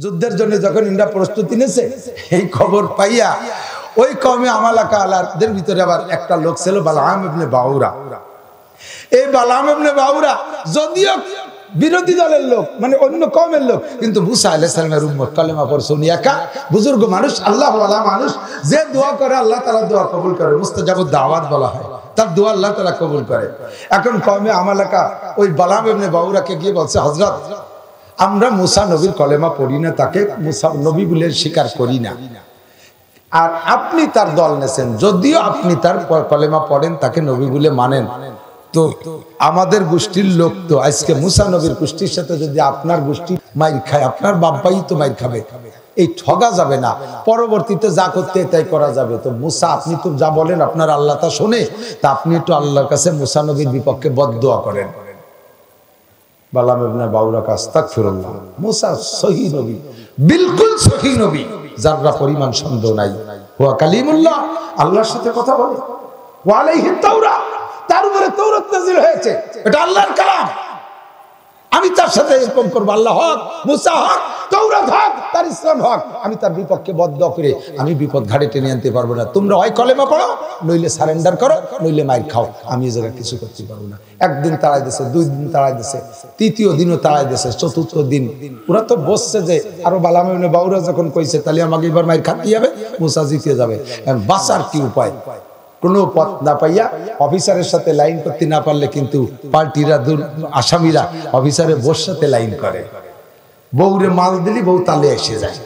যুদ্ধের জন্য যখন ইন্দ্রা প্রস্তুতি নিয়েছে এই খবর পাইয়া ওই কওমে আমালাকা আলাদের ভিতরে আবার একটা লোক ছিল বালাম ইবনে বাউরা। এই বালাম ইবনে বাউরা যদিও বিরোধী দলের লোক, মানে অন্য কওমের লোক, কিন্তু মুসা আলাইহিস সালামের উম্মত, কলেমা পড়ছে উনি একা, বুজুর্গ মানুষ, আল্লাহ ওয়ালা মানুষ, যে দোয়া করে আল্লাহ তাআলা দোয়া কবুল করে, মুস্তাজাবুদ দাওয়াত বলা হয়, তার দোয়া আল্লাহ তাআলা কবুল করে। এখন কওমে আমালাকা ওই বালাম ইবনে বাউরাকে গিয়ে বলছে, হযরত আমরা মুসা নবীর কলেমা পড়ি না, তাকে মুসা নবী বলে স্বীকার করি না, আর আপনি তার দল নেছেন, যদিও আপনি তার কলেমা পড়েন, তাকে নবী বলে মানেন, তো আমাদের গোষ্ঠীর লোক তো আজকে মুসা নবীর গোষ্ঠীর সাথে যদি আপনার গোষ্ঠী মাইর খায়, আপনার বাপ্পাই তো মাইর খাবে, এই ঠগা যাবে না, পরবর্তীতে যা করতে তাই করা যাবে। তো মুসা, আপনি তো যা বলেন আপনার আল্লাহ তা শোনে, তা আপনি একটু আল্লাহর কাছে মুসা নবীর বিপক্ষে বদদোয়া করেন। বালাম ইবনে বাউরা আস্তাগফিরুল্লাহ, মুসা সহি নবী, বিলকুল সহি নবী, যারা পরিমাণ সন্দেহ নাই, হুয়া কালিমুল্লাহ, আল্লাহর সাথে কথা বলে, ওয়া আলাইহি তাওরাত, তার উপরে তাওরাত নাযিল হয়েছে, এটা আল্লাহর কালাম, আমি তার সাথে এরকম করব, আল্লাহ হক, মুসা হক, তাওরাত হক, তার ইসলাম হক, আমি তার বিপক্ষে বদদোয়া করে আমি বিপদ ঘাড়ে টেনে আনতে পারবো না। তোমরা হয় কলেমা পড়ো, নইলে সারেন্ডার করো, নইলে মাইর খাও, আমি এই জায়গায় কিছু করতে পারবো না। একদিন তাড়াই দিছে, 2 দিন তাড়াই দিছে, তৃতীয় দিনও তাড়াই দিছে, চতুর্থ দিন ওরা তো বসছে যে আরো বালাম ইবনে বাউরা যখন কইছে তাহলে আমাকে এবার মাইর খাতে যাবে, মুসা জিতে যাবে, বাঁচার কি উপায়? কোনো পথ না পাইয়া অফিসারের সাথে লাইন করতে না পারলে কিন্তু পার্টিরা আসামিরা অফিসারের বোর সাথে লাইন করে, বউরে মাল দিলি বউ তালে এসে যায়।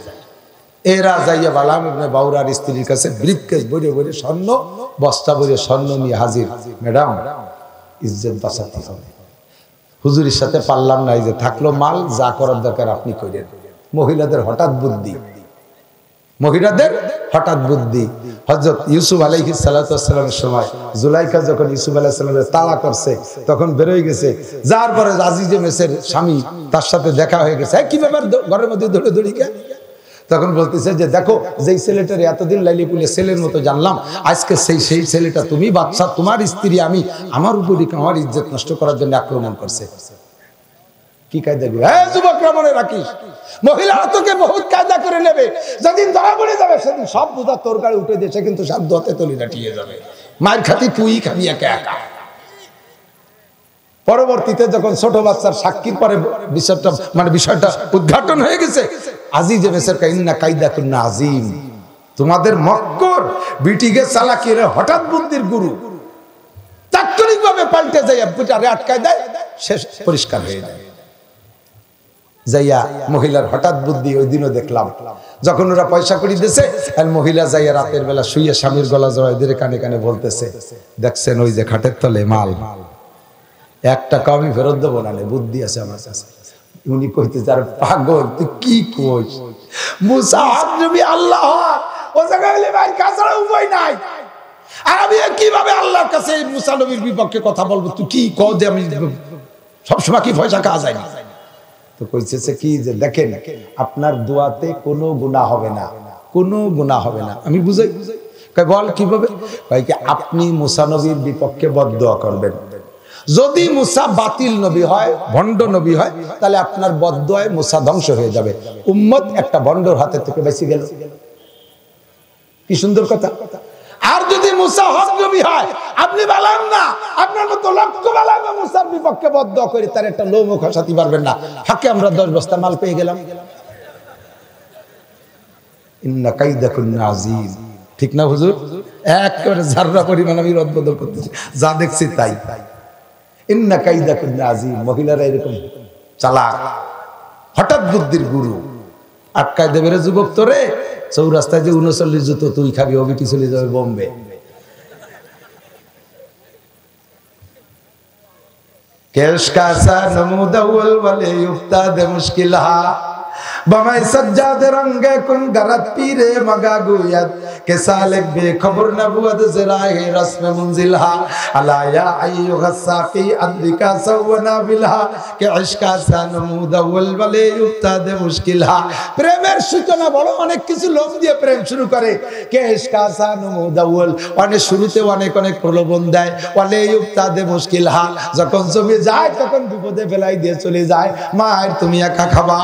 এরা যাইয়া বালাম ইবনে বাউরার স্ত্রীর কাছে ব্রিফকেস ভরে ভরে স্বর্ণ, বস্তা ভরে স্বর্ণ নিয়ে হাজির, ম্যাডাম ইজ্জত বাঁচাতে হবে, হুজুরের সাথে পারলাম না, এই যে থাকলো মাল, যা করার দরকার আপনি করেন। মহিলাদের হঠাৎ বুদ্ধি, মহিলাদের হঠাৎ বুদ্ধি। হযরত ইউসুফ আলাইহিস সালাতু ওয়াস সালামের সময় জুলাইখা যখন ইউসুফ আলাইহিস সালামের তাড়া করছে, তখন বেরোয় গেছে, যার পরে আজিজে মেসের স্বামী তার সাথে দেখা হয়ে গেছে, কি ব্যাপার ঘরের মধ্যে ধরে ধরি কে? তখন বলতেছে যে দেখো, যেই ছেলেটার এতদিন লাইলি পুলে ছেলের মতো জানলাম, আজকে সেই ছেলেটা তুমি, বাচ্চা তোমার স্ত্রী, আমি আমার উপরই আমার ইজ্জত নষ্ট করার জন্য আক্রমণ করছে। কি কায়দা দিবে? হ্যাঁ যুবকরা মনে রাখিস, মহিলারা তোকে বহুত কায়দা করে নেবে, যেদিন ধরা পড়ে যাবে সেদিন সব বোঝা তোর গাড়ি উঠে দিয়েছে, কিন্তু সাধ্য হাতে তলি লাঠিয়ে যাবে, মায়ের খাতি তুই খাবি একা একা। পরবর্তীতে যখন ছোট বাচ্চার সাক্ষীর পরে বিষয়টা উদ্ঘাটন হয়ে গেছে, আজিজে মেসের কাইন্না কায়দা কুন্না আজিম, তোমাদের মক্কর বিটিকে চালাকির হঠাৎ বুদ্ধির গুরু, তাৎক্ষণিকভাবে পাল্টে যায়, বুটারে আটকায় দেয়, শেষ পরিষ্কার হয়ে যায়। যাইয়া মহিলার হঠাৎ বুদ্ধি ওই দিনও দেখলাম, যখন ওরা পয়সা করে দিয়েছে, আর মহিলা যাইয়া রাতের বেলা শুইয়া স্বামীর গলা জড়ায় ধরে কানে কানে বলতেছে, দেখছেন ওই যে খাটের তলে মাল, 1 টাকা আমি ফেরত দেবো না, বুদ্ধি আছে আমার কাছে। উনি কইতেছে, আর পাগল তুই কি কইস, মুসা নবী আল্লাহ, ও জায়গায় ভাই কাছাড়া উপায় নাই, আর আমি কিভাবে আল্লাহর কাছে মুসা নবীর বিপক্ষে কথা বলবো, তুই কি কও যে আমি সবসময় কি পয়সা কাজ যায় না? তো কইছে কি যে দেখেন, আপনার দোয়াতে কোনো গুনাহ হবে না, কোনো গুনাহ হবে না। আমি বুঝাই, কই বল কিভাবে? কই কি আপনি মুসা নবীর বিপক্ষে বদদোয়া করবেন, যদি মুসা বাতিল নবী হয়, ভণ্ড নবী হয়, তাহলে আপনার বদদোয়ায় মুসা ধ্বংস হয়ে যাবে, উম্মত একটা ভণ্ডর হাতে থেকে বেঁচে গেল। কি সুন্দর কথা। আর যদি মুসা হক নবী হয়, আপনি বালাম না, আপনার মতো লক্ষ বালাম মুসার বিপক্ষে বদদোয়া করে তার একটা লোমও খসাতে পারবেন না। ফাঁকে আমরা 10 বস্তা মাল পেয়ে গেলাম। ইন্না কাইদাকুন্না আযীম, ঠিক না হুজুর? একেবারে যাররা পরিমাণ আমি রদবদল করতেছি, যা দেখছি তাই। ইন্না কাইদাকুন্না আযীম, মহিলারা এরকম চালাক, হঠাৎ বুদ্ধির গুরু, আটকায় দেবে রে যুবক তোরে, চৌরাস্তায় যে 39 জুতো তুই খাবি, অবিটি চলে যাবে বোম্বে। কেশ কাসা নমুদ আউয়াল ওয়ালে ইফতাদ মুশকিলহা বামাই সজ্জাদ রঙ্গে কুন গরত পীরে মগা গুয়াত কে সালেক বে খবর নবুয়ত জরায়ে রসম মুনজিলহা আলা ইয়া আইয়ুহা সাকি আদরিকা সওনা বিলহা কে ইশকা সানমুদ আউয়াল ওয়ালে ইফতাদ মুশকিলহা। প্রেমের সূচনা বড় অনেক কিছু লোভ দিয়ে প্রেম শুরু করে, কে ইশকা সানমুদ আউয়াল, অনেক শুরুতে অনেক অনেক প্রলোভন দেয়, ওয়ালে ইফতাদ মুশকিলহা, যখন জমে যায় তখন বিপদে ফেলাই দিয়ে চলে যায়, মায়ের তুমি একা খাবা।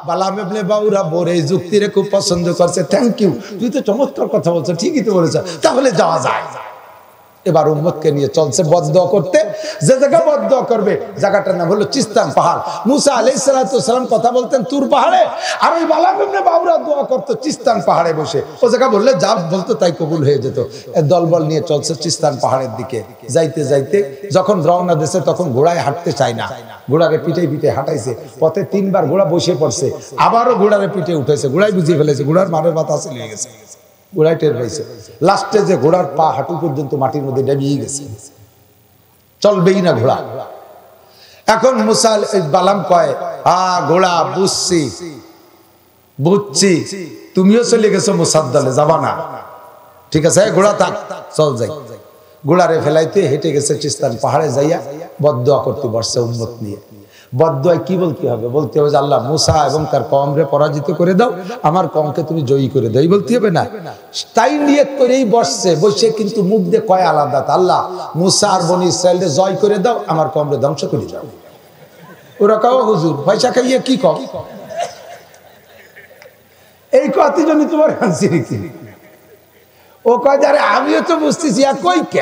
বালাম ইবনে বাউরা বোর এই যুক্তিরে খুব পছন্দ করছে। থ্যাংক ইউ, তুই তো চমৎকার কথা বলছো, ঠিকই তো বলেছ, তাহলে যাওয়া যায়। এবার উম্মতকে নিয়ে চলছে বদদোয়া করতে। যে জায়গা বদদোয়া করবে জায়গাটার নাম হলো চিস্তান পাহাড়। মুসা আলাইহিস সালাম কথা বলতেন তুর পাহাড়ে, আর ওই বালাম ইবনে বাউরা দোয়া করতো চিস্তান পাহাড়ে বসে। ও জায়গা বললে যা বলতো তাই কবুল হয়ে যেত। দলবল নিয়ে চলছে চিস্তান পাহাড়ের দিকে। যাইতে যাইতে যখন রওনা দিয়েছে তখন ঘোড়ায় হাঁটতে চায় না, ঘোড়ারে পিঠে পিঠে হাঁটাইছে। পথে 3 বার ঘোড়া বসে পড়ছে, আবারও ঘোড়ারে পিঠে উঠেছে, ঘোড়ায় বুঝিয়ে ফেলেছে, ঘোড়ার মারের বাতাসে লেগে গেছে, ঘোড়ায় টের পাইছে। লাস্টে যে ঘোড়ার পা হাঁটু পর্যন্ত মাটির মধ্যে ডেবিয়ে গেছে, চলবেই না ঘোড়া। এখন মুসা বালাম কয়, ঘোড়া বুঝছি, তুমিও চলে গেছো মুসার দলে, যাবা না, ঠিক আছে ঘোড়া থাক, চল যাই। ঘোড়ারে ফেলাইতে হেঁটে গেছে চিস্তান পাহাড়ে, যাইয়া বদদোয়া করতে বসছে উম্মত নিয়ে। বদদোয়ায় কি বলতে হবে? বলতে হবে যে আল্লাহ মুসা এবং তার কওমরে পরাজিত করে দাও, আমার কওমকে তুমি জয়ী করে দাও, এই বলতে হবে না। তাই নিয়ত করেই বসছে, বসে কিন্তু মুখ দিয়ে কয় আলাদা, আল্লাহ মুসা আর বনি ইসরাইলকে জয় করে দাও, আমার কওমরে ধ্বংস করে দাও। ওরা কও হুজুর পয়সা খাইয়ে কি কও, এই কথার জন্য তোমার হাসি রেখে। ও কয় আরে আমিও তো বুঝতেছি, আর কই কে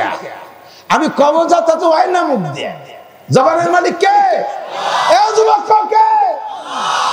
আমি কব যাতা তো হয় না মুখ দিয়ে। জবানের মালিক কে? এ যুবক কে?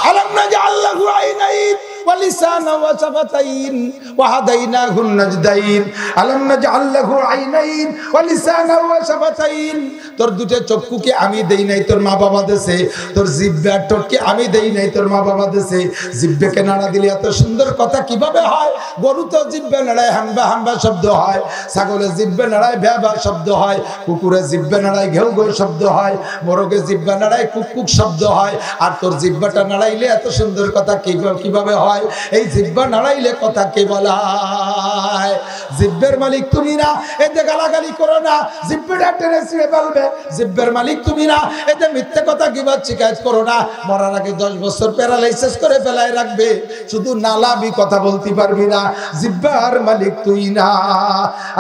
আলাম নাজআল লাহু আইনাইন ওয়া লিসানান ওয়া শাফাতাইন ওয়া হাদাইনাহুন নাজদাইন। আলাম নাজআল লাহু আইনাইন ওয়া লিসানান ওয়া শাফাতাইন। তোর দুটো চক্ষুকে আমি দেই নাই, তোর মা বাবা দেশে। তোর জিহ্বা ঠোঁটকে আমি দেই নাই, তোর মা বাবা দেশে। জিহ্বাকে নাড়া দিলে এত সুন্দর কথা কিভাবে হয়? গরু তো জিহ্বা নাড়ায় হাম্বা হাম্বা শব্দ হয়, ছাগলের জিহ্বা নাড়ায় ভ্যা ভ্যা শব্দ হয়, কুকুরের জিহ্বা নাড়ায় ঘেউ ঘেউ শব্দ হয়, মোরগের জিহ্বা নাড়ায় কুক কুক শব্দ হয়। আর তোর জিহ্বাটা নাড়াইলে এত সুন্দর কথা কিভাবে হয়? এই জিহ্বা নাড়াইলে কথা কে বলায়? জিহ্বের মালিক তুমি না, এতে গালাগালি করো না, জিহ্বাটা টেনে ছিঁড়ে ফেলবে। জিহ্বের মালিক তুমি না, এতে মিথ্যে কথা কিভাবে শিকায়ত করো না, মরার আগে 10 বছর প্যারালাইসিস করে ফেলায় রাখবে, শুধু নালাবি কথা বলতে পারবি না। জিহ্বার মালিক তুই না।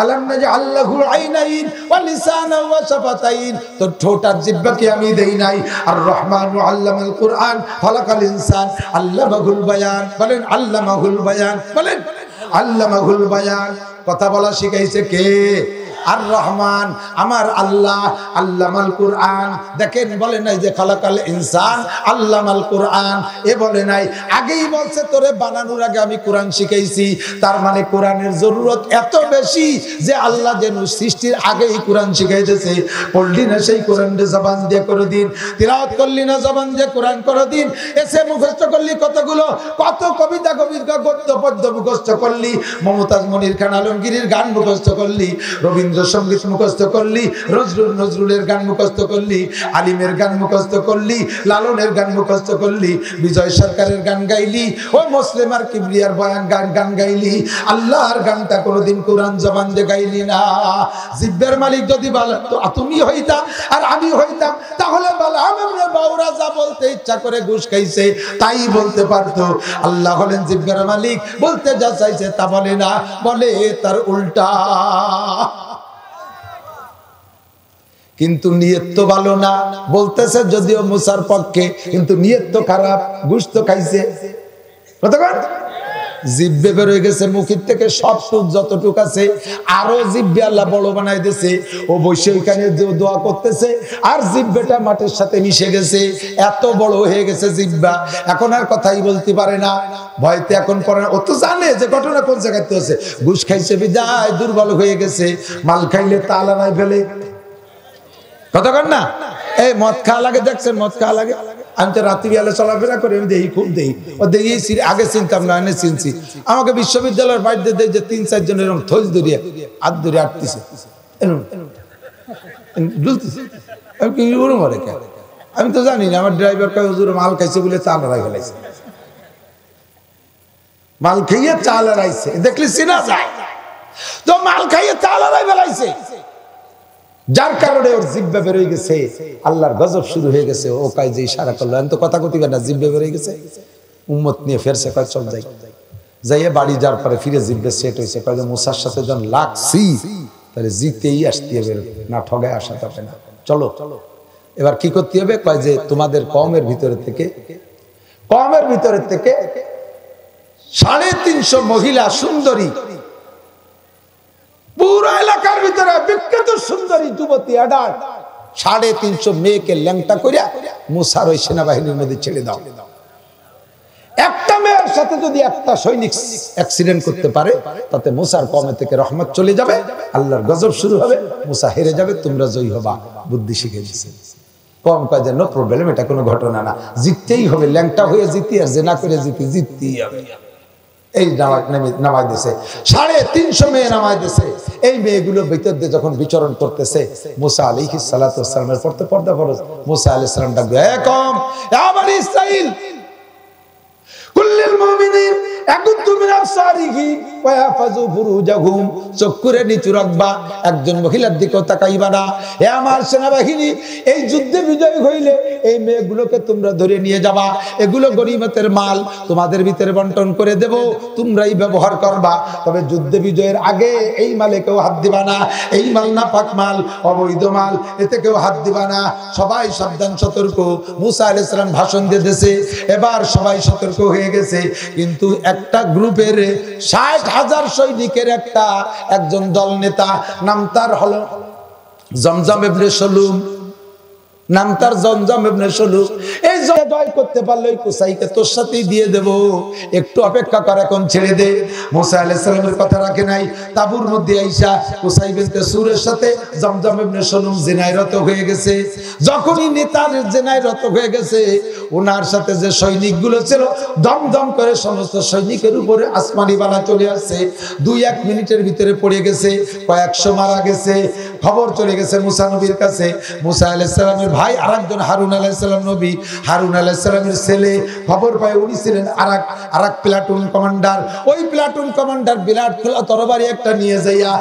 আলাম নাজআল লাহু আইনাইন ওয়া লিসানান ওয়া শাফাতাইন। তোর ঠোঁট আর জিহ্বাকে আমি দেই নাই। আর রহমানু আল্লামাল কুরআন খালাকাল ইনসান আল্লামাহুল বায়ান। বলেন আল্লামাহুল বায়ান, বলেন আল্লামাহুল বায়ান। কথা বলা শিখাইছে কে? আর রহমান আমার আল্লাহ, আল্লামাল কুরআন। দেখেন বলে নাই যে খালাকাল ইনসান আল্লামাল কুরআন, এ বলে নাই। আগেই বলছে তোরে বানানোর আগে আমি কোরআন শিখাইছি। তার মানে কোরআনের জরুরত এত বেশি যে আল্লাহ যেন সৃষ্টির আগেই কোরআন শিখাইতেছে। পড়লি না সেই কোরআনকে জবান দিয়ে করে দিন, তিলাওয়াত করলি না জবান দিয়ে কোরআন করে দিন, এসে মুখস্থ করলি কতগুলো, কত কবিতা কবিতা গদ্য পদ্য মুখস্থ করলি, মমতাজ মনির খান আলমগীরের গান মুখস্থ করলি, রবীন্দ্রসঙ্গীত মুখস্থ করলি, নজরুলের গান মুখস্থ করলি, আলিমের গান মুখস্থ করলি, লালনের গান মুখস্থ করলি, বিজয় সরকারের গান গাইলি, ও মুসলিম আর কিবরিয়ার বয়ান গান গাইলি। আল্লাহর গানটা কোনোদিন কোরআন জবান দিয়ে গাইলি না। জিহ্বার মালিক যদি তুমি হইতা আর আমি হইতাম, তাহলে বালাম ইবনে বাউরা যা বলতে ইচ্ছা করে ঘুষ খাইছে তাই বলতে পারতো। আল্লাহ হলেন জিহ্বার মালিক, বলতে যা চাইছে তা বলে না, বলে তার উল্টা। কিন্তু নিয়ত তো ভালো না, বলতেছে যদিও মুসার পক্ষে, কিন্তু নিয়ত তো খারাপ, ঘুষ তো খাইছে। কতক্ষণ জিহ্বে বের হয়ে গেছে মুখের থেকে, সব সুখ যতটুক আছে আরো জিহ্বে আল্লাহ বড় বানাই দিয়েছে। ও বসে ওইখানে দোয়া করতেছে আর জিহ্বেটা মাটির সাথে মিশে গেছে, এত বড় হয়ে গেছে জিহ্বা, এখন আর কথাই বলতে পারে না। ভয়তে এখন পরে না, ও তো জানে যে ঘটনা কোন জায়গাতে হচ্ছে। ঘুষ খাইছে বিদায় দুর্বল হয়ে গেছে, মাল খাইলে তালা নাই ফেলে। কতক্ষণ না এই মদ খাওয়া লাগে, দেখছেন মদ খাওয়া লাগে। আমি তো রাত্রি বেলা চলাফেরা করি, আমি দেখি খুব দেখি, ও দেখি আগে চিনতাম না, এনে চিনছি। আমাকে বিশ্ববিদ্যালয়ের বাড়িতে দেখি যে 3-4 জন এরকম থইস ধরিয়ে হাত ধরে আটতেছে, আমি তো জানি না। আমার ড্রাইভার কয় হুজুর মাল খাইছে বলে চাল হারাই ফেলাইছে, মাল খাইয়ে চাল হারাইছে, দেখলে চিনা যায় তো মাল খাইয়ে চাল হারাই ফেলাইছে, যার কারণে ওর জিহ্বা বের হয়ে গেছে। আল্লাহর গজব শুরু হয়ে গেছে। ও কয় যে ইশারা করলো, আমি তো কথা কতিবে না, জিহ্বা বের হয়ে গেছে। উম্মত নিয়ে ফেরছে, কয় চল যাই। যাইয়ে বাড়ি যাওয়ার পরে ফিরে জিহ্বা সেট হয়েছে, কয় যে মুসার সাথে যখন লাগছি তাহলে জিতেই আসতে হবে, না ঠগায় আসা যাবে না, চলো। এবার কি করতে হবে? কয় যে তোমাদের কওমের ভিতরে থেকে কমের ভিতরে থেকে 350 মহিলা সুন্দরী, পুরো এলাকার ভিতরে বিখ্যাত সুন্দরী যুবতী অ্যাডাল্ট 350 মেয়েকে ল্যাংটা করিয়া মুসার ওই সেনাবাহিনীর মধ্যে ছেড়ে দাও। একটা মেয়ের সাথে যদি একটা সৈনিক অ্যাক্সিডেন্ট করতে পারে তাতে মুসার কমে থেকে রহমত চলে যাবে, আল্লাহর গজব শুরু হবে, মুসা হেরে যাবে, তোমরা জয়ী হবা। বুদ্ধি শিখে দিয়েছে। কম কাজ নো প্রবলেম, এটা কোনো ঘটনা না, জিততেই হবে। ল্যাংটা হয়ে জিতি আর জেনা করে জিততেই হবে। এই নামাই দিছে 350 মেয়ে নামাই দিছে। এই মেয়েগুলো ভিতর দিয়ে যখন বিচরণ করতেছে মুসা আলাইহিস সালাতু ওয়াস সালামের পড়তে ফরজ। মুসা আলাইহিস সালাম ডাক দিয়ে, কম ইয়া বনি ইসরাইল কুল্লিল মুমিনিন ইয়াকুদ্দু মিন আবসারিহিম ওয়া ইয়াহফাযু ফুরুজাহুম, চক্ষুরে নিচু রাখবা, একজন মহিলার দিকেও তাকাইবা না। হে আমার সেনাবাহিনী, এই যুদ্ধে বিজয় হইলে এই মেয়েগুলোকে তোমরা ধরে নিয়ে যাবা, এগুলো গনিমতের মাল, তোমাদের ভিতরে বন্টন করে দেব, তোমরাই ব্যবহার করবা। তবে যুদ্ধে বিজয়ের আগে এই মালে কেউ হাত দিবা না, এই মাল নাপাক মাল, অবৈধ মাল, এতে কেউ হাত দিবা না। সবাই সাবধান সতর্ক। মুসা আলাইহিস সালাম ভাষণ দিতেছে, এবার সবাই সতর্ক হয়ে গেছে। কিন্তু একটা গ্রুপের 60,000 সৈনিকের একজন দল নেতা, নাম তার হলো জমজম ইবনে সলুম, নাম তার জমজম ইবনে সলুম। এই জয় করতে পারলে ওই কুসাইকে তোর সাথেই দিয়ে দেব, একটু অপেক্ষা কর, এখন ছেড়ে দে। মুসা আলাইহিস সালামের কথা রাখে নাই। তাবুর মধ্যে আইসা কুসাই বিনতে সুরের সাথে জমজম ইবনে সলুম জিনায়রত হয়ে গেছে। যখনই নেতার জিনায়রত হয়ে গেছে, ওনার সাথে যে সৈনিকগুলো ছিল দমদম করে সমস্ত সৈনিকের উপরে আসমানি বালা চলে আসছে। 2-1 মিনিটের ভিতরে পড়ে গেছে, কয়েকশো মারা গেছে। খবর চলে গেছে মুসা নবীর কাছে। মুসা আলাইহিস সালামের ভাই আরেকজন হারুন আলাইহিস সালাম নবী, হারুন আলাইহিস সালামের ছেলে খবর পায়, উনি ছিলেন আরেক প্লাটুন কমান্ডার। ওই প্লাটুন কমান্ডার বিরাট খোলা তরবারি একটা নিয়ে যাইয়া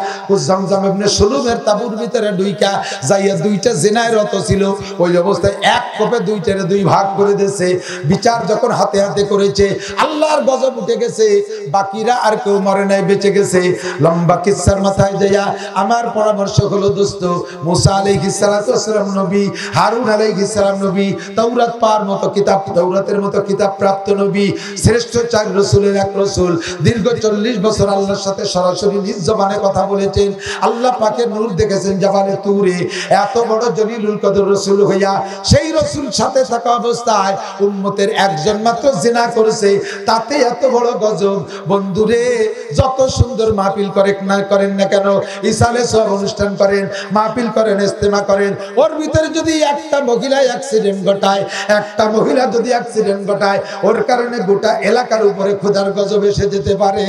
জমজম ইবনে সলুমের তাবুর ভিতরে ঢুইকা যাইয়া 2টা জিনায়রত ছিল, ওই অবস্থায় এক কোপে 2টারে 2 ভাগ করে দিয়েছে। বিচার যখন হাতে হাতে করেছে, আল্লাহর গজব উঠে গেছে। বাকিরা আর কেউ মরে নাই, বেঁচে গেছে। লম্বা কিচ্ছার মাথায় যাইয়া আমার পরামর্শ হলো, দোস্ত, মুসা আলাইহিস সালাতু ওয়াস সালাম নবী, হারুন আলাইহিস সালাম নবী, তাওরাত পাওয়ার মতো কিতাব, তাওরাতের মতো কিতাব প্রাপ্ত নবী, শ্রেষ্ঠ 4 রাসূলের এক রাসূল, দীর্ঘ 40 বছর আল্লাহর সাথে সরাসরি নিজ জবানে কথা বলেছেন। আল্লাহ পাকের নূর দেখেছেন জাবালে তুরে। এত বড় জলিলুল কদর রাসূল হইয়া সেই রাসূল সাথে থাকা অবস্থায় উম্মতের একজন মাত্র জিনা করেছে, তাতে এত বড় গজব। বন্ধুরে, যত সুন্দর মাহফিল করেন না কেন, ইসালে সব অনুষ্ঠান করেন, মাহফিল করেন, ইস্তেমা করেন, ওর ভিতরে যদি একটা মহিলা অ্যাক্সিডেন্ট ঘটায়, একটা মহিলা যদি অ্যাক্সিডেন্ট ঘটায়, ওর কারণে গোটা এলাকার উপরে খোদার গজব এসে যেতে পারে।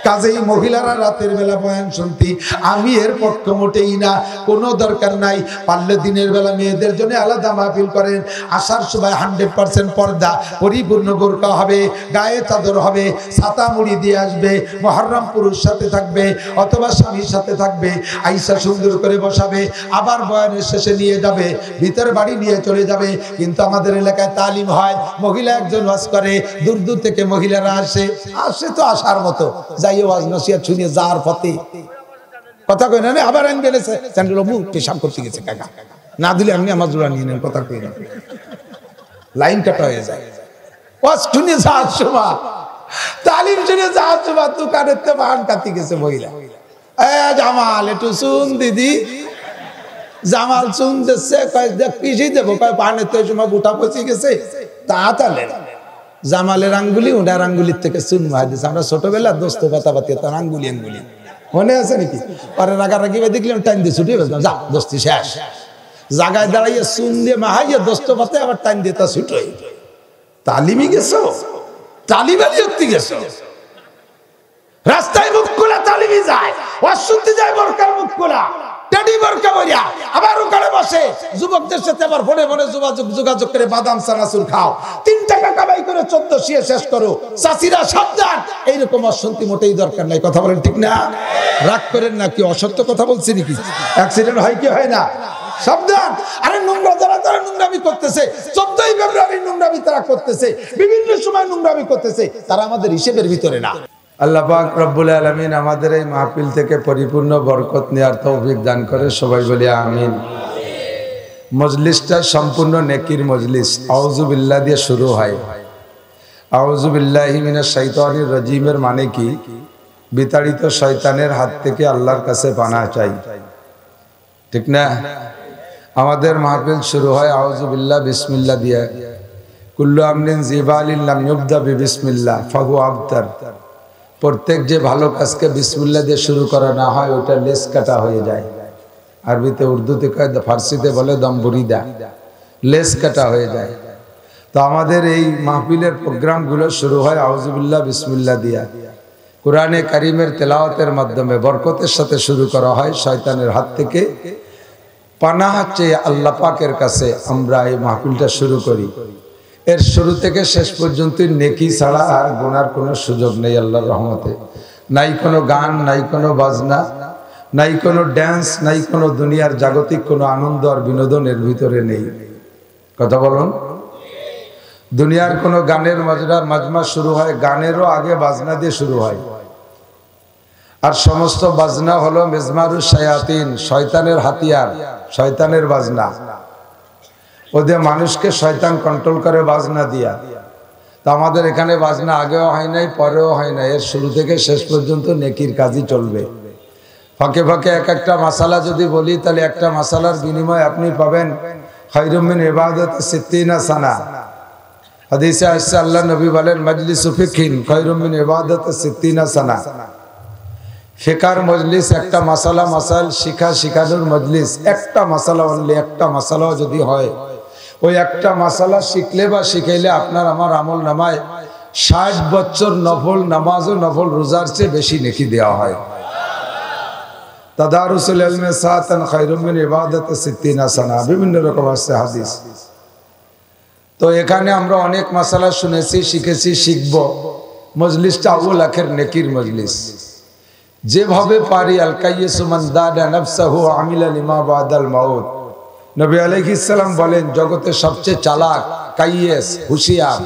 কাজেই মহিলারা রাতের বেলা বয়ান শুনতি আমি এর পক্ষ মোটেই না, কোনো দরকার নাই। পারলে দিনের বেলা মেয়েদের জন্য আলাদা মাহফিল করেন। আসার সময় 100% পর্দা, পরিপূর্ণ বোরকা হবে, গায়ে চাদর হবে, ছাতা মুড়ি দিয়ে আসবে, মুহররম পুরুষ সাথে থাকবে অথবা স্বামীর সাথে থাকবে, আইসা সুন্দর করে বসাবে, আবার বয়ানের শেষে নিয়ে যাবে, ভিতরে বাড়ি নিয়ে চলে যাবে। কিন্তু আমাদের এলাকায় তালিম হয়, মহিলা একজন ওয়াজ করে, দূর দূর থেকে মহিলারা আসে তো আসার মতো, যাই ওয়াজ নসিহত শুনে যার পথে কথা কই না, আবার আইন বেলেছে চ্যান্ডেল মুখ পেশাব করতে গেছে, কাকা না দিলে আপনি আমার জোড়া নিয়ে নেন, কথা কই না, লাইন কাটা হয়ে যায়। ওয়াজ শুনে যাওয়ার সময়, তালিম শুনে যাওয়ার সময় দোকানের তো বাহান কাটি গেছে মহিলা, জামাল একটু শুন দিদি, জামাল শুন দিচ্ছে, পিছিয়ে দেবো, পানের তো সময় গোটা পচে গেছে, তাহলে জামালের আঙ্গুলি ওনার আঙ্গুলির থেকে চুন মার দিচ্ছে। আমরা ছোটবেলা দোস্ত পাতাপাতি তার আঙ্গুলি মনে আছে নাকি? পরে রাগারাগি দেখলাম টাইম দিয়ে ছুটে গেলাম, যা দোস্তি শেষ। জায়গায় দাঁড়াইয়ে চুন দিয়ে মাহাইয়া দোস্ত পাতে আবার টাইম দিয়ে তা ছুটোই। তালিমি গেছো, তালিবানি হতে গেছো, রাস্তায় মুখ খোলা তালিমি যায়, অশুদ্ধি যায় বোরকার মুখ খোলা, টেডি বোরকা বইয়া আবার ওখানে বসে যুবকদের সাথে আবার ফোনে ফোনে যোগাযোগ করে বাদাম চানাচুর খাও, 3 টাকা কামাই করে 14 শিয়ে শেষ করো। চাষিরা সাবধান, এইরকম অশান্তি মোটেই দরকার নাই। কথা বলেন ঠিক না? রাগ করেন না, কি অসত্য কথা বলছি নাকি? অ্যাক্সিডেন্ট হয় কি হয় না? সাবধান। আরে নোংরা যারা নোংরামি করতেছে, 14ই ফেব্রুয়ারি নোংরামি তারা করতেছে, বিভিন্ন সময় নোংরামি করতেছে, তারা আমাদের হিসেবের ভিতরে না। আল্লাহ পাক রব্বুল আলামিন আমাদের এই মাহফিল থেকে পরিপূর্ণ বরকত নেওয়ার তৌফিক দান করে, সবাই বলি আমিন। মজলিসটা সম্পূর্ণ নেকির মজলিস। আউযু বিল্লাহ দিয়ে শুরু হয়। আউযু বিল্লাহি মিনাশ শাইতানির রাজিমের মানে কি? বিতাড়িত শয়তানের হাত থেকে আল্লাহর কাছে পানাহ চাই, ঠিক না? আমাদের মাহফিল শুরু হয় আউযু বিল্লাহ বিসমিল্লাহ দিয়ে। কুল্লু আমরিন জিবালিন লাম ইউবদা বিসমিল্লাহ ফাহুয়া আবতার। প্রত্যেক যে ভালো কাজকে বিসমিল্লাহ দিয়ে শুরু করা না হয় ওটা লেস কাটা হয়ে যায়। আরবিতে, উর্দুতে কয়, ফার্সিতে বলে দম বুরিদা, লেস কাটা হয়ে যায়। তো আমাদের এই মাহফিলের প্রোগ্রামগুলো শুরু হয় আউযু বিল্লাহ বিসমিল্লাহ দিয়া। কোরআনে কারিমের তেলাওয়াতের মাধ্যমে বরকতের সাথে শুরু করা হয়। শয়তানের হাত থেকে পানাহ চেয়ে আল্লাহ পাকের কাছে আমরা এই মাহফিলটা শুরু করি। এর শুরু থেকে শেষ পর্যন্ত নেকি ছাড়া আর গুনার কোনো সুযোগ নেই আল্লাহর রহমতে। নাই কোনো গান, নাই কোনো বাজনা, নাই কোনো ড্যান্স, নাই কোনো দুনিয়ার জাগতিক কোনো আনন্দ আর বিনোদনের ভিতরে নেই। কথা বলুন। দুনিয়ার কোনো গানের মাজমা শুরু হয় গানেরও আগে বাজনা দিয়ে শুরু হয়। আর সমস্ত বাজনা হলো মিজমারুশ শায়াতিন, শয়তানের হাতিয়ার, শয়তানের বাজনা। ওদের মানুষকে শয়তান কন্ট্রোল করে বাজনা দিয়া। তো আমাদের এখানে বাজনা আগেও হয় নাই, পরেও হয় নাই। এর শুরু থেকে শেষ পর্যন্ত নেকির কাজই চলবে। ফাঁকে ফাঁকে এক একটা মাসালা যদি বলি তাহলে একটা মাসালার বিনিময়ে আপনি পাবেন খায়রুম মিন ইবাদাতি সিত্তিনা সানা। হাদিসে আসছে আল্লাহ নবী বলেন মাজলিসু ফিকহিন খায়রুম মিন ইবাদাতি সিত্তিনা সানা। ফিকার মজলিস, একটা মাসালা মাসাইল শিখানোর মজলিস, একটা মাসালা অনলি, একটা মাসালাও যদি হয়, ওই একটা মাসালা শিখলে বা শিখাইলে আপনার আমার আমল নামায় 60 বছর নফল নামাজ ও নফল রোজার চেয়ে বেশি নেকি দেওয়া হয়। তাদারুসুল ইলমি সাআতান খায়রুম মিন ইবাদাতি সিত্তিনা সানা, বিভিন্ন রকম আছে হাদিস। তো এখানে আমরা অনেক মাসালা শুনেছি, শিখেছি, শিখব। মজলিসটা আউল আখির নেকির মজলিস। যেভাবে পারি আল কাইয়িসু মান দাদা নাফসাহু আমিলা লিমা বাদাল মাউত। নবী আলাইহিস সালাম বলেন জগতের সবচেয়ে চালাক, কাইয়িস, হুঁশিয়ার,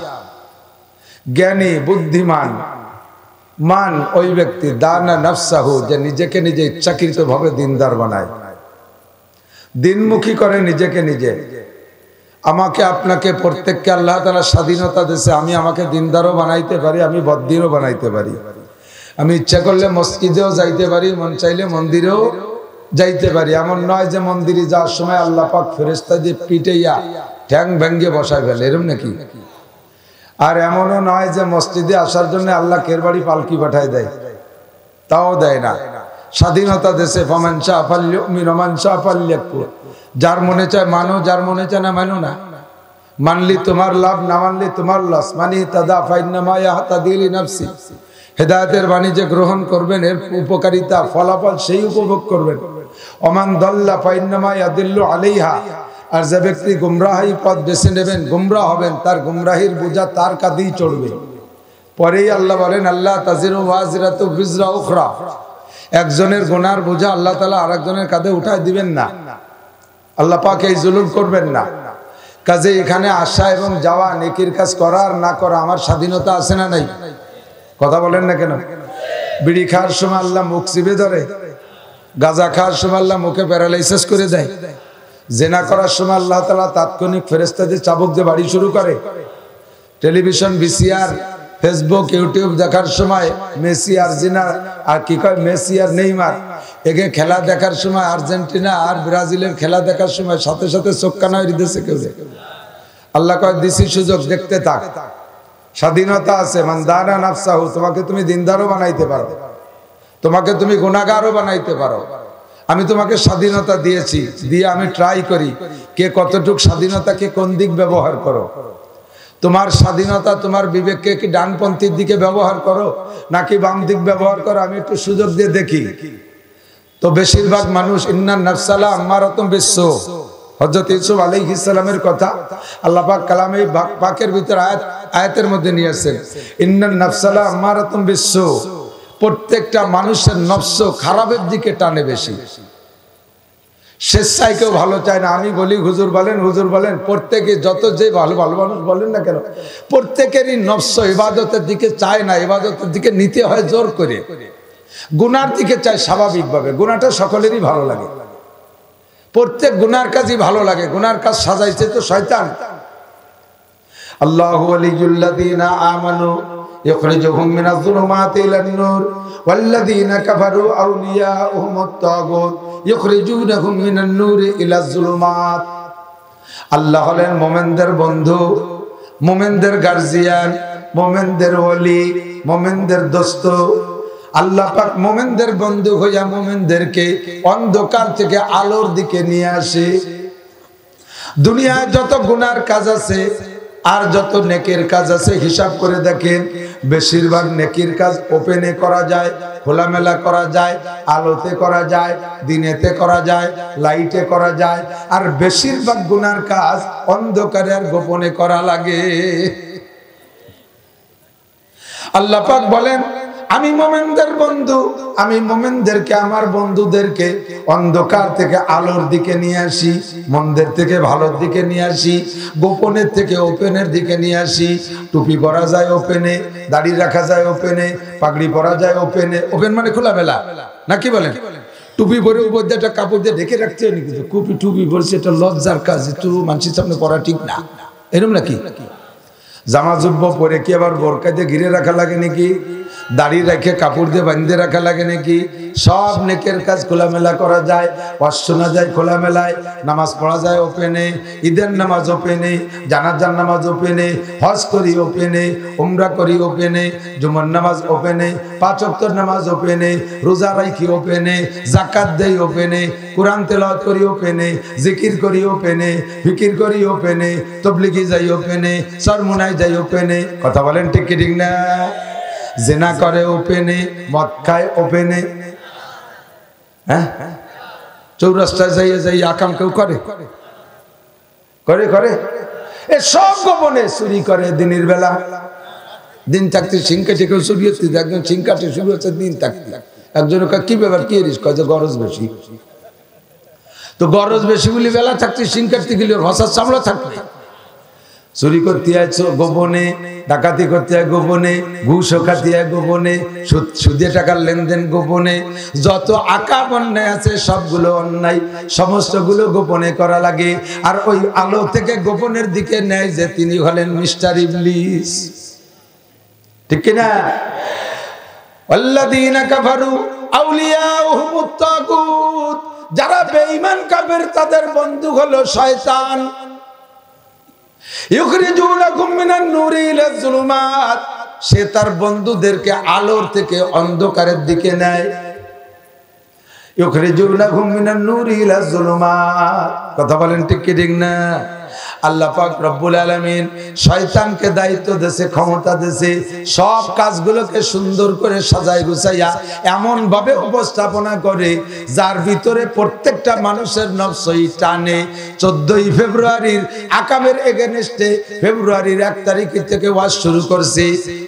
জ্ঞানী, বুদ্ধিমান মান ওই ব্যক্তি দানা নাফসাহু, যে নিজেকে নিজে ইচ্ছাকৃত ভাবে দিনদার বানায়, দিনমুখী করে নিজেকে নিজে। আমাকে আপনাকে প্রত্যেককে আল্লাহ তাআলা স্বাধীনতা দিয়েছে। আমি আমাকে দিনদারও বানাইতে পারি, আমি বদ্দিনও বানাইতে পারি। আমি ইচ্ছা করলে মসজিদেও যাইতে পারি, মন চাইলে মন্দিরেও যাইতে পারি। এমন নয় যে মন্দিরে যাওয়ার সময় আল্লাহ পাক ফেরেশতা দিয়ে পিটাইয়া ঠ্যাং ভেঙ্গে বসায় ফেলে, এরকম নাকি? আর এমনও নয় যে মসজিদে আসার জন্য আল্লাহ কেরবাড়ি পালকি পাঠায় দেয়, তাও দেয় না। স্বাধীনতা দেশে ফামান শাআ ফালইউমিন ওয়া মান শাআ ফালইয়াকফুর। যার মনে চায় মানো, যার মনে চায় না মানো না। মানলি তোমার লাভ, না মানলি তোমার লস। মানি তাদা ফাইন্নামা ইয়াহতাদি লিনাফসি। হেদায়েতের বাণী যে গ্রহণ করবেন এর উপকারিতা ফলাফল সেই উপভোগ করবেন। ওমান দাল্লা ফাইন্নামা ইয়াদিল্লু আলাইহা। আর যে ব্যক্তি গুমরাহি পথ বেছে নেবেন, গুমরাহ হবেন, তার গুমরাহির বোঝা তার কাঁধেই চড়বে। পরেই আল্লাহ বলেন আল্লাহ তাজিরু ওয়াজিরাতু বিজরা উখরা। একজনের গুনার বোঝা আল্লাহ তাআলা আরেকজনের কাঁধে উঠায় দিবেন না। আল্লাহ পাক এই জুলুম করবেন না। কাজে এখানে আসা এবং যাওয়া, নেকির কাজ করা আর না করা আমার স্বাধীনতা আছে না নাই? কথা বলেন না কেন? বিড়ি খাওয়ার সময় আল্লাহ মুখ চিপে ধরে, গাঁজা খাওয়ার সময় আল্লাহ মুখে প্যারালাইসিস করে দেয়, জেনা করার সময় আল্লাহ তাআলা তাৎক্ষণিক ফেরেশতা দিয়ে চাবুক দিয়ে বাড়ি শুরু করে, টেলিভিশন, ভিসিআর, ফেসবুক, ইউটিউব দেখার সময় মেসি আর জিনা আর কি কয় মেসি আর নেইমার একে খেলা দেখার সময়, আর্জেন্টিনা আর ব্রাজিলের খেলা দেখার সময় সাথে সাথে চোখ কানা হয়ে দিতেছে কেউ। আল্লাহ কয় দিছি সুযোগ, দেখতে থাক। স্বাধীনতা আছে। মান দানা নাফসাহু, তোমাকে তুমি দিনদারও বানাইতে পারো, তোমাকে তুমি গুনাহগারও বানাইতে পারো। আমি তোমাকে স্বাধীনতা দিয়েছি, দিয়ে আমি ট্রাই করি কে কতটুক স্বাধীনতাকে কোন দিক ব্যবহার করো। তোমার স্বাধীনতা তোমার বিবেককে কি ডানপন্থীর দিকে ব্যবহার করো নাকি বাম দিক ব্যবহার করো, আমি একটু সুযোগ দিয়ে দেখি। তো বেশিরভাগ মানুষ ইন্নান নাফসালা আম্মারাতুম বিসসু, হযরত ইউসুফ আলাইহিস সালামের কথা আল্লাহ পাক কালামে পাকের ভিতর আয়াতের মধ্যে নিয়ে আসেন, ইন্নান নাফসালা আম্মারাতুম বিসসু। প্রত্যেকটা মানুষের নফস খারাপের দিকে টানে বেশি, স্বেচ্ছায় কেউ ভালো চায় না। আমি বলি হুজুর বলেন, হুজুর বলেন, প্রত্যেকে যত যে ভালো ভালো মানুষ বলেন না কেন, প্রত্যেকেরই নফস ইবাদতের দিকে চায় না, ইবাদতের দিকে নিতে হয় জোর করে। গুনার দিকে চায় স্বাভাবিকভাবে, গুনাহটা সকলেরই ভালো লাগে। প্রত্যেক গুনার কাজই ভালো লাগে, গুনার কাজ সাজাইছে তো শয়তান। আল্লাহু ওয়ালিয়ুল্লাযীনা আমানু ইখরিজুহুম মিনাজ যুলুমাতি ইলান নূর ওয়াল্লাযীনা কাফারু আউলিয়াউহুমুত তাগুত ইখরিজুনাহুম মিনান নূরি ইলাজ যুলুমাত। আল্লাহ হলেন মুমিনদের বন্ধু, মুমিনদের গার্জিয়ান, মুমিনদের ওলি, মুমিনদের দোস্ত। আল্লাহ পাক মুমিনদের বন্ধু হইয়া মুমিনদেরকে অন্ধকার থেকে আলোর দিকে নিয়ে আসে। দুনিয়ায় যত গুনার কাজ আছে আর যত নেকের কাজ আছে হিসাব করে দেখেন, বেশিরভাগ নেকির কাজ ওপেনে করা যায়, খোলামেলা করা যায়, আলোতে করা যায়, দিনেতে করা যায়, লাইটে করা যায়। আর বেশিরভাগ গুনার কাজ অন্ধকারে আর গোপনে করা লাগে। আল্লাহ পাক বলেন, আমি মুমিনদের বন্ধু, আমি মুমিনদেরকে, আমার বন্ধুদেরকে অন্ধকার থেকে আলোর দিকে নিয়ে আসি, মন্দের থেকে ভালোর দিকে নিয়ে আসি, গোপনের থেকে ওপেনের দিকে নিয়ে আসি। টুপি পরা যায় ওপেনে, দাড়ি রাখা যায় ওপেনে, পাগড়ি পরা যায় ওপেনে। ওপেন মানে খোলামেলা, নাকি বলেন? টুপি পরে উপর দিয়ে একটা কাপড় দিয়ে ঢেকে রাখতে হয় নাকি? টুপি পরেছে, এটা লজ্জার কাজ, একটু মানুষের সামনে পরা ঠিক না, এরকম নাকি? জামা জুব্ব পরে কি আবার বোরকা দিয়ে ঘিরে রাখা লাগে নাকি? দাড়ি রেখে কাপড় দিয়ে বাঁধতে রাখা লাগে নাকি? সব নেকের কাজ খোলামেলা করা যায়, ওয়াজ শোনা যায় খোলামেলায়, নামাজ পড়া যায় ওপেনে, ঈদের নামাজ ওপেনে, জানাজার নামাজ ওপেনে, হজ করি ওপেনে, উমরা করি ওপেনে, জুমার নামাজ ওপেনে, 5 ওয়াক্তের নামাজ ওপেনে, রোজা রাখি ওপেনে, যাকাত দেই ওপেনে, কোরআন তেলাওয়াত করি ওপেনে, জিকির করি ওপেনে, ফিকির করি ওপেনে, তাবলীগে যাই ওপেনে, সরমুনায় যাই ওপেনে। কথা বলেন ঠিক কি ঠিক না? জিনা করে ওপেনে, মদ খায় ওপেনে, হ্যাঁ, চৌরাস্তায় যাইয়ে যাই আকাম কেউ করে করে করে এ সব গোপনে। চুরি করে দিনের বেলা, দিন থাকতে সিংকাটে কেউ চুরি হচ্ছে, একজন সিংকাটে শুরু হচ্ছে দিন থাকতে। একজনের কি ব্যাপার, কি রিস কয় যে গরজ বেশি, তো গরজ বেশি বলি বেলা থাকতে সিং কাটতে গেলে হসার চামড়া থাকবে। চুরি করতে আছো গোপনে, ডাকাতি করতে হয় গোপনে, ঘুষও খাতে হয় গোপনে, সুদে টাকার লেনদেন গোপনে, যত আকাম অন্যায় আছে সবগুলো অন্যায়, সমস্তগুলো গোপনে করা লাগে। আর ওই আলো থেকে গোপনের দিকে নেয় যে তিনি হলেন মিস্টার ইবলিস, ঠিক কিনা? আল্লাযীনা কাফারু আউলিয়াউহুমুত তাগুত, যারা বেঈমান কাফের তাদের বন্ধু হলো শয়তান। ইখরিজুনাকুম মিনান নূরি ইলাজ যুলুমাত, সে তার বন্ধুদেরকে আলোর থেকে অন্ধকারের দিকে নেয়। ইখরিজুনাকুম মিনান নূরি ইলাজ যুলুমাত। কথা বলেন ঠিক কি ঠিক না? আল্লাহ পাক রব্বুল আলামিন শয়তানকে দায়িত্ব দিয়েছে, ক্ষমতা দিয়েছে, সব কাজগুলোকে সুন্দর করে সাজায় গুছাইয়া এমন ভাবে উপস্থাপনা করে যার ভিতরে প্রত্যেকটা মানুষের নফসই টানে। 14ই ফেব্রুয়ারির আকামের এগেনস্টে ফেব্রুয়ারির 1 তারিখ থেকে ওয়াজ শুরু করছে,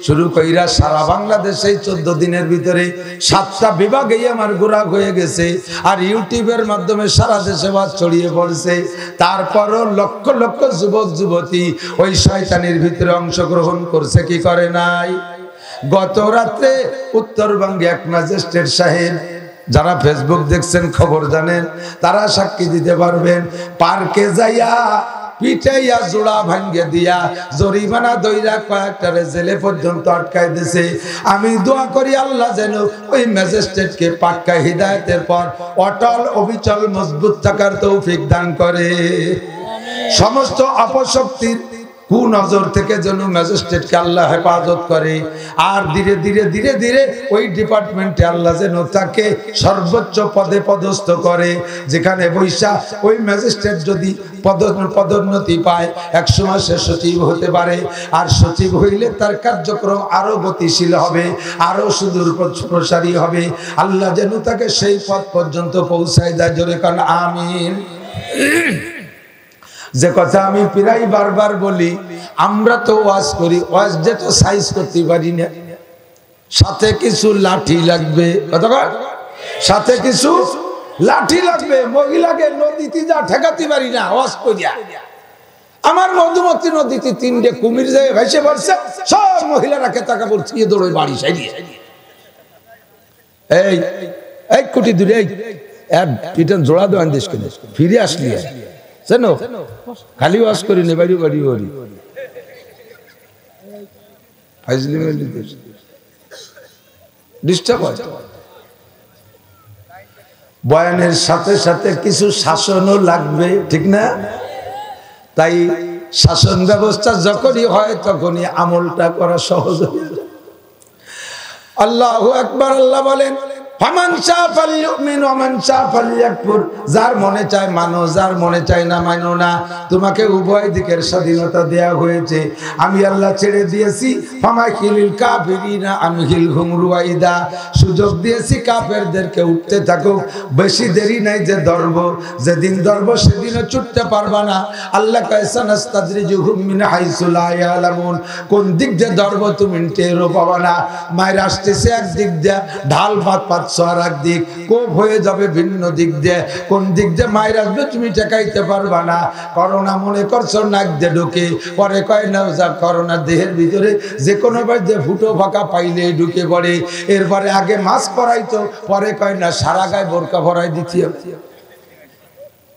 শুরু কইরা সারা বাংলাদেশে 14 দিনের ভিতরে 7টা বিভাগেই আমার ঘোরা হয়ে গেছে। আর ইউটিউবের মাধ্যমে সারা দেশে ওয়াজ ছড়িয়ে পড়ছে। তারপরও লক্ষ লক্ষ যুবক যুবতী ওই শয়তানির ভিতরে অংশগ্রহণ করছে, কি করে নাই? গত রাতে উত্তরবঙ্গে এক ম্যাজিস্ট্রেট সাহেব, যারা ফেসবুক দেখছেন খবর জানেন, তারা সাক্ষী দিতে পারবেন, পার্কে যাইয়া পিটাইয়া জোড়া ভাঙ্গে দিয়া জরিমানা দইরা কয়েকটারে জেলে পর্যন্ত আটকাই দিছে। আমি দোয়া করি আল্লাহ যেন ওই ম্যাজিস্ট্রেটকে পাক্কা হিদায়াতের পর অটল অবিচল মজবুত থাকার তৌফিক দান করে। সমস্ত অপশক্তির কুনজর থেকে যেন ম্যাজিস্ট্রেটকে আল্লাহ হেফাজত করে। আর ধীরে ধীরে ধীরে ধীরে ওই ডিপার্টমেন্টে আল্লাহ যেন তাকে সর্বোচ্চ পদে পদস্থ করে। যেখানে বৈশা ওই ম্যাজিস্ট্রেট যদি পদোন্নতি পায়, 100 মাসে সচিব হতে পারে। আর সচিব হইলে তার কার্যক্রম আরো গতিশীল হবে, আরো সুদূর প্রসারী হবে। আল্লাহ যেন তাকে সেই পদ পর্যন্ত পৌঁছায় দেয়। জোরে কান আমিন। যে কথা আমি প্রায় বারবার বলি, আমরা তো ওয়াজ করি, ওয়াজ যে তো সাইজ করতে পারি না, সাথে কিছু লাঠি লাগবে। সাথে কিছু লাঠি লাগবে। মহিলাকে নদীতে যা ঠেকাতে পারি না ওয়াজ করিয়া। আমার মধুমতি নদীতে 3টে কুমির যায় ভেসে পড়ছে, সব মহিলারা কেতা কাপড় ছিঁড়ে দৌড়ে বাড়ি সাইডে। এই এই কোটি দূরে পিঠন জোড়া দেওয়ান দেশ কেন ফিরে আসলি জানো খালি ওয়াজ করি নে বাড়ি বাড়ি বাড়ি ফাইজলি মেলি ডিস্টার্ব হয়। বয়ানের সাথে সাথে কিছু শাসনও লাগবে, ঠিক না? তাই শাসন ব্যবস্থা যখনই হয় তখনই আমলটা করা সহজ হয়ে যায়। আল্লাহু আকবার। আল্লাহ বলেন ফামান শাআ ফালইউমিন ওয়া মান শাআ ফালইয়াকফুর, যার মনে চায় মানো, যার মনে চায় না মানো না। তোমাকে উভয় দিকের স্বাধীনতা দেয়া হয়েছে। আমি আল্লাহ ছেড়ে দিয়েছি ফামাকিলিল কাফিরিনা আমহিলহুম রুয়াইদা, সুযোগ দিয়েছি কাফেরদেরকে উঠতে থাকুক, বেশি দেরি নাই যে ধরব, যেদিন ধরব সেদিনও ছুটতে পারবা না। আল্লাহ কয় সানাস্তাদরিজুহুম মিন হাইসু লা ইয়ালামুন, কোন দিক দিয়ে ধরব তুমি টেরও পাবা না। মায়ের আসতেছে এক দিক দিয়ে, ঢাল পাত আর এক দিক, কোপ হয়ে যাবে ভিন্ন দিক দিয়ে। কোন দিক দিয়ে মায়ের আসবে তুমি ঠেকাইতে পারবা না। করোনা মনে করছো নাক দিয়ে ঢুকে, পরে কয় না যা করোনা দেহের ভিতরে যে কোনো যে ফুটো ফাঁকা পাইলে ঢুকে পড়ে। এরপরে আগে মাস্ক পরাইতো, পরে কয় না সারা গায়ে বোরকা ভরাই দিচ্ছি।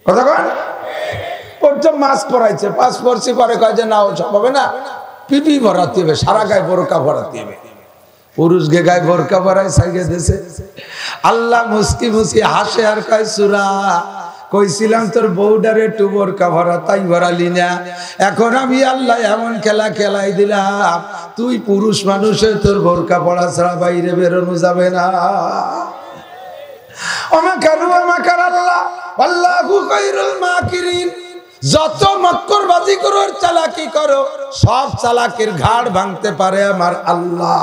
কথা কয় প্রথম মাস্ক পরাইছে, পাস পরছি, পরে কয় যে না ওসব হবে না, পিপি ভরাতে হবে, সারা গায়ে বোরকা ভরাতে হবে। পুরুষ গে গায়ে বোরকা ভরাই সাইকে দেশে। আল্লাহ মুস্কি মুস্কি হাসে আর কয় সুরা, কইছিলাম তোর বউডারে একটু বোরকা ভরা, তাই ভরালি না। এখন আমি আল্লাহ এমন খেলা খেলাই দিলাম, তুই পুরুষ মানুষে তোর বোরকা পড়া ছাড়া বাইরে বেরোনো যাবে না। আমাকার আল্লাহ আল্লাহু খায়রুল মাকিরিন, যত মক্করবাজি করো, চালাকি করো, সব চালাকির ঘাড় ভাঙতে পারে আমার আল্লাহ।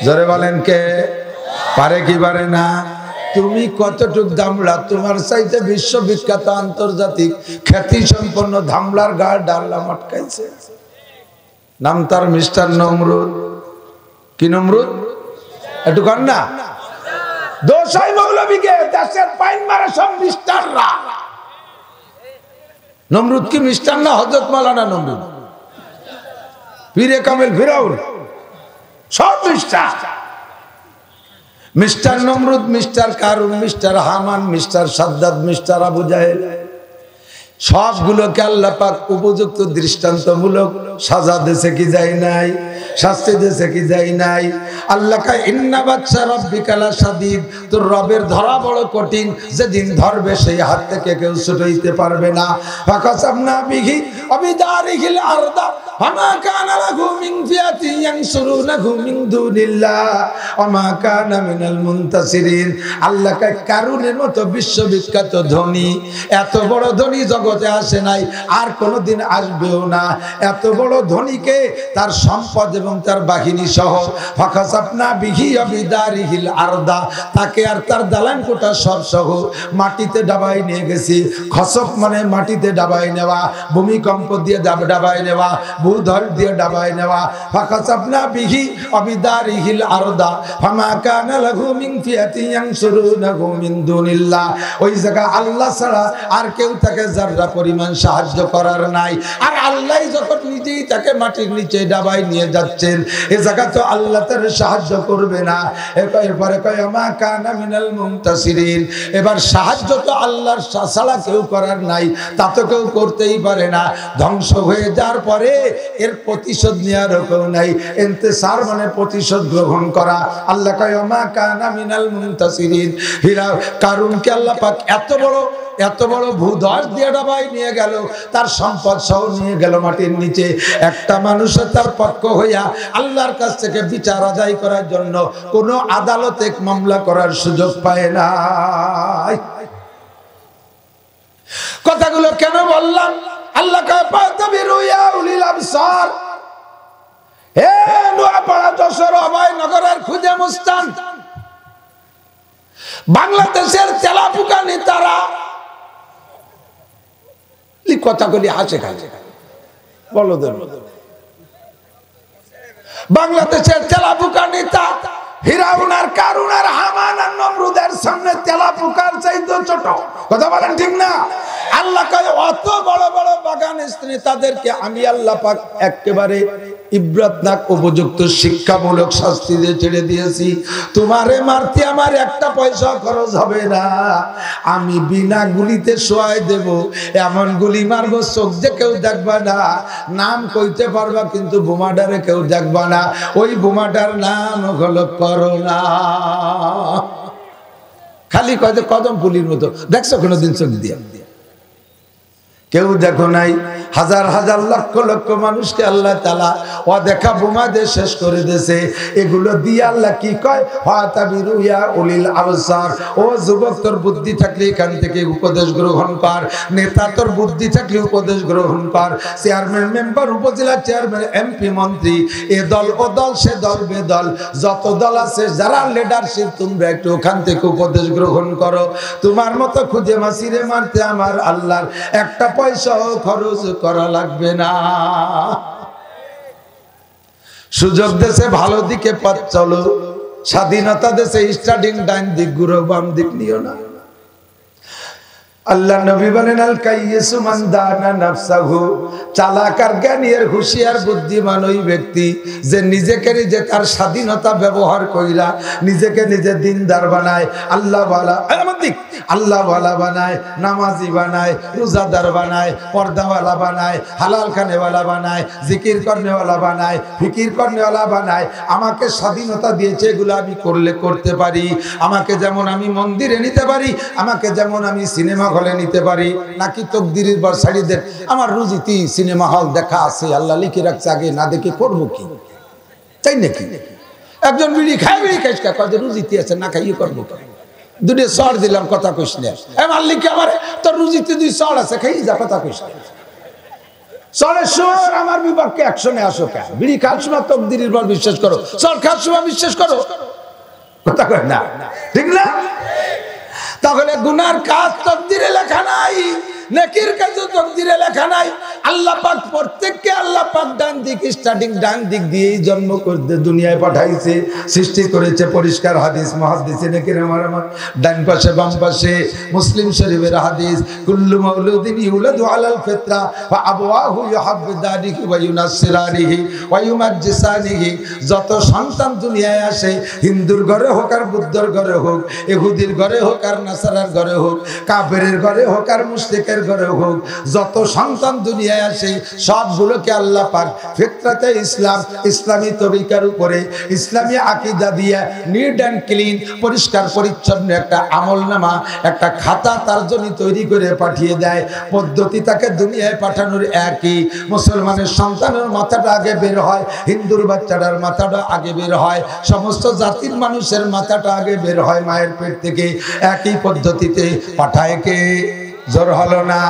জোরে বলেন কে পারে কি পারে না? তুমি কতটুক ধামলা, তোমার চাইতে বিশ্ববিখ্যাত আন্তর্জাতিক খ্যাতি সম্পন্ন ধামলার গাড় ডাল্লা মটকাইছে। নাম তার মিস্টার নমরুদ। কি নমরুদ? একটু কর না। দোষাই মৌলবীকে দেশের পাইন মারা সব মিস্টাররা। নমরুদ কি মিস্টার না? হযরত মাওলানা নমরুদ, পীরে কামেল ফিরাউন, সব মিস্টার। মিস্টার নমরুদ, মিস্টার কারুন, মিস্টার হামান, মিস্টার সাদ্দাত, মিস্টার আবু জাহেল, সবগুলোকে আল্লাহ পাক উপযুক্ত দৃষ্টান্তমূলক সাজা দিয়েছে কি যায় নাই? শাস্তি দিয়েছে কি যায় নাই? আল্লাহ কয় ইন্না বাতশা রাব্বিকা লাশাদীদ, তোর রবের ধরা বড় কঠিন, যেদিন ধরবে সেই হাত থেকে কেউ ছুটাইতে পারবে না। ফাকাসাবনা বিহি অবিদারিহিল আরদা ফামা কানা লাহু মিন ফিয়াতিন ইয়ানসুরুনাহু মিন দুনিল্লাহ ওয়া মা কানা মিনাল মুনতাসিরিন। আল্লাহ কয় কারুনের মতো বিশ্ববিখ্যাত ধনী, এত বড় ধনী জগতে আসে নাই, আর কোনোদিন আসবেও না। এত বড় ধনীকে তার সম্পদ এবং তার বাহিনী সহ ফাকাসাবনা বিহি অবিদারিহিল আরদা, তাকে আর তার দালান কোঠা সব সহ মাটিতে ডাবাই নিয়ে গেছি। খসফ মানে মাটিতে ডাবাই নেওয়া, ভূমিকম্প দিয়ে ডাবাই নেওয়া, ভূধর দিয়ে ডাবাই নেওয়া। ফাকাসাবনা বিহি অবিদারিহিল আরদা ফামা কানা লাহু মিন ফিয়াতিন ইয়ানসুরুনাহু মিন দুনিল্লাহ। ওই জায়গা আল্লাহ ছাড়া আর কেউ তাকে যারা পরিমাণ সাহায্য করার নাই। আর আল্লাহ যখন নিজেই তাকে মাটির নিচে ডাবাই নিয়ে যাচ্ছেন, এ জায়গা তো আল্লাহ তার সাহায্য করবে না। এরপরে কয় মা কানা মিনাল মুনতাসিরিন, এবার সাহায্য তো আল্লাহর ছাড়া কেউ করার নাই, তা তো কেউ করতেই পারে না। ধ্বংস হয়ে যাওয়ার পরে এর প্রতিশোধ নেওয়ার কেউ নাই। ইন্তেসার মানে প্রতিশোধ গ্রহণ করা। আল্লাহ কয় মা কানা মিনাল মুনতাসিরিন। হীরা কারুনকে আল্লাহ পাক এত বড় ভূধস দিয়ে ডাবাই নিয়ে গেল, তার সম্পদ সহ নিয়ে গেল মাটির নিচে। একটা মানুষের তার পক্ষ হইয়া আল্লাহর কাছ থেকে বিচার আদায় করার জন্য কোনো আদালতে মামলা করার সুযোগ পায় না। কথাগুলো কেন বললাম? আল্লাহ কয় ফাতাবিরু ইয়া উলিল আবসার, হে নোয়াপাড়া যশোর অভয়নগরের খুদে মুস্তান, বাংলাদেশের তেলাপুকা নেতারা কথাগুলি হাসে খাচ্ছে বলো দেব। বাংলাদেশের তেলাপুকা নেতা ফিরাউন আর কারুন আর হামান আর নমরুদের সামনে তেলা পোকার চাইতে ছোট। কথা বলেন ঠিক না? আল্লাহ কয় অত বড় বড় বাগান স্ত্রী তাদেরকে আমি আল্লাহ পাক একেবারে ইব্রাতনাক উপযুক্ত শিক্ষামূলক শাস্তি দিয়ে ছেড়ে দিয়েছি। তোমারে মারতে আমার একটা পয়সা খরচ হবে না, আমি বিনা গুলিতে শোয়াই দেব, এমন গুলি মারবো চোখ যে কেউ দেখবা না, নাম কইতে পারবা কিন্তু বোমাটারে কেউ দেখবা না, ওই বোমাটার নাম হলো করোনা। খালি কয়তো কদম ফুলির মতো, দেখছো কোনোদিন চোখ দিয়ে? কেউ দেখো নাই। হাজার হাজার লক্ষ লক্ষ মানুষকে আল্লাহ তাআলা অদেখা বোমা দিয়ে শেষ করে দিয়েছে। এগুলো দিয়ে আল্লাহ কি কয়? ফাতাবিরু ইয়া উলিল আবসার। ও যুবক, তোর বুদ্ধি থাকলে এখান থেকে উপদেশ গ্রহণ কর, নেতা তোর বুদ্ধি থাকলে উপদেশ গ্রহণ কর, চেয়ারম্যান মেম্বার উপজেলা চেয়ারম্যান এমপি মন্ত্রী, এ দল ও দল সে দল বেদল যত দল আছে যারা লিডারশিপ, তোমরা একটু ওখান থেকে উপদেশ গ্রহণ করো। তোমার মতো খুঁজে মাসিরে মারতে আমার আল্লাহর একটা পয়সাও খরচ করা লাগবে না। সুযোগ দেশে ভালো দিকে পথ চলো, স্বাধীনতা দেশে স্টার্টিং ডাইন দিক ঘুরো, বাম দিক নিও না। আল্লাহ নবী বলেন আল কাইয়িসু মান দানা নাফসাহু, চালাক আর জ্ঞানী আর হুঁশিয়ার বুদ্ধিমান ওই ব্যক্তি যে নিজেকে নিজে তার স্বাধীনতা ব্যবহার কইরা নিজেকে নিজে দিনদার বানায়, আল্লাহ ওয়ালা আল্লাহ ওয়ালা বানায়, নামাজি বানায়, রোজাদার বানায়, পর্দাওয়ালা বানায়, হালাল খানেওয়ালা বানায়, জিকির করনেওয়ালা বানায়, ফিকির করনেওয়ালা বানায়। আমাকে স্বাধীনতা দিয়েছে, এগুলো আমি করলে করতে পারি। আমাকে যেমন আমি মন্দিরে নিতে পারি, আমাকে যেমন আমি সিনেমা হলে নিতে পারি, নাকি তকদিরের বার সাইডদের আমার রুজিতি সিনেমা হল দেখা আছে, আল্লাহ লিখে রাখছে, আগে না দেখে করবো কি? তাই নাকি? একজন বিড়ি খায়, বিড়ি খাইস কা কয় রুজিতি আছে, না খাইয়ে করবো কি? দুটো চড় দিলাম, কথা কইস না। মাল্লিক আমার তোর রুজিতে দুই চড় আছে, খাই যা, কথা কইস না। চড়ের সময় আমার বিপক্ষে অ্যাকশনে আসো কেন? বিড়ি খাওয়ার সময় তকদিরের বার বিশ্বাস করো, চড় খাওয়ার সময় বিশ্বাস করো, কথা কয় না, ঠিক না? তাহলে গুনার কাজ তকদিরে লেখা নাই, নেকির কাজও তকদিরে লেখা নাই। আল্লাহ পাক প্রত্যেককে আল্লাহ পাক ডান দিক স্টার্টিং ডান দিক দিয়েই জন্ম করতে দুনিয়ায় পাঠাইছে, সৃষ্টি করেছে। পরিষ্কার হাদিস মুহাদ্দিসে নেকির আমার ডান পাশে বাম পাশে মুসলিম শরীফের হাদিস, কুল্লু মাউলুদিন ইউলাদু আলাল ফিতরা ওয়া আবওয়াহু ইউহাব্বিদানিহি ওয়া ইউনাসসিরানিহি ওয়া ইউমাজ্জিসানিহি। যত সন্তান দুনিয়ায় আসে, হিন্দুর ঘরে হোক আর বুদ্ধর ঘরে হোক, ইহুদির ঘরে হোক আর নাসারার ঘরে হোক, কাফেরের ঘরে হোক আর মুশরিকের ঘরে হোক, যত সন্তান দুনিয়ায় আসে সবগুলোকে আল্লাহ পাক ফিতরাতে ইসলাম, ইসলামী তরিকার উপরে ইসলামী আকীদা দিয়ে নিট অ্যান্ড ক্লিন, পরিষ্কার পরিচ্ছন্ন একটা আমলনামা, একটা খাতা তার জন্য তৈরি করে পাঠিয়ে দেয়। পদ্ধতি তাকে দুনিয়ায় পাঠানোর একই। মুসলমানের সন্তানের মাথাটা আগে বের হয়, হিন্দুর বাচ্চাটার মাথাটা আগে বের হয়, সমস্ত জাতির মানুষের মাথাটা আগে বের হয় মায়ের পেট থেকে। একই পদ্ধতিতে পাঠায় কে? জোর হলো না?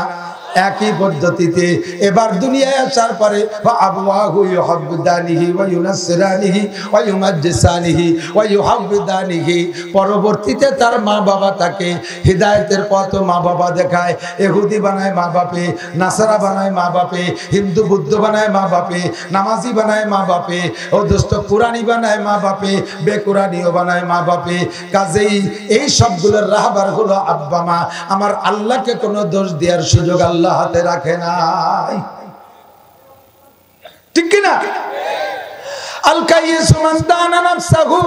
একই পদ্ধতিতে। এবার দুনিয়ায় আসার পরে আবওয়াহু ইউহাব্বিদানিহি ওয়া ইউনাসসিরানিহি ওয়া ইউমাজ্জিসানিহি ওয়া ইউহাব্বিদানিহি। পরবর্তীতে তার মা বাবা তাকে হিদায়াতের পথ মা বাবা দেখায়। ইহুদি বানায় মা বাপে, নাসারা বানায় মা বাপে, হিন্দু বুদ্ধ বানায় মা বাপে, নামাজি বানায় মা বাপে, ও দোস্ত কুরআনি বানায় মা বাপে, বেকুরআনিও বানায় মা বাপে। কাজেই এই সবগুলোর রাহবার হলো আব্বা মা। আমার আল্লাহকে কোনো দোষ দেওয়ার সুযোগ আল্লাহ হাতে রাখে নাই, ঠিক কি না? আল কাইয়িসু মান দানা নাফসাহু,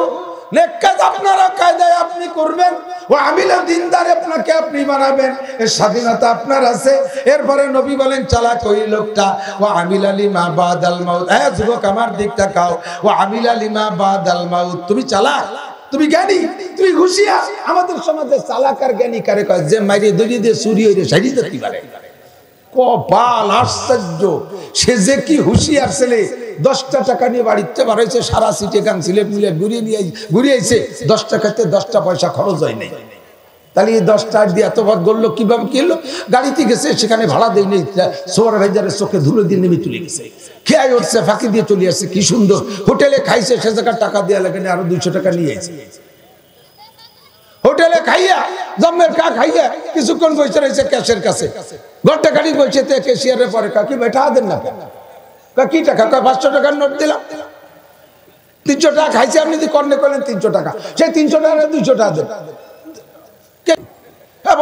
নেক কাজ আপনারা কায়দায় আপনি করবেন, ও আমিলা দিনদার আপনাকে আপনি বানাবেন, এর স্বাধীনতা আপনার আছে। এরপরে নবী বলেন চালাক ওই লোকটা, ও আমিলা লিমা বাদাল মাউত। হ্যাঁ যুবক, আমার দিক তাকাও, ও আমিলা লিমা বাদাল মাউত। তুমি চালাক, তুমি জ্ঞানী, তুমি হুঁশিয়ার। আমাদের সমাজে চালাক আর জ্ঞানী কারে কয়? যে মাইরে দড়ি দিয়ে চুরি হইরে সাইডে যেতে পারে। কপাল, আশ্চর্য! সে যে কি হুঁশিয়ার ছেলে, 10টা টাকা নিয়ে বাড়িতে বাড়াইছে, সারা সিটে গান সিলেট মিলে ঘুরিয়েছে, 10 টাকাতে 10টা পয়সা খরচ হয় নাই। তাহলে এই 10 টাকা দিয়ে এত ভাগ করলো কিভাবে? কি হলো? গাড়িতে গেছে, সেখানে ভাড়া দেয়নি, সুপারভাইজারের চোখে ধুলো দিয়ে নেমে চলে গেছে, খেয়ে উঠছে, ফাঁকি দিয়ে চলে আসছে। কি সুন্দর হোটেলে খাইছে, সে জায়গায় টাকা দিয়ে লাগে আরো 200 টাকা নিয়ে আসছে। হোটেলে খাইয়া জম্মের কা খাইয়া কিছুক্ষণ বসে রয়েছে ক্যাশের কাছে, ঘরটা গাড়ি বসে ক্যাশিয়ারের পরে কাকি বেটা দেন না, কি টাকা? 500 টাকার নোট দিলাম। 300 টাকা খাইছে, আপনি যদি কর্ণে করলেন 300 টাকা, সেই 300 টাকা 200 টাকা দেন।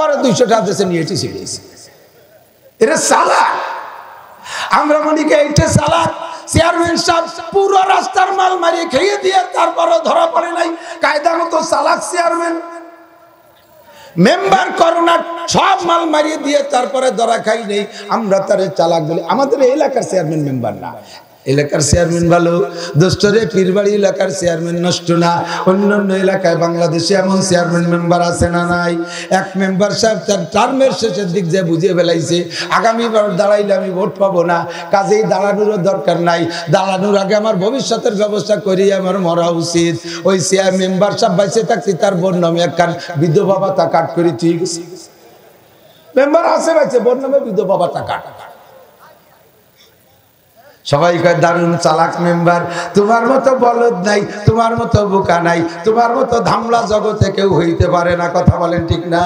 পরে 200 টাকা দেশে নিয়ে এসে গেছে। এটা চালাক। আমরা মনে করি এইটা চালাক। চেয়ারম্যান সাহেব পুরো রাস্তার মাল মারিয়ে খেয়ে দিয়ে তারপরে ধরা পড়ে নাই, কায়দা মতো চালাক চেয়ারম্যান। মেম্বার করোনা সব মাল মারিয়ে দিয়ে তারপরে ধরা খাই নেই, আমরা তারে চালাক বলি। আমাদের এলাকার চেয়ারম্যান মেম্বার না, এলাকার চেয়ারম্যান ভালো। দোস্তরে পীরবাড়ি এলাকার চেয়ারম্যান নষ্ট না। অন্যান্য এলাকায় বাংলাদেশে এমন চেয়ারম্যান মেম্বার আছে না নাই? এক মেম্বার সাহেব তার টার্মের শেষের দিক যে বুঝিয়ে ফেলাইছে আগামীবার দাঁড়াইলে আমি ভোট পাবো না, কাজেই দাঁড়ানোরও দরকার নাই, দাঁড়ানোর আগে আমার ভবিষ্যতের ব্যবস্থা করি আমার মরা উচিত। ওই চেয়ার মেম্বার সাহেব বাইসে থাকছি তার বোন নামে একখান বিধবা ভাতা কাট করে ঠিক আছে। মেম্বার আছে বাইছে বোন নামে বিধবা ভাতা কাট। সবাই কয় দারুণ চালাক মেম্বার। তোমার মতো বলদ নাই, তোমার মতো বোকা নাই, তোমার মতো ধামলা জগতে কেউ হইতে পারে না। কথা বলেন ঠিক না?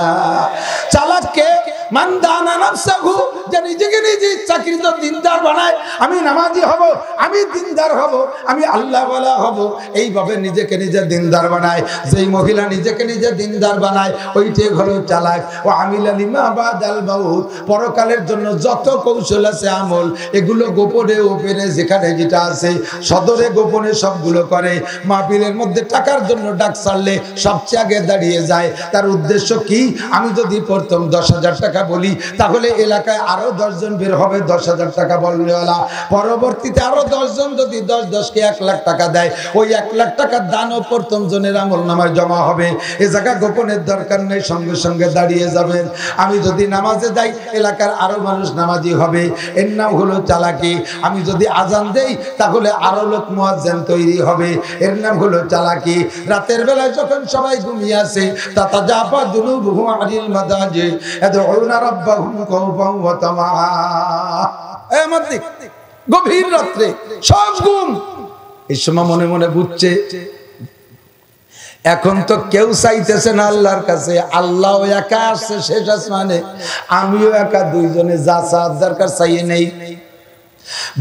চালাক কে? মান দানা নাফসাহু, যে নিজেকে নিজে ইচ্ছাকৃত দিনদার বানায়। আমি নামাজি হব, আমি দিনদার হব, আমি আল্লাহওয়ালা হব, এইভাবে নিজেকে নিজে দিনদার বানায়। যেই মহিলা নিজেকে নিজে দিনদার বানায় ওইটাই হলো চালাক। ও আমিলা লিমা বাদাল মাউত, পরকালের জন্য যত কৌশল আছে আমল, এগুলো গোপনে ওপেনে যেখানে যেটা আছে সদরে গোপনে সবগুলো করে। মাহফিলের মধ্যে টাকার জন্য ডাক ছাড়লে সবচেয়ে আগে দাঁড়িয়ে যায়। তার উদ্দেশ্য কি? আমি যদি প্রথম 10,000 টাকা বলি তাহলে এলাকায় আরো 10 জন বের হবে 10,000 টাকা বলনেওয়ালা। পরবর্তীতে আরো 10 জন যদি 10কে 1 লাখ টাকা দেয়, ওই 1 লাখ টাকার দানও প্রথম জনের আমল নামায় জমা হবে। এ জায়গা গোপনের দরকার নেই, সঙ্গে সঙ্গে দাঁড়িয়ে যাবেন। আমি যদি নামাজে যাই এলাকার আরো মানুষ নামাজি হবে, এর নাম হলো চালাকি। আমি যদি আজান দেই তাহলে আরো লোক মুয়াজ্জিন তৈরি হবে, এর নাম হলো চালাকি। রাতের বেলায় যখন সবাই ঘুমিয়ে আছে তাতাজাফা জুনুবুহুম আনিল মাদাজি ইয়াদউনা রাব্বাহুম খাওফান ওয়া তামাআ। এই মধ্যে গভীর রাতে সব ঘুম, এই সময় মনে মনে বুঝছে এখন তো কেউ চাইতেছে না আল্লাহর কাছে, আল্লাহ একা আসছে শেষ আসমানে, আমিও একা, দুইজনে যা চাওয়ার দরকার চাইয়ে নেই।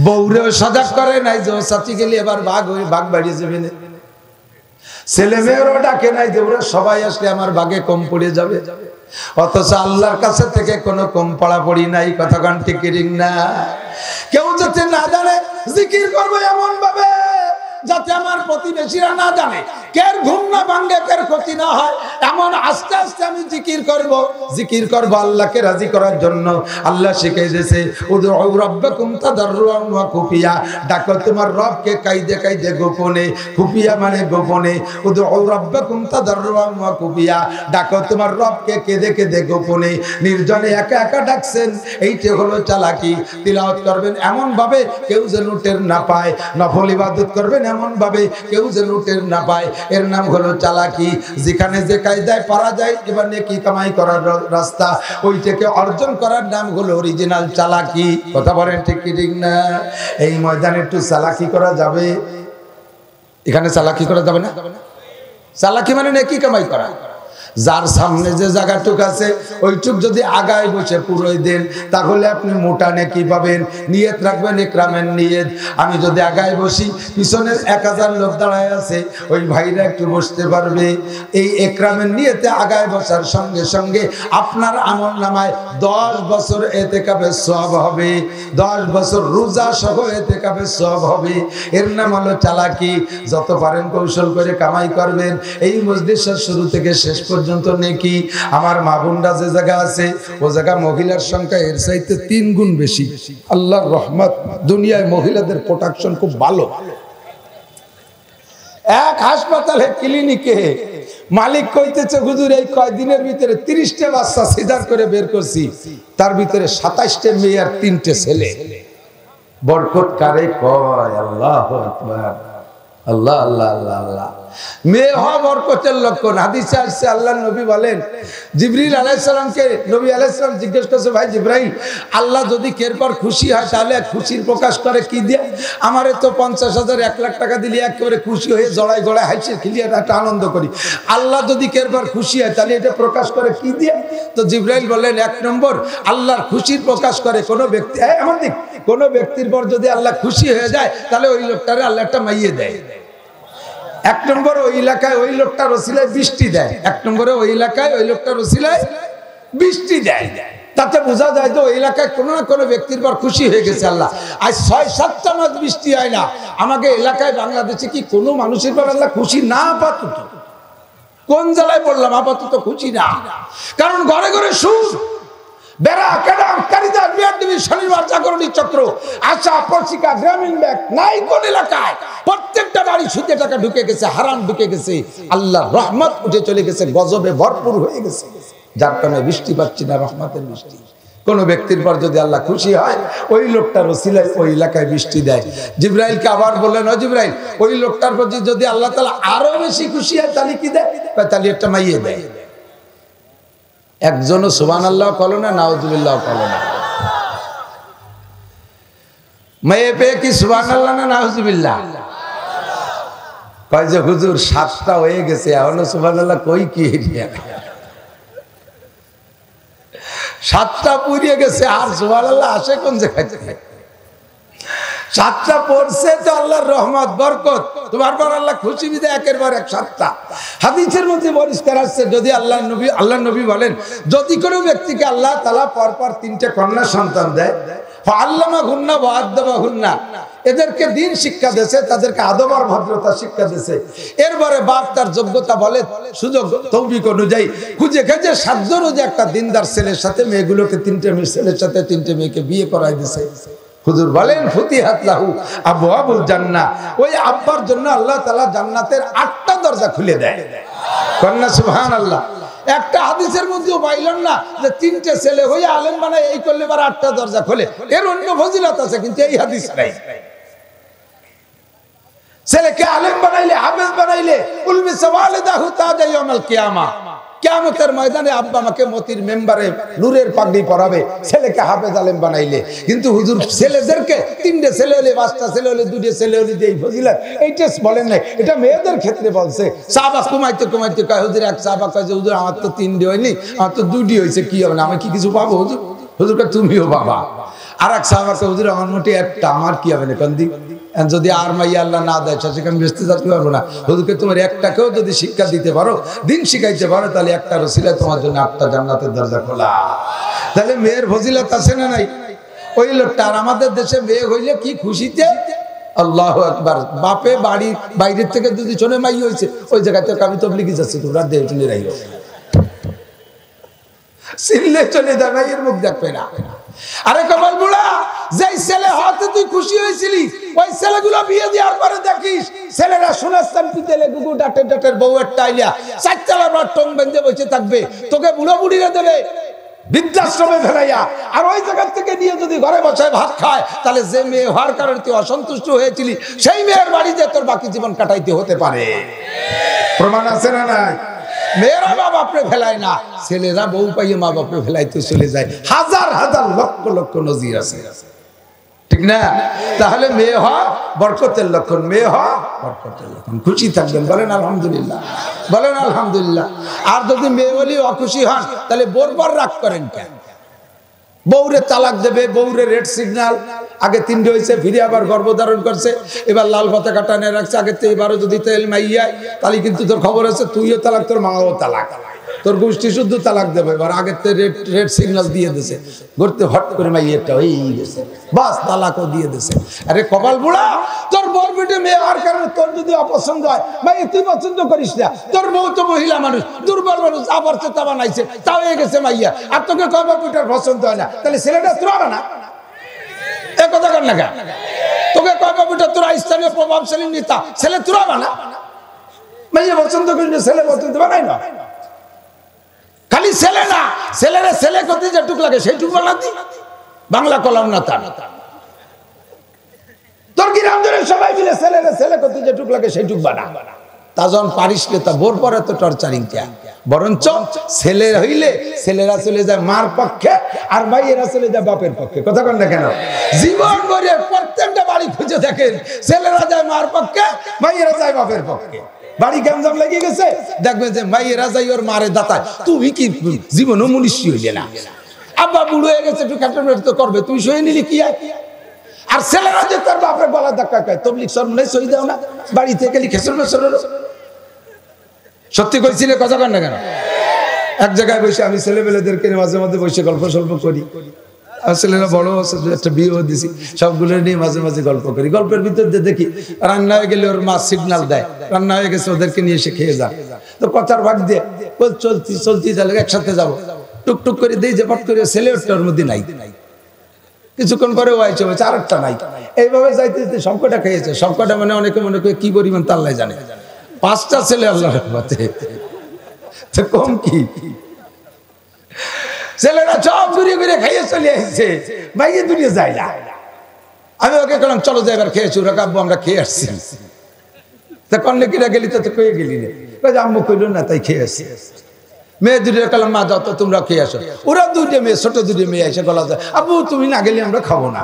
বউরেও সজাগ করে নাই যে ও চাচি গেলে এবার ভাগ বাড়িয়ে যাবে না। ছেলে মেয়েরও ডাকে নাই যে ওরা সবাই আসলে আমার ভাগে কম পড়ে যাবে। অথচ আল্লাহর কাছে থেকে কোনো কম পড়া পড়ি নাই। কথা কান ঠিক না? কেউ যাতে না জানে জিকির করবো এমন ভাবে যাতে আমার প্রতিবেশীরা না জানে, কের ঘুম না ভাঙ্গে, কের ক্ষতি না হয়, এমন আস্তে আস্তে আমি জিকির করব আল্লাহকে রাজি করার জন্য। আল্লাহ শিখিয়ে দিয়েছে উদউ রাব্বাকুম তাদাররুআন ওয়া খুফিয়া, ডাকো তোমার রবকে কাইদে কাইদে গোপনে, খুফিয়া মানে গোপনে। উদউ রাব্বাকুম তাদাররুআন ওয়া খুফিয়া, ডাকো তোমার রবকে কেঁদে কেঁদে গোপনে, নির্জনে একা একা ডাকছেন। এইটা হলো চালাকি। তিলাওয়াত করবেন এমন ভাবে কেউ যেন টের না পায়, নফল ইবাদত করবেন এমন ভাবে কেউ যেন টের না পায়, এর নাম হলো চালাকি। যেখানে যে কায়দায় পারা যায় এবার নেকি কামাই করার রাস্তা, ওইটাকে অর্জন করার নাম হলো অরিজিনাল চালাকি। কথা বলেন ঠিক কি ঠিক না? এই ময়দানে একটু চালাকি করা যাবে, এখানে চালাকি করা যাবে না? চালাকি মানে নেকি কামাই করা। যার সামনে যে জায়গাটুক আছে ওইটুক যদি আগায় বসে পুরোই দেন তাহলে আপনি মোটা নেকি পাবেন। নিয়ত রাখবেন ইকরামের নিয়ত। আমি যদি আগায় বসি, পিছনের 1000 লোক দাঁড়ায় আছে, ওই ভাইরা একটু বসতে পারবে। এই ইকরামের নিয়তে আগায় বসার সঙ্গে সঙ্গে আপনার আমল নামায় 10 বছর এতেকাফের সওয়াব হবে, 10 বছর রোজা সহ এতেকাফের সওয়াব হবে। এর নাম হলো চালাকি। যত পারেন কৌশল করে কামাই করবেন। এই মজলিসের শুরু থেকে শেষ পর্যন্ত নেকি। আমার মা বোনরা যে জায়গা আছে ও জায়গা মহিলার সংখ্যা এর চাইতে 3 গুণ বেশি। আল্লাহর রহমত, দুনিয়ায় মহিলাদের প্রোটেকশন খুব ভালো। এক হাসপাতালে ক্লিনিকে মালিক কইতেছে হুজুর এই কয়দিনের ভিতরে 30টা বাচ্চা সিজার করে বের করছি, তার ভিতরে 27টা মেয়ে আর 3টে ছেলে। বরকত কারে কয়? আল্লাহু আকবার, আল্লাহ আল্লাহ আল্লাহ আল্লাহ। মেয়ে হওয়া বরকতের লক্ষণ। হাদিসে আসছে আল্লাহর নবী বলেন, জিবরিল আলাইহিস সালামকে নবী আলাইহিস সালাম জিজ্ঞেস করছে, ভাই জিবরাইল, আল্লাহ যদি কের পর খুশি হয় তাহলে খুশির প্রকাশ করে কি দিয়ে? আমারে তো 50,000 1 লাখ টাকা দিলে একেবারে খুশি হয়ে জড়াই গড়ায় হাসি খিলিয়ে একটা আনন্দ করি। আল্লাহ যদি কের পর খুশি হয় তাহলে এটা প্রকাশ করে কি দিয়ে? তো জিবরাইল বললেন, 1 নম্বর আল্লাহর খুশির প্রকাশ করে কোনো ব্যক্তি, এমন দিক কোনো ব্যক্তির পর যদি আল্লাহ খুশি হয়ে যায় তাহলে ওই লোকটারে আল্লাহ একটা মাইয়ে দেয়। 1 নম্বর ওই এলাকায় ওই লোকটার ওসিলায় বৃষ্টি দেয়। 1 নম্বরে ওই এলাকায় ওই লোকটার ওসিলায় বৃষ্টি দেয়, তাতে বোঝা যায় তো ওই এলাকায় কোনো না কোনো ব্যক্তির পর খুশি হয়ে গেছে আল্লাহ। আজ 6-7টা মাস বৃষ্টি হয় না, আমাকে এলাকায় বাংলাদেশে কি কোনো মানুষের পর আল্লাহ খুশি না? আপাতত কোন জেলায় বললাম আপাতত খুশি না, কারণ ঘরে ঘরে সুদ, বেড়া কেডাম কারিদার বিআরডিবি শনিবার জাগরণী চক্র আশা পত্রিকা গ্রামীণ ব্যাংক নাই কোন এলাকায়, প্রত্যেকটা বাড়ি সুদে টাকা ঢুকে গেছে, হারাম ঢুকে গেছে, আল্লাহর রহমত উঠে চলে গেছে, গজবে ভরপুর হয়ে গেছে, যার কারণে বৃষ্টি পাচ্ছি না, রহমতের বৃষ্টি। কোন ব্যক্তির পর যদি আল্লাহ খুশি হয় ওই লোকটার ওসিলায় ওই এলাকায় বৃষ্টি দেয়। জিবরাইলকে আবার বললেন, ও জিবরাইল, ওই লোকটার প্রতি যদি আল্লাহ তাআলা আরো বেশি খুশি হয় তাহলে কি দেয়? তাহলে একটা মাইয়ে দেয়। একজনও সুবহানাল্লাহ কলো না, নাউজুবিল্লাহ কলো না। মেয়ে পেয়ে কি সুবহানাল্লাহ না নাউজুবিল্লাহ? কয় যে হুজুর 7টা হয়ে গেছে, এখনো সুবহানাল্লাহ কই কি? 7টা পুড়িয়ে গেছে, আর সুবহানাল্লাহ আসে কোন জায়গা থেকে? 7টা পড়ছে তো আল্লাহর রহমত বরকত, তোমার পর আল্লাহ খুশি বিদায় একের পর এক 7টা। হাদিসের মধ্যে পরিষ্কার আসছে, যদি আল্লাহ নবী বলেন, যদি কোনো ব্যক্তিকে আল্লাহ তাআলা পরপর 3টে কন্যা সন্তান দেয়, ফাআল্লামাহুন্না ওয়া আদ্দাবাহুন্না, এদেরকে দিন শিক্ষা দিয়েছে, তাদেরকে আদব আর ভদ্রতা শিক্ষা দিয়েছে, এরপরে বাপ তার যোগ্যতা বলে সুযোগ তৌফিক অনুযায়ী খুঁজে খুঁজে সাধ্য অনুযায়ী একটা দিনদার ছেলের সাথে মেয়েগুলোকে 3টে ছেলের সাথে 3টে মেয়েকে বিয়ে করাই দিয়েছে, হুজুর বলেন ফুতিহাত লাহু আবওয়াবুল জান্নাহ, ওই আব্বার জন্য আল্লাহ তাআলা জান্নাতের 8টা দরজা খুলে দেয়। কন্যা সুবহানাল্লাহ। একটা হাদিসের মধ্যেও পাইলেন না যে 3টে ছেলে হয়ে আলেম বানায় এই করলে এবার 8টা দরজা খোলে, এর অন্য ফজিলত আছে, কিন্তু এই হাদিস নাই। ছেলেকে আলেম বানাইলে, হাফেজ বানাইলে, উলমিসা ওয়ালিদাহু তাজা ইয়াউমাল কিয়ামা, কিয়ামতের ময়দানে আব্বা আমাকে মতির মেম্বারে নূরের পাগড়ি পরাবে, ছেলেকে হাফেজ আলেম বানাইলে। কিন্তু হুজুর ছেলেদেরকে 3টে ছেলে হলে, 5টা ছেলে হলে, 2টে ছেলে হলে যে ফজিলত, এইটা বলেন নাই, এটা মেয়েদের ক্ষেত্রে বলছে। সাহাবা কমাইতে কমাইতে কয়, হুজুর এক সাহাবা কয় যে হুজুর আমার তো 3টে হয়নি, আমার তো 2টি হয়েছে, কি হবে না, আমি কি কিছু পাবো হুজুর? হুজুর কয় তুমিও বাবা। আর এক সাহাবা কয় হুজুর আমার মোটে একটা, আমার কি হবে না, কন্দি যদি আর মাইয়া আল্লাহ না দেয় সেখানে বেঁচতে যেতে পারবো না। হুজুরকে তোমার একটাকেও যদি শিক্ষা দিতে পারো, দিন শিখাইতে পারো, তাহলে একটা রসিলায় তোমার জন্য 8টা জান্নাতের দরজা খোলা। তাহলে মেয়ের ফজিলত আছে না নাই? ওই লোকটা, আর আমাদের দেশে মেয়ে হইলে কি খুশিতে, আল্লাহু আকবার, বাপে বাড়ি বাইরের থেকে যদি চলে মাই হয়েছে, ওই জায়গাতে আমি তবলিগি যাচ্ছি, তোমরা দেহ চলে রাইল সিললে চলে যায়, মাইয়ের মুখ দেখবে না। আরে কপাল বুড়া, যেই ছেলে হতে তুই খুশি হয়েছিলি, ওই ছেলেগুলো বিয়ে দেওয়ার পরে দেখিস ছেলেরা সোনাস্তান পিতেলে গুগু ডাটের ডাটের বউয়ের টাইলিয়া 4 তলার পর টং বেঁধে বসে থাকবে, তোকে বুড়ো বুড়িরা দেবে বৃদ্ধাশ্রমে ফেলাইয়া, আর ওই জায়গা থেকে নিয়ে যদি ঘরে বসায় ভাত খায়, তাহলে যে মেয়ে হওয়ার কারণে তুই অসন্তুষ্ট হয়েছিলি, সেই মেয়ের বাড়িতে তোর বাকি জীবন কাটাইতে হতে পারে। প্রমাণ আছে না নাই? মেয়েরা মা বাপরে ফেলায় না, ছেলেরা বউ পাইয়ে মা বাপরে ফেলাইতে চলে যায়। হাজার হাজার লক্ষ লক্ষ নজির আছে, ঠিক না? তাহলে মেয়ে হওয়া বরকতের লক্ষণ, মেয়ে হওয়া বরকতের লক্ষণ। খুশি থাকবেন, বলেন আলহামদুলিল্লাহ, বলেন আলহামদুলিল্লাহ। আর যদি মেয়ে বলি অখুশি হন, তাহলে বোরবার রাগ করেন কেন? বউরে তালাক দেবে, বউরে রেড সিগন্যাল, আগে 3টে হয়েছে, ফিরে আবার গর্ভধারণ করছে, এবার লাল পতাকা টানে রাখছে, আগে তো এবারও যদি তেল মাইয়া, তাহলে কিন্তু তোর খবর আছে তুইও তালাক, তোর মাও তালাক, তোর গোষ্ঠী শুদ্ধ তালাক দেবে। এবার আগে তো রেড সিগন্যাল দিয়ে দিছে, ঘুরতে হট করে মাইয়াটা হয়ে গেছে, বাস তালাকও দিয়ে দিছে। আরে কপাল বুড়া, তোর বউর পেটে মেয়ে হওয়ার কারণে তোর যদি অপছন্দ হয়, ভাই তুই পছন্দ করিস না, তোর বউ তো মহিলা মানুষ, দুর্বল মানুষ, আবার চেতা বানাইছে, তাও হয়ে গেছে মাইয়া, আর তোকে কবার পেটার পছন্দ হয় না, তাহলে ছেলেটা তোরা না এ কথা কর না, তোকে কবার পেটার তোরা স্থানীয় প্রভাবশালী নেতা, ছেলে তোরা না, মাইয়া পছন্দ করিস না, ছেলে পছন্দ বানাই না। খালি ছেলে না, ছেলেরা ছেলে করতে যেটুক লাগে সেইটুক বানাতি, বাংলা কলম না তার, তোর গ্রাম ধরে সবাই মিলে ছেলেরা ছেলে করতে যেটুক লাগে সেইটুক বানা। তা যখন পারিস তা বোর পরে তো টর্চারিং কে, বরঞ্চ ছেলে হইলে ছেলেরা চলে যায় মার পক্ষে, আর ভাইয়েরা চলে যায় বাপের পক্ষে। কথা কন না কেন? জীবন ভরে প্রত্যেকটা বাড়ি খুঁজে দেখেন, ছেলেরা যায় মার পক্ষে, ভাইয়েরা যায় বাপের পক্ষে। বাড়ি গ্যাঞ্জাম লেগে গেছে, দেখবেন যে মাইয়েরা যাই ওর মারে দাতায়, তুমি কি জীবনও মনীষী হইলে না, আব্বা বুড়ো হয়ে গেছে, একটু খাটার তো করবে, তুমি সই নিলি কি হয়? আর ছেলেরা যে তার বাপের গলা ধাক্কা খায়, তবলিগ সরম নাই, সই দাও না, বাড়িতে গেলি খেসর মেসর। সত্যি কইছিলে, কথা কন না কেন? এক জায়গায় বসে আমি ছেলেমেয়েদেরকে মাঝে মাঝে বসে গল্প সল্প করি, আর ছেলেরা বড় আছে, একটা বিয়েও দিছি, সবগুলো নিয়ে মাঝে মাঝে গল্প করি। গল্পের ভিতর দিয়ে দেখি রান্না হয়ে গেলে ওর মা সিগন্যাল দেয় রান্না হয়ে গেছে, ওদেরকে নিয়ে এসে খেয়ে যা। তো কথার ভাগ দিয়ে চলতি চলতি তাহলে একসাথে যাবো, টুকটুক করে দিই যে পট করে ছেলে ওর মধ্যে নাই, কিছুক্ষণ পরে ও আইছে বলছে আর একটা নাই। এইভাবে যাইতে যেতে সবকটা খেয়েছে। সবকটা মানে অনেকে মনে করে কি পরিমাণ তা আল্লাহ জানে। 5টা ছেলে আল্লাহর রহমতে, তো কম কি? ছেলেরা সব ঘুরে ঘুরে খাইয়ে চলে আসছে, বাইরে দূরে যায় না। আমি ওকে বললাম চলো যাই এবার খেয়েছি, ওরা কাব্য আমরা খেয়ে আসছি। তা কন্যা কিরা গেলি তো কয়ে গেলি না, আম্মু কইল না তাই খেয়ে আসছি। মেয়ে দুটো কালাম মা যাও তো তোমরা খেয়ে আসো। ওরা দুইটা মেয়ে, ছোট দুটো মেয়ে এসে গলা যায়, আব্বু তুমি না গেলে আমরা খাবো না,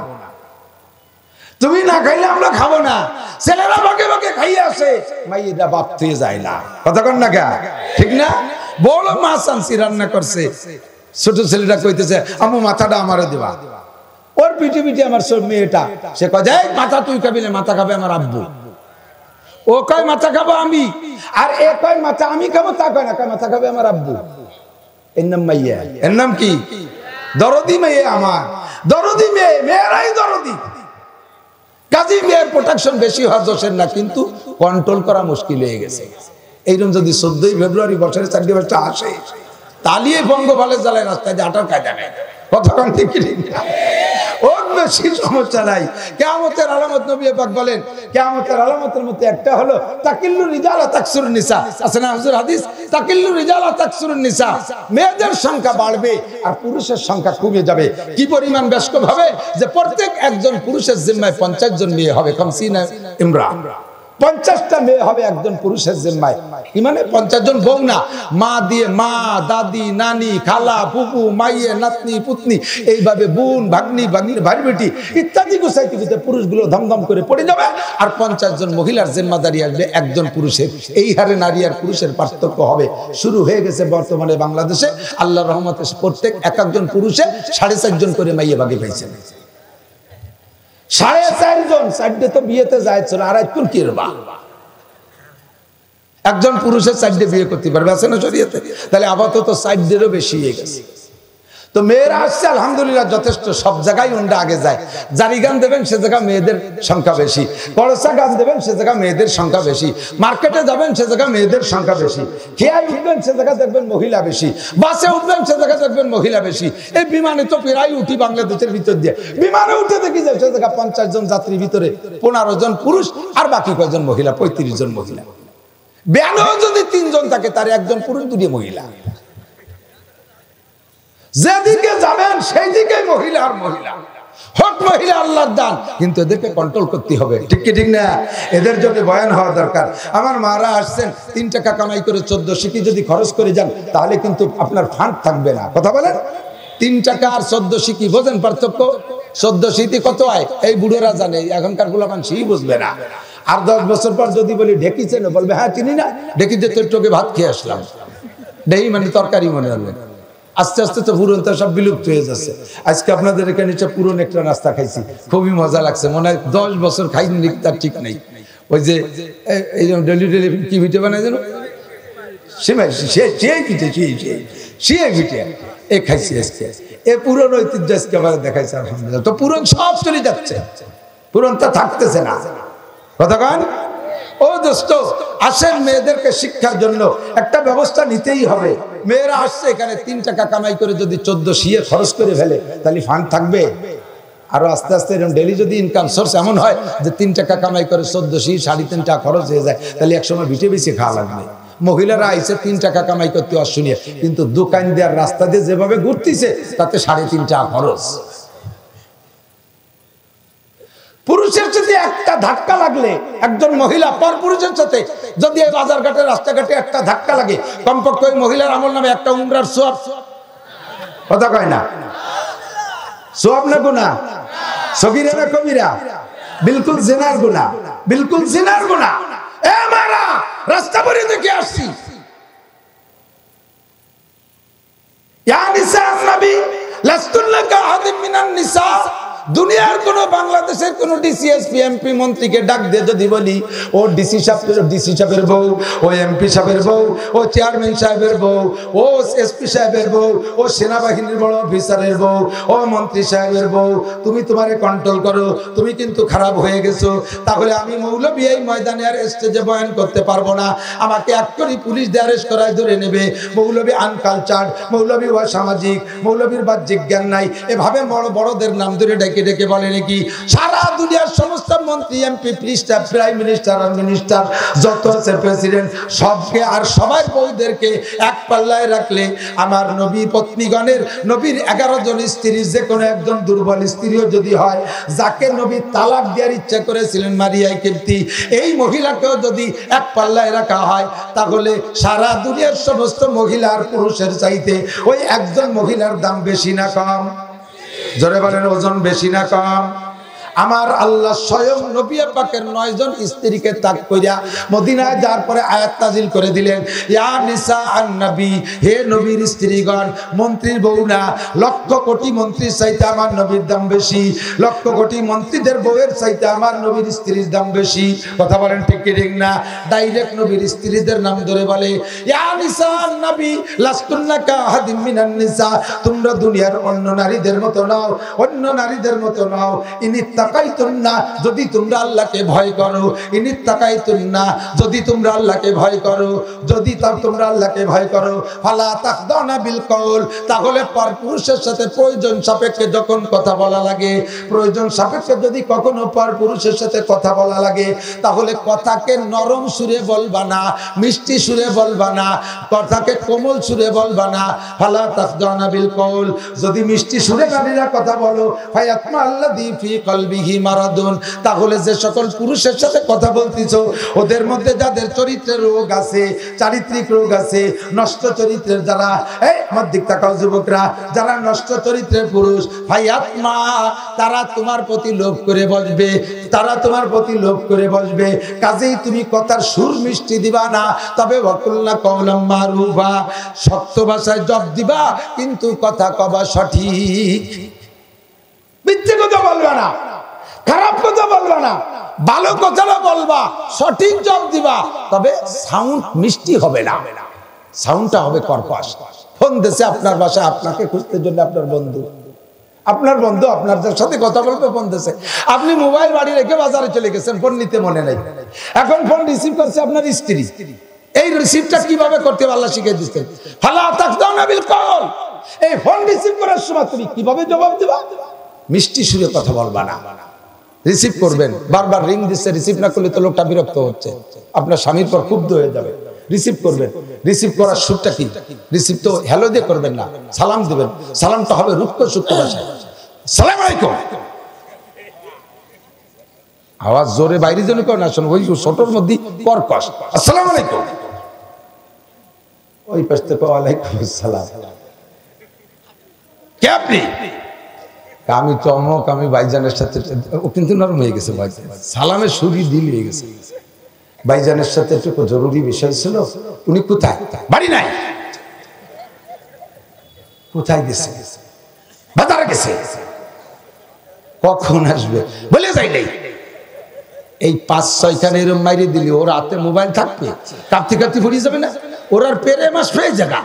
তুমি না খাইলে আমরা খাবো না। ছেলেরা ভাগে ভাগে খাইয়ে আসে, মাইয়েরা বাপ থেকে যায় না। কথা কন না কে? ঠিক না? বড় মাছ আনছি রান্না করছে, ছোট ছেলেটা কইতেছে আম্মু মাথাটা আমারে দিবা। ওর পিঠে পিঠে আমার মেয়েটা সে কয় যায় মাথা তুই খাবি না, মাথা খাবে আমার আব্বু। ও কয় মাথা খাবো আমি, আর এ কয় মাথা আমি খাবো, তা কয় না, কয় মাথা খাবে আমার আব্বু। এর নাম মাইয়া। এর নাম কি? দরদি মেয়ে আমার, দরদি মেয়ে, মেয়েরাই দরদি। কাজী মেয়ের প্রোটেকশন বেশি হওয়া দোষের না, কিন্তু কন্ট্রোল করা মুশকিল হয়ে গেছে। এইরকম যদি 14ই ফেব্রুয়ারি বছরের 4 বছর আসে, তালিয়ে বঙ্গপালের জ্বালায় রাস্তায় যে হাঁটার কায়দা নেই। কতক্ষণ ঠিক না? ওর বেশি সমস্যা নাই। কিয়ামতের আলামত নবী পাক বলেন, কিয়ামতের আলামতের মধ্যে একটা হলো তাকিল্লু রিজাল তাকসুরুন নিসা। আছে না হুজুর হাদিস? তাকিল্লু রিজাল তাকসুরুন নিসা, মেয়েদের সংখ্যা বাড়বে আর পুরুষের সংখ্যা কমে যাবে। কি পরিমাণ ব্যস্ত হবে যে প্রত্যেক একজন পুরুষের জিম্মায় 50 জন মেয়ে হবে। খামসিনা ইমরা, 50টা মেয়ে হবে একজন পুরুষের জিম্মায়। কি মানে 50 জন বউ না, মা দিয়ে মা, দাদি, নানি, খালা, ফুপু, মাইয়ে, নাতনি, পুতনি, এইভাবে বোন, ভাগ্নি, ভাগ্নির ভাই বেটি ইত্যাদি গুছাইতে গুছাইতে পুরুষগুলো ধমধম করে পড়ে যাবে, আর 50 জন মহিলার জিম্মাদারি আসবে একজন পুরুষের। এই হারে নারী আর পুরুষের পার্থক্য হবে। শুরু হয়ে গেছে বর্তমানে বাংলাদেশে। আল্লাহর রহমতে প্রত্যেক একজন পুরুষে 4.5 জন করে মাইয়ে ভাগে পাইছে। 4.5 জন, 4টে তো বিয়েতে যাইছিল, আর একজন কি রবা একজন পুরুষের 4টে বিয়ে করতে পারবে, আছে না শরীয়তে? তাহলে আপাতত 4টেরও বেশি হয়ে গেছে। তো মেয়েরা আসছে আলহামদুলিল্লাহ যথেষ্ট, সব জায়গায় উন্ডা আগে যায়। জারি গান দেবেন সে জায়গা মেয়েদের সংখ্যা বেশি, করসা গান দেবেন সে জায়গা মেয়েদের সংখ্যা বেশি, মার্কেটে যাবেন সে জায়গা মেয়েদের সংখ্যা বেশি, খেয়াল উঠবেন সে জায়গা দেখবেন মহিলা বেশি, বাসে উঠবেন সে জায়গা দেখবেন মহিলা বেশি। এই বিমানে তো প্রায় উঠি বাংলাদেশের ভিতর দিয়ে, বিমানে উঠে দেখি যে সে জায়গা 50 জন যাত্রীর ভিতরে 15 জন পুরুষ আর বাকি কয়জন মহিলা, 35 জন মহিলা। বিয়ানেও যদি 3 জন থাকে তার 1 জন পুরুষ 2 মহিলা। যেদিকে যাবেন সেই দিকে মহিলা আর মহিলা, হক মহিলা আল্লাহর দান, কিন্তু এদেরকে কন্ট্রোল করতে হবে। ঠিক কি ঠিক না? এদের জন্য বয়ান হওয়া দরকার। আমার মারা আসছেন 3 টাকা কামাই করে 14 শিখি যদি খরচ করে যান তাহলে কিন্তু আপনার ফান্ড থাকবে না। কথা বলেন? 3 টাকা আর 14 শিখি বোঝেন পার্থক্য? 14 শিখি কত হয় এই বুড়োরা জানে, এখনকার গুলামান সেই বুঝবে না। আর 10 বছর পর যদি বলি ঢেকি চেনো, বলবে হ্যাঁ চিনি না, ঢেকিতে তোর টোকে ভাত খেয়ে আসলাম। ঢেকি মানে তরকারি মনে হবে। আস্তে আস্তে তো পুরনটা সব বিলুপ্ত হয়ে যাচ্ছে। আজকে আপনাদের এখানে পুরন একটা নাস্তা খাইছি, খুবই মজা লাগছে। মনে হয় 10 বছর খাইনি, তার ঠিক নেই। ওই যে এই ডেলি ডেলি কি পিঠে বানায় যেন, সেমাই সেই পিঠে, সেই পিঠে এ খাইছি আজকে। এ পুরন ঐতিহ্য আজকে আবার দেখাইছে আলহামদুলিল্লাহ। তো পুরন সব চলে যাচ্ছে, পুরনটা থাকতেছে না। কথা কন? ও দোস্ত আসেন, মেয়েদেরকে শিক্ষার জন্য একটা ব্যবস্থা নিতেই হবে। মেয়েরা আসছে এখানে 3 টাকা কামাই করে যদি 14 শিয়ে খরচ করে ফেলে তাহলে ফান্ড থাকবে? আরো আস্তে আস্তে এরকম ডেলি যদি ইনকাম সোর্স এমন হয় যে 3 টাকা কামাই করে 14 শি 3.5 টাকা খরচ হয়ে যায়, তাহলে একসময় ভিটে বেশি খাওয়া লাগবে। মহিলারা আইসে 3 টাকা কামাই করতে অশুনিয়ে, কিন্তু দোকান দেওয়ার রাস্তা দিয়ে যেভাবে ঘুরতেছে তাতে 3.5 টাকা খরচ। পুরুষের সাথে একটা ধাক্কা লাগলে, একজন মহিলা পর পুরুষের সাথে যদি এই বাজার ঘাটে রাস্তাঘাটে একটা ধাক্কা লাগে, কমপক্ষে ওই মহিলার আমল নামে একটা উমরার সওয়াব। কথা কয় না? সওয়াব না গুনাহ? সগীরা না কবিরা? বিলকুল জিনার গুনাহ, বিলকুল জিনার গুনাহ। এ মারা রাস্তা পরে দেখে আসছি, ইয়া নিসা নবী লাস্তুল্লাকা আহাদিম মিনান নিসা, দুনিয়ার কোন বাংলাদেশের কোন ডিসি এসপি এমপি মন্ত্রীকে ডাক দিয়ে যদি বলি ও ডিসি সাহেবের বউ, ও এমপি সাহেবের বউ, ও চেয়ারম্যান সাহেবের বউ, ও এসপি সাহেবের বউ, ও সেনাবাহিনীর বড় অফিসারের বউ, ও মন্ত্রী সাহেবের বউ, তুমি তোমারে কন্ট্রোল করো, তুমি কিন্তু খারাপ হয়ে গেছো, তাহলে আমি মৌলবী এই ময়দানে আর স্টেজে বয়ান করতে পারবো না, আমাকে এক্ষুনি পুলিশ দিয়ে অ্যারেস্ট করায় ধরে নেবে। মৌলবী আনকালচার্ড, মৌলবী অসামাজিক, মৌলবীর বাহ্যিক জ্ঞান নাই, এভাবে বড়দের নাম ধরে ডেকে ডেকে বলে নাকি সারা দুনিয়ার সমস্ত মন্ত্রী এমপি প্রাইম মিনিস্টার আর মিনিস্টার যত আছে প্রেসিডেন্ট সবকে আর সবার বউদেরকে এক পাল্লায় রাখলে আমার নবী পত্নীগণের নবীর 11 জন স্ত্রীর যে কোনো একজন দুর্বল স্ত্রীও যদি হয়, যাকে নবী তালাক দেওয়ার ইচ্ছা করেছিলেন মারিয়া কিপ্তি, এই মহিলাকেও যদি এক পাল্লায় রাখা হয়, তাহলে সারা দুনিয়ার সমস্ত মহিলার পুরুষের চাইতে ওই একজন মহিলার দাম বেশি না কম? জোরে বলেন, ওজন বেশি না কম? আমার আল্লাহ স্বয়ং নবী পাকের 9 জন স্ত্রীকে তাক কইরা মদিনায় যাওয়ার পরে আয়াত নাযিল করে দিলেন, ইয়া নিসা আন-নবী, হে নবীর স্ত্রীগণ, মন্ত্রীর বউ না, লক্ষ কোটি মন্ত্রীর চাইতে আমার নবীর দাম বেশি, লক্ষ কোটি মন্ত্রীদের বউয়ের চাইতে আমার নবীর স্ত্রীর দাম বেশি। কথা বলেন ঠিক কি ঠিক না? ডাইরেক্ট নবীর স্ত্রীদের নাম ধরে বলে, ইয়া নিসা আন-নবী লাস্তুন্না কাহাদিম মিনান নিসা, তোমরা দুনিয়ার অন্য নারীদের মতো নাও, অন্য নারীদের মতো নাও, যদি তোমরা আল্লাহকে ভয় করো, যদি তোমরা আল্লাহকে ভয় করো, যদি তোমরা আল্লাহকে ভয় করো, ফালা তাখদানা বিল কওল, তাহলে পরপুরুষের সাথে প্রয়োজন সাপেক্ষে যখন কথা বলা লাগে, প্রয়োজন সাপেক্ষে যদি কখনো পরপুরুষের সাথে কথা বলা লাগে, তাহলে কথাকে নরম সুরে বলবা না, মিষ্টি সুরে বলবা না, কথাকে কোমল সুরে বলবা না। ফালা তাখদানা বিল কওল, যদি মিষ্টি সুরে নারীরা কথা বলো, ফায়াতমা আল্লাযী ফি কলবিহি মারাদুন, তাহলে যে সকল পুরুষের সাথে কথা বলতিছো ওদের মধ্যে যাদের চরিত্রের রোগ আছে, চারিত্রিক রোগ আছে, নষ্ট চরিত্রের যারা, এই আমার দিক তাকাও যুবকরা, যারা নষ্ট চরিত্রের পুরুষ, ফায়াতমা, তারা তোমার প্রতি লোভ করে বসবে, তারা তোমার প্রতি লোভ করে বসবে, কাজেই তুমি কথার সুর মিষ্টি দিবা না, তবে ওয়াকুলনা কওলাম মারুফা, শক্ত ভাষায় জব দিবা, কিন্তু কথা কবা সঠিক, মিথ্যে কথা বলবা না, খারাপ কথা বলবা না, ভালো কথাটা বলবা, সঠিক জব দিবা, তবে সাউন্ড মিষ্টি হবে না, সাউন্ডটা হবে কর্কশ। ফোন দেশে আপনার বাসায় আপনাকে খুঁজতে জন্য আপনার বন্ধু আপনার সাথে কথা বলবে ফোন দেশে, আপনি মোবাইল বাড়ি রেখে বাজারে চলে গেছেন, ফোন নিতে মনে নেই, এখন ফোন রিসিভ করছে আপনার স্ত্রী, এই রিসিভটা কিভাবে করতে আল্লাহ শিখিয়ে দিচ্ছেন, ফালা তাখদানা বিল কওল, এই ফোন রিসিভ করার সময় তুমি কিভাবে জবাব দিবা, মিষ্টি সুরে কথা বলবা না, রিসিভ করবেন, বারবার রিং দিচ্ছে, রিসিভ না করলে তো লোকটা বিরক্ত হচ্ছে, আপনার স্বামীর পর ক্ষুব্ধ হয়ে যাবে, রিসিভ করবেন, রিসিভ করার সুরটা কি, রিসিভ তো হ্যালো দিয়ে করবেন না, সালাম দিবেন, সালামটা হবে রুক্ষ সূক্ষ্ম ভাষায়, সালাম আলাইকুম, আওয়াজ জোরে বাইরে যেন কেউ না শোনো, ওই ছোটর মধ্যে কর্কশ, আসসালামু আলাইকুম, ওই পাশ থেকে ওয়ালাইকুম আসসালাম, কে আপনি, আমি চমক, আমি ভাইজানের সাথে, ও কিন্তু নরম হয়ে গেছে, ভাইজান সালামের সুরই দিল হয়ে গেছে, ভাইজানের সাথে একটু জরুরি বিষয় ছিল, উনি কোথায়, বাড়ি নাই, কোথায় গেছে, বাজারে গেছে, কখন আসবে বলে যাই নাই, এই 5-6 খানে এরম মাইরে দিলি ওর হাতে মোবাইল থাকবে, কাঁপতে কাঁপতে ফুরিয়ে যাবে না, ওর আর পেরে মাস পেয়ে জায়গা,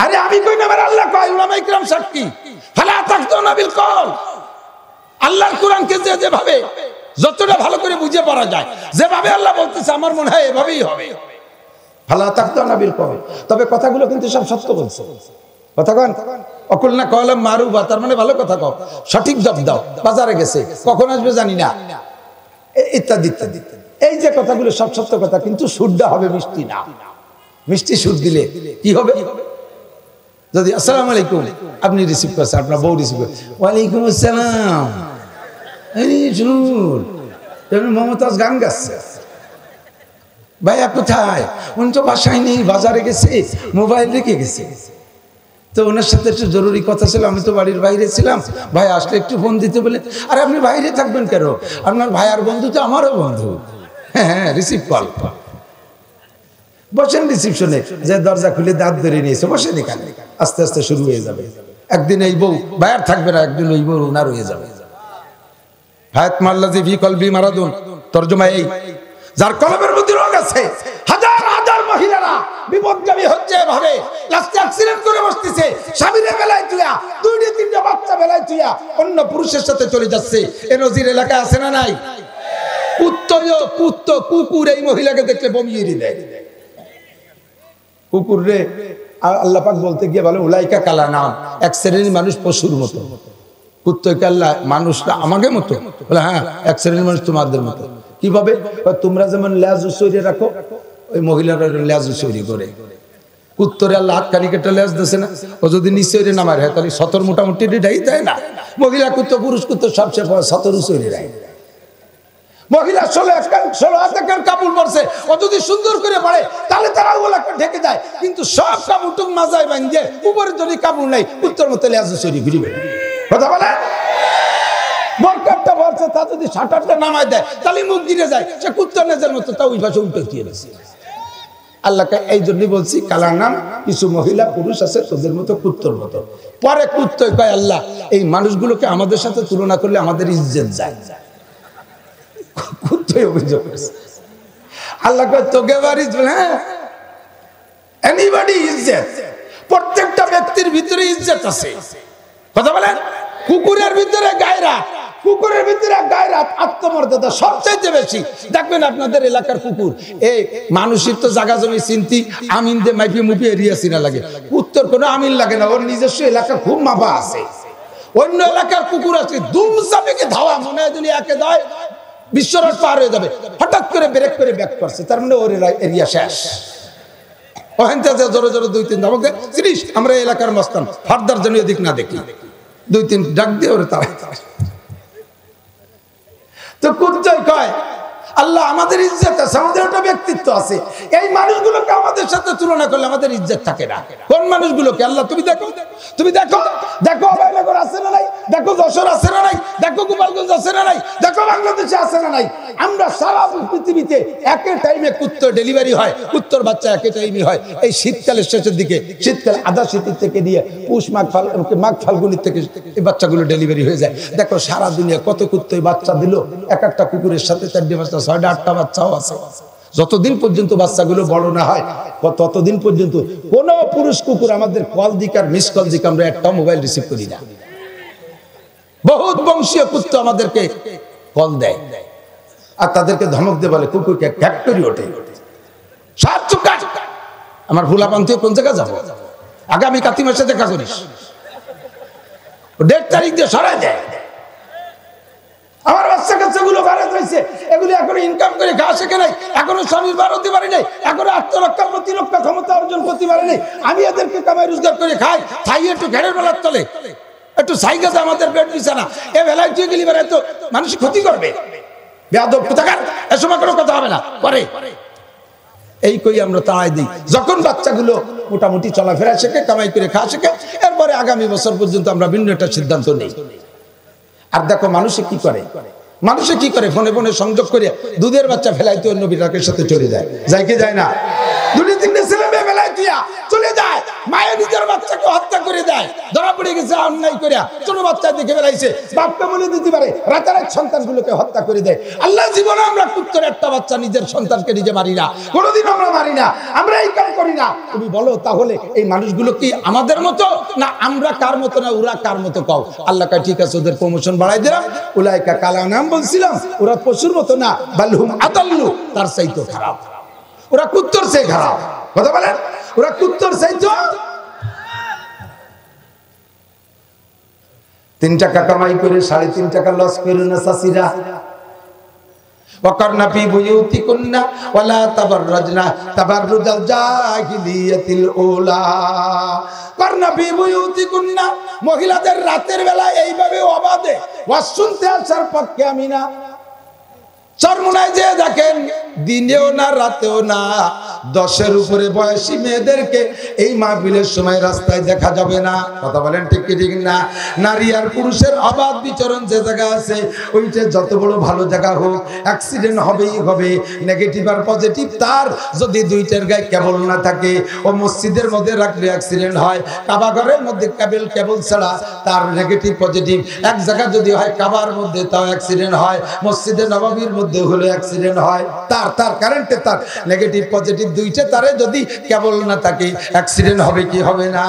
আরে আমি কই না, আমার আল্লাহ কয়, উলামায়ে কিরাম সাক্ষী, ফালা তাখদানা বিল কওল, আল্লাহর কোরআনকে যেভাবে যতটা ভালো করে বুঝে পড়া যায়, যেভাবে আল্লাহ বলতেছে আমার মনে হয় এভাবেই হবে, ফালা তাখদানা বিল কওল, তবে কথাগুলো কিন্তু সব সত্য বলছে, কথা কন, অকুলনা কওলাম মারুফা, তার মানে ভালো কথা কও, সঠিক জব দাও, বাজারে গেছে, কখন আসবে জানি না, ইত্যাদি ইত্যাদি, এই যে কথাগুলো সব সত্য কথা, কিন্তু সুরটা হবে মিষ্টি না, মিষ্টি সুর দিলে কি হবে, যদি আসসালামু আলাইকুম আপনি রিসিভ করছেন, আপনার বউ রিসিভ করে ওয়ালাইকুম আসসালাম, মমতাজ গান গাচ্ছে, ভাইয়া কোথায়, উনি তো বাসায় নেই, বাজারে গেছে, মোবাইল রেখে গেছে, তো ওনার সাথে একটু জরুরি কথা ছিল, আমি তো বাড়ির বাইরে ছিলাম, ভাই আসলে একটু ফোন দিতে বলে, আরে আপনি বাইরে থাকবেন কেন, আপনার ভাইয়ার বন্ধু তো আমারও বন্ধু, হ্যাঁ রিসিভ কল, বসেন রিসিপশনে, যে দরজা খুলে দাঁত ধরে নিয়েছে, বসেন এখানে, আস্তে আস্তে শুরু হয়ে যাবে, একদিন এই বউ বায়ার থাকবে না, একদিন ওই বউ ওনার হয়ে যাবে। হায়াত মাল্লাজি ফি কলবি মারাদুন, তরজমা এই, যার কলবের মধ্যে রোগ আছে। হাজার হাজার মহিলারা বিপদগামী হচ্ছে এভাবে, লাস্টে অ্যাক্সিডেন্ট করে বসতেছে, স্বামীরে বেলায় তুইয়া, দুইটা তিনটা বাচ্চা বেলায় তুইয়া অন্য পুরুষের সাথে চলে যাচ্ছে। এ নজির এলাকায় আছে না নাই? কুকুর এই মহিলাকে দেখলে বমিয়ে দেয়। কুকুর রে আল্লাহ পাক বলতে গিয়ে বলে উলাইকা কালা নাম, এক শ্রেণীর মানুষ পশুর মতো। কুত্তকে আল্লাহ মানুষটা আমাকে মতো বলে, হ্যাঁ এক শ্রেণীর মানুষ তোমাদের মতো। কিভাবে? তোমরা যেমন লেজ উচড়িয়ে রাখো, ওই মহিলারা লেজ উচড়ি করে। কুত্তরে আল্লাহ হাত কানি কেটে লেজ দিয়েছে না, ও যদি নিচে নামায় হয় তাহলে সতর মোটামুটি ঢাই দেয় না। মহিলা কুত্ত পুরুষ কুত্ত সবচেয়ে সতর উচড়ি রায়। মহিলা 16 হাত কাপড় পরছে, ও যদি সুন্দর করে পড়ে তাহলে তারা ওগুলোকে ঢেকে যায়, কিন্তু সব কাপড়টুক মাজায় বাঁধে উপরে যদি কাপড় নেই উত্তর মতো লেজ উচড়ি ঘুরিবে। কথা বলে বরকারটা ভরছে, তা যদি শাটারটা নামায় দেয় তাহলে মুখ গিরে যায়, সে কুত্তা নেজের মতো তা ওই পাশে উল্টে দিয়ে গেছে। আল্লাহকে এই জন্যই বলছি কালা নাম, কিছু মহিলা পুরুষ আছে তোদের মতো কুত্তর মতো। পরে কুত্তই কয় আল্লাহ এই মানুষগুলোকে আমাদের সাথে তুলনা করলে আমাদের ইজ্জত যায়। কুত্তই অভিযোগ করেছে। আল্লাহ কয় তোকে বাড়ি, হ্যাঁ এনিবডি ইজ্জত, প্রত্যেকটা ব্যক্তির ভিতরে ইজ্জত আছে। কথা বলেন, কুকুরের ভিতরে গায়রাত, কুকুরের ভিতরে গায়রাত, আত্মমর্যাদা সবচেয়ে বেশি। দেখবেন আপনাদের এলাকার কুকুর, এই মানুষের তো জায়গা জমি চিন্তি আমিন দে মাইপি মুপি এরিয়া চিনা লাগে, কুত্তর কোনো আমিন লাগে না, ওর নিজস্ব এলাকা খুব মাপা আছে। অন্য এলাকার কুকুর আছে দুম চাপেকে ধাওয়া, মনে হয় যদি একে দেয় বিশ্বরট পার হয়ে যাবে, হঠাৎ করে ব্রেক করে ব্যাক করছে, তার মানে ওর এরিয়া শেষ। ওখানতে জোরে জোরে 2-3 ধামক দেয়, জিনিস আমরা এলাকার মস্তান, ফার্দার যেন এদিক না দেখি, 2-3 ডাক দিয়ে ওরে তাড়াই। তো কুত্তই কয় আল্লাহ আমাদের ইজ্জত আছে, আমাদের একটা ব্যক্তিত্ব আছে, এই মানুষগুলোকে আমাদের সাথে তুলনা করলে আমাদের ইজ্জত থাকে না। কোন মানুষগুলোকে? আল্লাহ তুমি দেখো, তুমি দেখো, দেখো অভয়নগর আছে না নাই, দেখো যশোর আছে না নাই, দেখো গোপালগঞ্জ আছে না নাই, দেখো বাংলাদেশে আছে না নাই। আমরা সারা পৃথিবীতে একই টাইমে কুত্তর ডেলিভারি হয়, কুত্তর বাচ্চা একই টাইমে হয়। এই শীতকালের শেষের দিকে, শীতকাল আধা শীতের থেকে নিয়ে পুষ মাঘ ফাল্গুনের থেকে এই বাচ্চাগুলো ডেলিভারি হয়ে যায়। দেখো সারা দুনিয়া কত কুত্তই বাচ্চা দিল, এক একটা কুকুরের সাথে 4টা বাচ্চা 6টা 8টা বাচ্চাও আছে। যতদিন পর্যন্ত বাচ্চাগুলো বড় না হয় ততদিন পর্যন্ত কোন পুরুষ কুকুর আমাদের কল দিক আর মিস কল দিক আমরা একটা মোবাইল রিসিভ করি না। বহুত বংশীয় কুত্তা আমাদেরকে কল দেয় আর তাদেরকে ধমক দিয়ে বলে কুকুরকে ফ্যাক্টরি ওঠে, সব চুপ। আমার ভুলা পান্থী কোন জায়গায় যাবো, আগামী কাতি মাসে দেখা করিস, 1.5 তারিখ দিয়ে সরাই দেয়। আমার বাচ্চা কাচ্চাগুলো ভারত রয়েছে, এগুলি এখনো ইনকাম করে খাওয়া শেখে নাই, এখনো স্বামীর বার হতে পারে নাই, এখনো আত্মরক্ষা প্রতিরক্ষা ক্ষমতা অর্জন করতে পারে নাই। আমি এদেরকে কামাই রোজগার করে খাই, খাই একটু ঘেরের বেলার তলে, একটু সাইকেল আমাদের পেট বিছানা, এ বেলায় তুই গেলি বেড়ায় তো মানুষ ক্ষতি করবে। বেয়াদব কোথাকার, এ সময় কোনো কথা হবে না করে এই কই আমরা তাড়াই দিই। যখন বাচ্চাগুলো মোটামুটি চলাফেরা শেখে, কামাই করে খাওয়া শেখে, এরপরে আগামী বছর পর্যন্ত আমরা ভিন্ন একটা সিদ্ধান্ত নেই। আর দেখো মানুষে কি করে, মানুষে কি করে, ফোনে ফোনে সংযোগ করে দুধের বাচ্চা ফেলাইতে অন্য বিরাকের সাথে চলে যায়, যায় কি যায় না? 2-3 ছেলে মেয়ে ফেলাইতে চলে যায়, মায়ের নিজের বাচ্চাকে হত্যা করে দেয়, ধরা পড়ে গেছে অন্যায় করে, ছোট বাচ্চা দেখে ফেলাইছে, বাপকে বলে দিতে পারে, রাতারাত সন্তানগুলোকে হত্যা করে দেয়। আল্লাহ জীবনে আমরা কুত্তর একটা বাচ্চা নিজের সন্তানকে নিজে মারি না, কোনোদিন আমরা মারি না, আমরা এই কাজ করি না। তুমি বলো তাহলে এই মানুষগুলো কি আমাদের মতো না আমরা কার মতো, না ওরা কার মতো? কও। আল্লাহ কয় ঠিক আছে, ওদের প্রমোশন বাড়াই দিলাম, উলাইকা কালা নাম বলছিলাম, ওরা পশুর মতো না, বালহুম আদাল্লু, তার চাইতে খারাপ, ওরা কুত্তর চেয়ে খারাপ। কথা বলেন, ওরা কুত্তর চাইতো। 3 টাকা কামাই করে 3.5 টাকা লস করে না চাষিরা। ওয়াকারনা ফি বুয়ুতিকুন্না ওয়ালা তাবাররাজনা তাবাররুজাল জাহিলিয়াতিল উলা। কারনা ফি বুয়ুতিকুন্না, মহিলাদের রাতের বেলা এইভাবে অবাধে ওয়াজ শুনতে আসার পক্ষে আমি না। চরমোনায় যে দেখেন দিনেও না রাতেও না 10-এর উপরে বয়সী মেয়েদেরকে এই মাহফিলের সময় রাস্তায় দেখা যাবে না। কথা বলেন ঠিক কি ঠিক না? নারী আর পুরুষের অবাধ বিচরণ যে জায়গা আছে, ওইটা যত বড় ভালো জায়গা হোক, অ্যাক্সিডেন্ট হবেই হবে। নেগেটিভ আর পজিটিভ তার যদি দুইটার গায়ে কেবল না থাকে, ও মসজিদের মধ্যে রাখলে অ্যাক্সিডেন্ট হয়, কাবা ঘরের মধ্যে কেবল ছাড়া তার নেগেটিভ পজিটিভ এক জায়গা যদি হয়, কাবার মধ্যে তাও অ্যাক্সিডেন্ট হয়, মসজিদে নববীর মধ্যে হলে অ্যাক্সিডেন্ট হয়। তার কারেন্টে তার নেগেটিভ পজিটিভ দুইটা তারে যদি কেবল না থাকে, অ্যাক্সিডেন্ট হবে কি হবে না?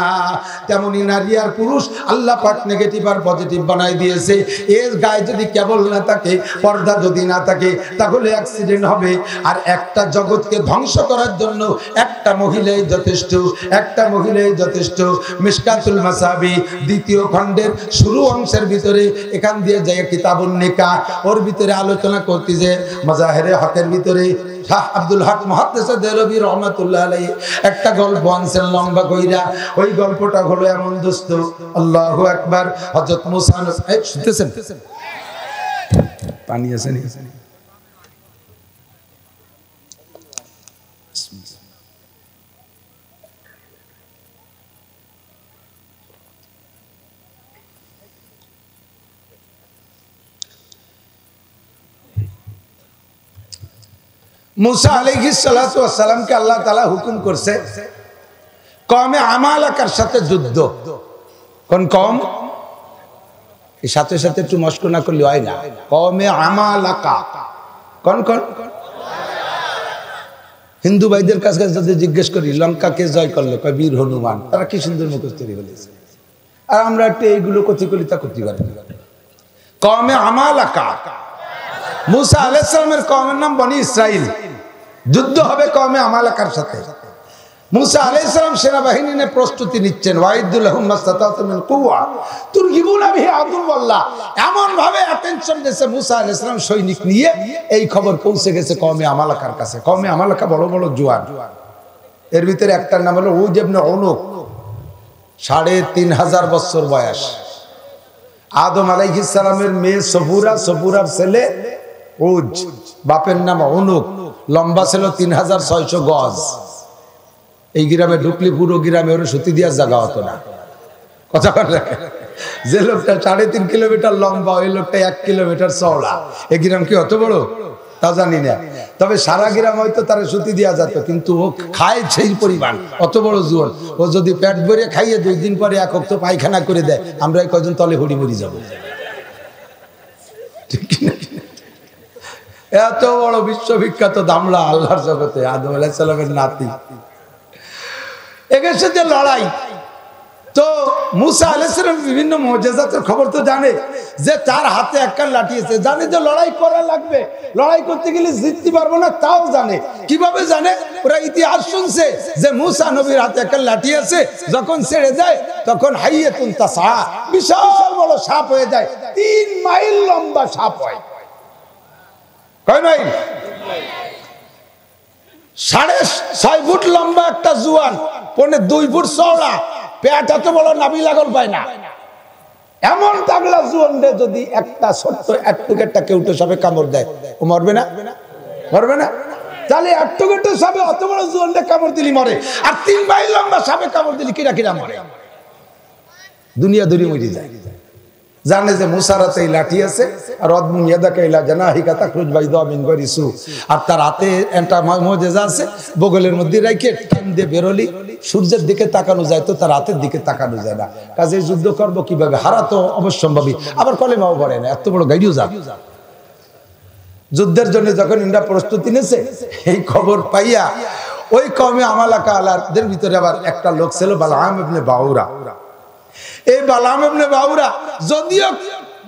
তেমনি নারী আর পুরুষ আল্লাহ পাক নেগেটিভ আর পজিটিভ বানাই দিয়েছে। এর গায়ে যদি কেবল না থাকে, পর্দা যদি না থাকে, তাহলে অ্যাক্সিডেন্ট হবে। আর একটা জগৎকে ধ্বংস করার জন্য একটা মহিলাই যথেষ্ট, একটা মহিলাই যথেষ্ট। মিশকাতুল মাসাবি 2য় খণ্ডের শুরু অংশের ভিতরে এখান দিয়ে যায় কিতাবুন নিকাহ, ওর ভিতরে আলোচনা করতে যে মাজাহিরে হকের ভিতরে শাহ আব্দুল হক মুহাদ্দিস দেহলভী রহমাতুল্লাহ আলাইহি একটা গল্প আনছেন লম্বা কইরা। ওই গল্পটা হলো এমন দোস্ত, আল্লাহু আকবার, হযরত মুসা শুনতেছেন? পানি আছে নি? মুসা আলাইহিস সালাতু ওয়াস সালামকে আল্লাহ তাআলা হুকুম করছে কওমে আমালাকার সাথে যুদ্ধ। কোন কওম? এই সাথে সাথে একটু মস্ক না করলে হয় না। কওমে আমালাকা কোন কোন? হিন্দু ভাইদের কাছে যদি জিজ্ঞেস করি লঙ্কাকে জয় করলো, কয় বীর হনুমান। তারা কি সুন্দর মুখস্থ করে বলেছে। আর আমরা একটু এইগুলো কলিতা করতে পারি। কওমে আমালাকা, মুসা আলাইহিস সালামের কওমের নাম বনি ইসরাইল। যুদ্ধ হবে কওমে আমালাকার সাথে। মুসা আলাইহিস সালাম সেনাবাহিনী নিয়ে প্রস্তুতি নিচ্ছেন। ওয়াইদুল লাহুম মাসতাতাতু মিন কুওয়া তুরহিবুনা বিহি আদুওয়াল্লাহ। এমন ভাবে অ্যাটেনশন দিয়েছে মুসা আলাইহিস সালাম সৈনিক নিয়ে, এই খবর পৌঁছে গেছে কওমে আমালাকার কাছে। কওমে আমালাকা বড় বড় জোয়ান। এর ভিতরে একটার নাম হলো উজ ইবনে উনুক, 3500 বছর বয়স। আদম আলাইহিস সালামের মেয়ে সফুরা, সফুরার ছেলে উজ, বাপের নাম উনুক, লম্বা ছিল 3600 গজ। এই গ্রামে ঢুকলে পুরো গ্রামে ওরা সুতি দেওয়ার জায়গা হতো না। কথা বলে, যে লোকটা 3.5 কিলোমিটার লম্বা, ওই লোকটা 1 কিলোমিটার চওড়া। এই গ্রাম কি অত বড় তা জানি না, তবে সারা গ্রাম হয়তো তার সুতি দেওয়া যেত, কিন্তু ও খায় সেই পরিমাণ, অত বড় জোয়ান। ও যদি পেট ভরে খাইয়ে 2 দিন পরে এক হপ্তাহ পায়খানা করে দেয়, আমরা কয়জন তলে হুড়ি মুড়ি যাবো। ঠিক না? এত বড় বিশ্ববিখ্যাত দামড়া আল্লাহর জগতে, আদম আলাইহিস সালামের নাতি। এগেছে যে লড়াই, তো মুসা আলাইহিস সালাম বিভিন্ন মুজিজাতের খবর তো জানে, যে তার হাতে একটা লাঠি আছে, জানে যে লড়াই করা লাগবে, লড়াই করতে গেলে জিততে পারবো না, তাও জানে। কিভাবে জানে? ওরা ইতিহাস শুনছে যে মুসা নবীর হাতে একটা লাঠি আছে, যখন ছেড়ে যায় তখন হাইয়াতুন তাসা, বিশাল বড় সাপ হয়ে যায়। 3 মাইল লম্বা সাপ হয়। কয় মাইল? 6.5 ফুট লম্বা একটা জুয়ান, 2 ফুট চওড়া, পেট এত বড়, নাভি লাগল পায় না। এমন তাগলা জুয়ানরে যদি একটা ছোট্ট একটা কেউটো সাপে কামড় দেয়, ও মরবে না? মরবে না? তাহলে একটা সাপে অত বড় জুয়ানরে কামড় দিলি মরে, আর 3 মাইল লম্বা সাপে কামড় দিলি কিরা মরে? দুনিয়া দূরে মরে যায়। জানে যে মুসার হাতে এই লাঠি আছে, আর অদমুন ইয়াদাকা ইলা জানাহিকা তাখরুজ বাইদা মিন গায়রি সু, আর তার হাতে একটা মুজিজা আছে, বগলের মধ্যে রাখে টান দিয়ে বেরোলি সূর্যের দিকে তাকানো যায়, তো তার হাতের দিকে তাকানো যায় না। কাজে যুদ্ধ করবো কিভাবে? হারা তো অবশ্যম্ভাবী। আবার কলেমাও পড়ে না, এত বড় গাইডিও যা। যুদ্ধের জন্য যখন ইন্দ্রা প্রস্তুতি নিয়েছে, এই খবর পাইয়া ওই কওমে আমালাকা আলাদের ভিতরে আবার একটা লোক ছিল বালআম ইবনে বাউরা। এই বালআম ইবনে বাউরা যদিও